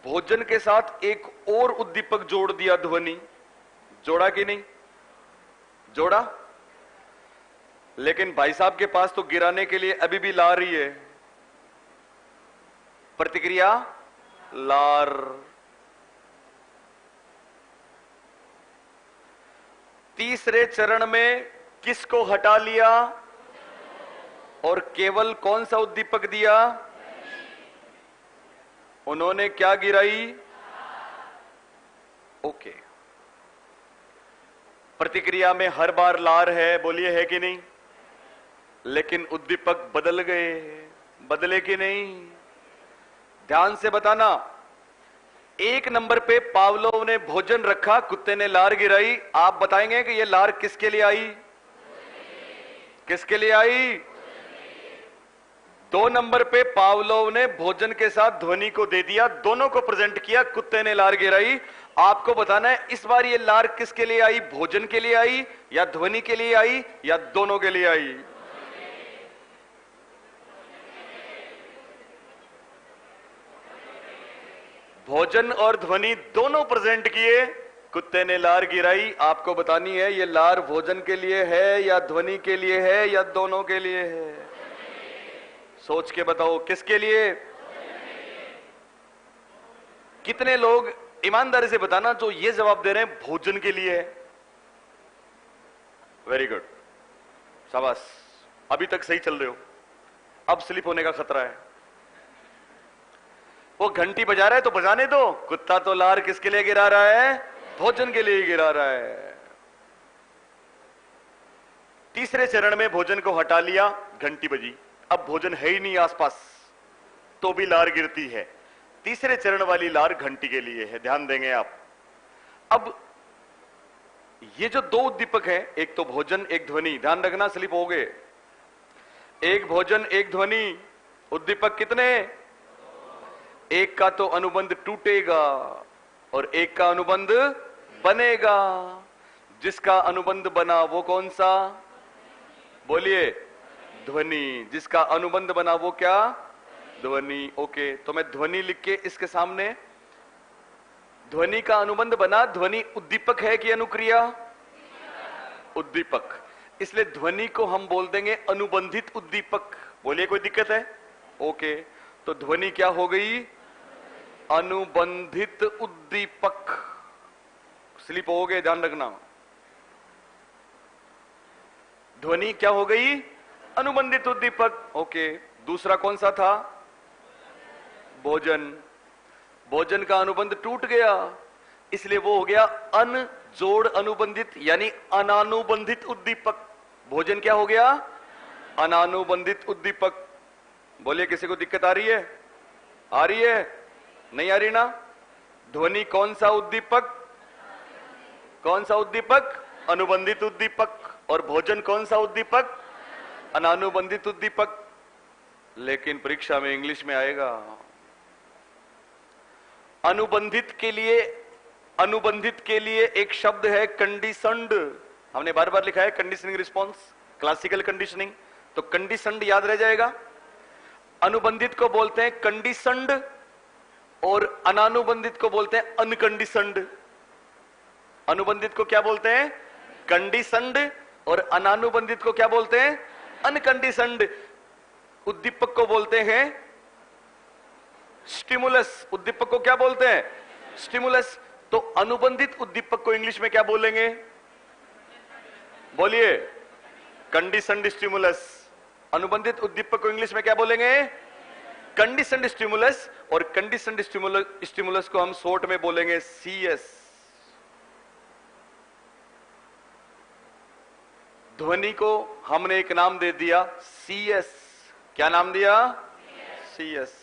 भोजन के साथ एक और उद्दीपक जोड़ दिया, ध्वनि। जोड़ा कि नहीं? जोड़ा। लेकिन भाई साहब के पास तो गिराने के लिए अभी भी लार ही है, प्रतिक्रिया लार। तीसरे चरण में किसको हटा लिया और केवल कौन सा उद्दीपक दिया? उन्होंने क्या गिराई? ओके। प्रतिक्रिया में हर बार लार है, बोलिए है कि नहीं? लेकिन उद्दीपक बदल गए, बदले कि नहीं? ध्यान से बताना। 1 नंबर पे पावलोव ने भोजन रखा, कुत्ते ने लार गिराई। आप बताएंगे कि ये लार किसके लिए आई? किसके लिए आई? 2 नंबर पे पावलोव ने भोजन के साथ ध्वनि को दे दिया, दोनों को प्रेजेंट किया, कुत्ते ने लार गिराई। आपको बताना है इस बार ये लार किसके लिए आई? भोजन के लिए आई या ध्वनि के लिए आई या दोनों के लिए आई? भोजन और ध्वनि दोनों प्रेजेंट किए, कुत्ते ने लार गिराई। आपको बतानी है ये लार भोजन के लिए है या ध्वनि के लिए है या दोनों के लिए है? सोच के बताओ किसके लिए? कितने लोग ईमानदारी से बताना जो ये जवाब दे रहे हैं भोजन के लिए है? वेरी गुड, शाबाश। अभी तक सही चल रहे हो, अब स्लिप होने का खतरा है। वो घंटी बजा रहा है तो बजाने दो, कुत्ता तो लार किसके लिए गिरा रहा है? भोजन के लिए गिरा रहा है। तीसरे चरण में भोजन को हटा लिया, घंटी बजी, अब भोजन है ही नहीं आसपास तो भी लार गिरती है। तीसरे चरण वाली लार घंटी के लिए है, ध्यान देंगे आप। अब ये जो 2 उद्दीपक हैं, एक तो भोजन एक ध्वनि, ध्यान रखना स्लिप हो गए। एक भोजन एक ध्वनि, उद्दीपक कितने? एक का तो अनुबंध टूटेगा और एक का अनुबंध बनेगा। जिसका अनुबंध बना वो कौन सा? बोलिए ध्वनि। जिसका अनुबंध बना वो क्या? ध्वनि। ओके, तो मैं ध्वनि लिख के इसके सामने, ध्वनि का अनुबंध बना। ध्वनि उद्दीपक है कि अनुक्रिया? उद्दीपक। इसलिए ध्वनि को हम बोल देंगे अनुबंधित उद्दीपक। बोलिए कोई दिक्कत है? ओके, तो ध्वनि क्या हो गई? अनुबंधित उद्दीपक। स्लिप हो गए, ध्यान रखना। ध्वनि क्या हो गई? अनुबंधित उद्दीपक। ओके, दूसरा कौन सा था? भोजन। भोजन का अनुबंध टूट गया, इसलिए वो हो गया अनजोड़ अनुबंधित यानी अनानुबंधित उद्दीपक। भोजन क्या हो गया? अनानुबंधित उद्दीपक। बोलिए किसी को दिक्कत आ रही है? आ रही है? नहीं आ रही ना? ध्वनि कौन सा उद्दीपक? कौन सा उद्दीपक? अनुबंधित उद्दीपक। और भोजन कौन सा उद्दीपक? अनानुबंधित उद्दीपक। लेकिन परीक्षा में इंग्लिश में आएगा अनुबंधित के लिए एक शब्द है कंडीशनड। हमने बार बार लिखा है कंडीशनिंग रिस्पॉन्स, क्लासिकल कंडीशनिंग, तो कंडीशनड याद रह जाएगा। अनुबंधित को बोलते हैं कंडीशनड और अनानुबंधित को बोलते हैं अनकंडीशनड। अनुबंधित को क्या बोलते हैं? कंडीशनड। और अनानुबंधित को क्या बोलते हैं? अनकंडीशनड। उद्दीपक को बोलते हैं स्टिमुलस। उद्दीपक को क्या बोलते हैं? स्टिमुलस। तो अनुबंधित उद्दीपक को इंग्लिश में क्या बोलेंगे? बोलिए कंडीशनड स्टिमुलस। अनुबंधित उद्दीपक को इंग्लिश में क्या बोलेंगे? Conditioned stimulus. और कंडीशनड स्टिमुलस को हम शॉर्ट में बोलेंगे CS। ध्वनि को हमने एक नाम दे दिया CS। क्या नाम दिया? CS।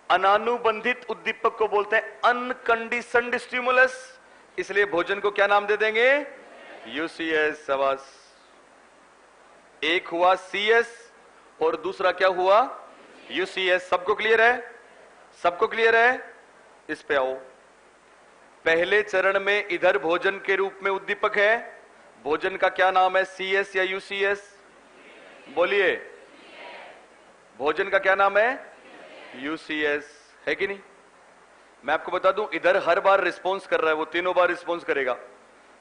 अनानुबंधित उद्दीपक को बोलते हैं अनकंडीशनड स्टिमुलस, इसलिए भोजन को क्या नाम दे देंगे? UCS। शाबाश। एक हुआ CS और दूसरा क्या हुआ? UCS। सबको क्लियर है? सबको क्लियर है? इस पे आओ। पहले चरण में इधर भोजन के रूप में उद्दीपक है, भोजन का क्या नाम है? CS या UCS? बोलिए, भोजन का क्या नाम है? UCS है कि नहीं? मैं आपको बता दूं, इधर हर बार रिस्पॉन्स कर रहा है, वो तीनों बार रिस्पॉन्स करेगा।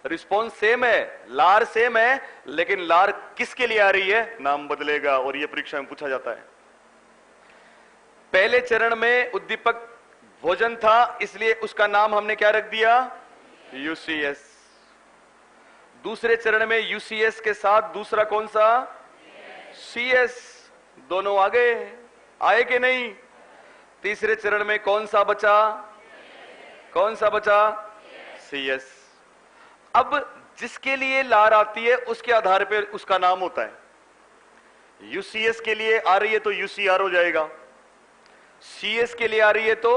रिस्पॉन्स सेम है, लार सेम है, लेकिन लार किसके लिए आ रही है नाम बदलेगा, और यह परीक्षा में पूछा जाता है। पहले चरण में उद्दीपक भोजन था, इसलिए उसका नाम हमने क्या रख दिया? UCS। दूसरे चरण में UCS के साथ दूसरा कौन सा? CS। दोनों आ गए, आए कि नहीं? तीसरे चरण में कौन सा बचा? कौन सा बचा? CS। अब जिसके लिए लार आती है उसके आधार पर उसका नाम होता है। UCS के लिए आ रही है तो UCR हो जाएगा, CS के लिए आ रही है तो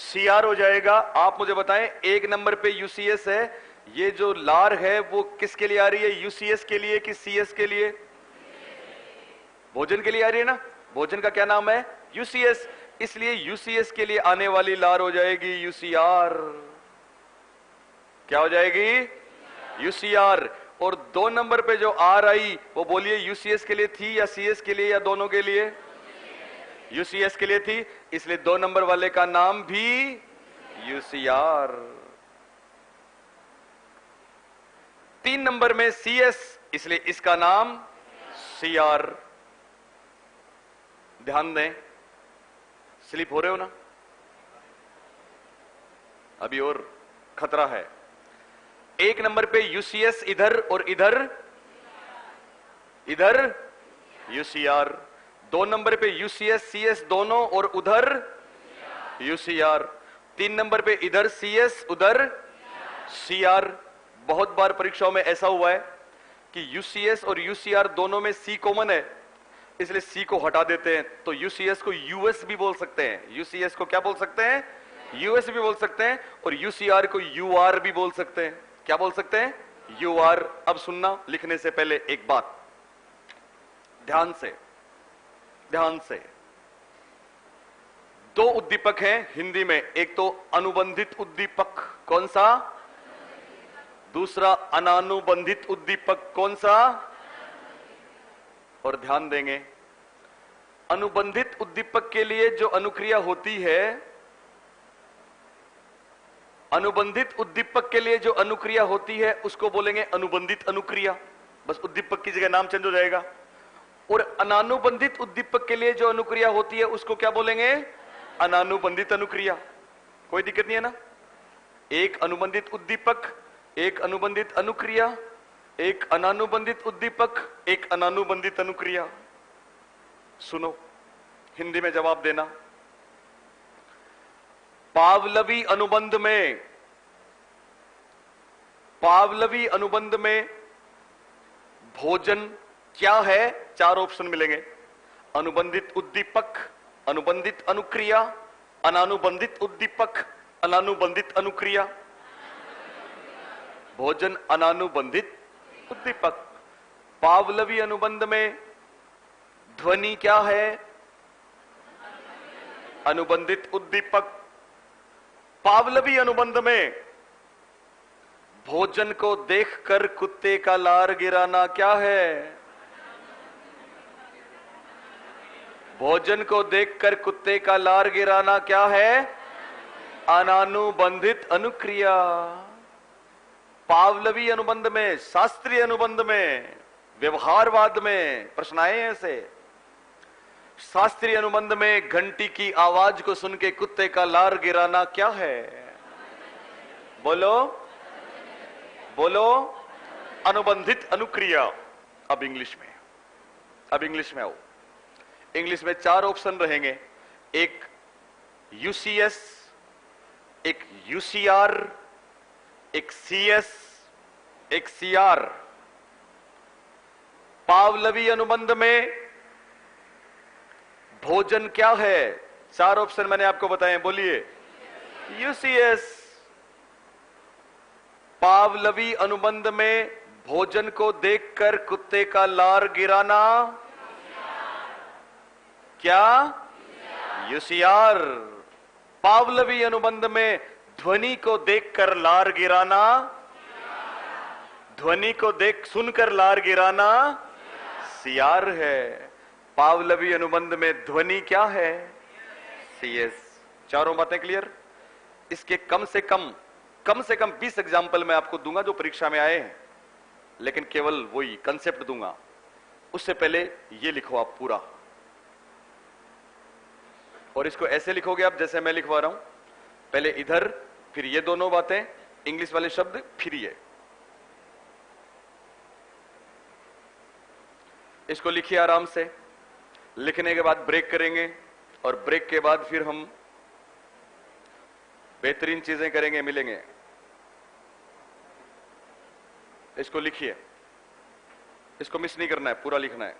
CR हो जाएगा। आप मुझे बताएं, एक नंबर पे UCS है, ये जो लार है वो किसके लिए आ रही है? UCS के लिए कि CS के लिए? भोजन के लिए आ रही है ना। भोजन का क्या नाम है? UCS। इसलिए UCS के लिए आने वाली लार हो जाएगी UCR। क्या हो जाएगी? UCR। और 2 नंबर पे जो R आई वो बोलिए UCS के लिए थी या CS के लिए या दोनों के लिए? UCS के लिए थी, इसलिए 2 नंबर वाले का नाम भी UCR। 3 नंबर में CS, इसलिए इसका नाम CR। ध्यान दें, स्लिप हो रहे हो ना? अभी और खतरा है। 1 नंबर पे UCS इधर और इधर UCR। 2 नंबर पे UCS CS दोनों और उधर UCR। 3 नंबर पे इधर CS उधर CR। बहुत बार परीक्षाओं में ऐसा हुआ है कि UCS और UCR दोनों में C कॉमन है, इसलिए C को हटा देते हैं, तो UCS को US भी बोल सकते हैं। UCS को क्या बोल सकते हैं? US भी बोल सकते हैं, और UCR को UR भी बोल सकते हैं। क्या बोल सकते हैं? UR। अब सुनना, लिखने से पहले एक बात ध्यान से, ध्यान से। 2 उद्दीपक हैं हिंदी में, एक तो अनुबंधित उद्दीपक, कौन सा? दूसरा अनानुबंधित उद्दीपक, कौन सा? और ध्यान देंगे, अनुबंधित उद्दीपक के लिए जो अनुक्रिया होती है, अनुबंधित उद्दीपक के लिए जो अनुक्रिया होती है उसको बोलेंगे अनुबंधित अनुक्रिया। बस उद्दीपक की जगह नाम चेंज हो जाएगा। और अनानुबंधित उद्दीपक के लिए जो अनुक्रिया होती है उसको क्या बोलेंगे? अनानुबंधित अनुक्रिया। कोई दिक्कत नहीं है ना? एक अनुबंधित उद्दीपक, एक अनुबंधित अनुक्रिया, एक अनानुबंधित उद्दीपक, एक अनानुबंधित अनुक्रिया। सुनो, हिंदी में जवाब देना। पावलवी अनुबंध में, पावलवी अनुबंध में भोजन क्या है? 4 ऑप्शन मिलेंगे। अनुबंधित उद्दीपक, अनुबंधित अनुक्रिया, अनानुबंधित उद्दीपक, अनानुबंधित अनुक्रिया। भोजन अनानुबंधित उद्दीपक। पावलवी अनुबंध में ध्वनि क्या है? अनुबंधित उद्दीपक। पावलवी अनुबंध में भोजन को देखकर कुत्ते का लार गिराना क्या है? भोजन को देखकर कुत्ते का लार गिराना क्या है? अनानुबंधित अनुक्रिया। पावलवी अनुबंध में, शास्त्रीय अनुबंध में, व्यवहारवाद में प्रश्न आए ऐसे। शास्त्रीय अनुबंध में घंटी की आवाज को सुन के कुत्ते का लार गिराना क्या है? बोलो बोलो, अनुबंधित अनुक्रिया। अब इंग्लिश में, अब इंग्लिश में आओ। इंग्लिश में 4 ऑप्शन रहेंगे, एक यूसीएस, एक यूसीआर, एक सीएस, एक सीआर। पावलवी अनुबंध में भोजन क्या है? 4 ऑप्शन मैंने आपको बताए, बोलिए। यूसीएस। पावलवी अनुबंध में भोजन को देखकर कुत्ते का लार गिराना क्या? यूसीआर। पावलवी अनुबंध में ध्वनि को देखकर लार गिराना, ध्वनि को सुनकर लार गिराना सीआर है। पावलवी अनुबंध में ध्वनि क्या है? सीएस। चारों बातें क्लियर? इसके कम से कम 20 एग्जाम्पल मैं आपको दूंगा जो परीक्षा में आए हैं, लेकिन केवल वही कंसेप्ट दूंगा। उससे पहले ये लिखो आप पूरा, और इसको ऐसे लिखोगे आप जैसे मैं लिखवा रहा हूं, पहले इधर, फिर ये दोनों बातें, इंग्लिश वाले शब्द, फिर ये। इसको लिखिए आराम से। लिखने के बाद ब्रेक करेंगे, और ब्रेक के बाद फिर हम बेहतरीन चीजें करेंगे, मिलेंगे। इसको लिखिए, इसको मिस नहीं करना है, पूरा लिखना है।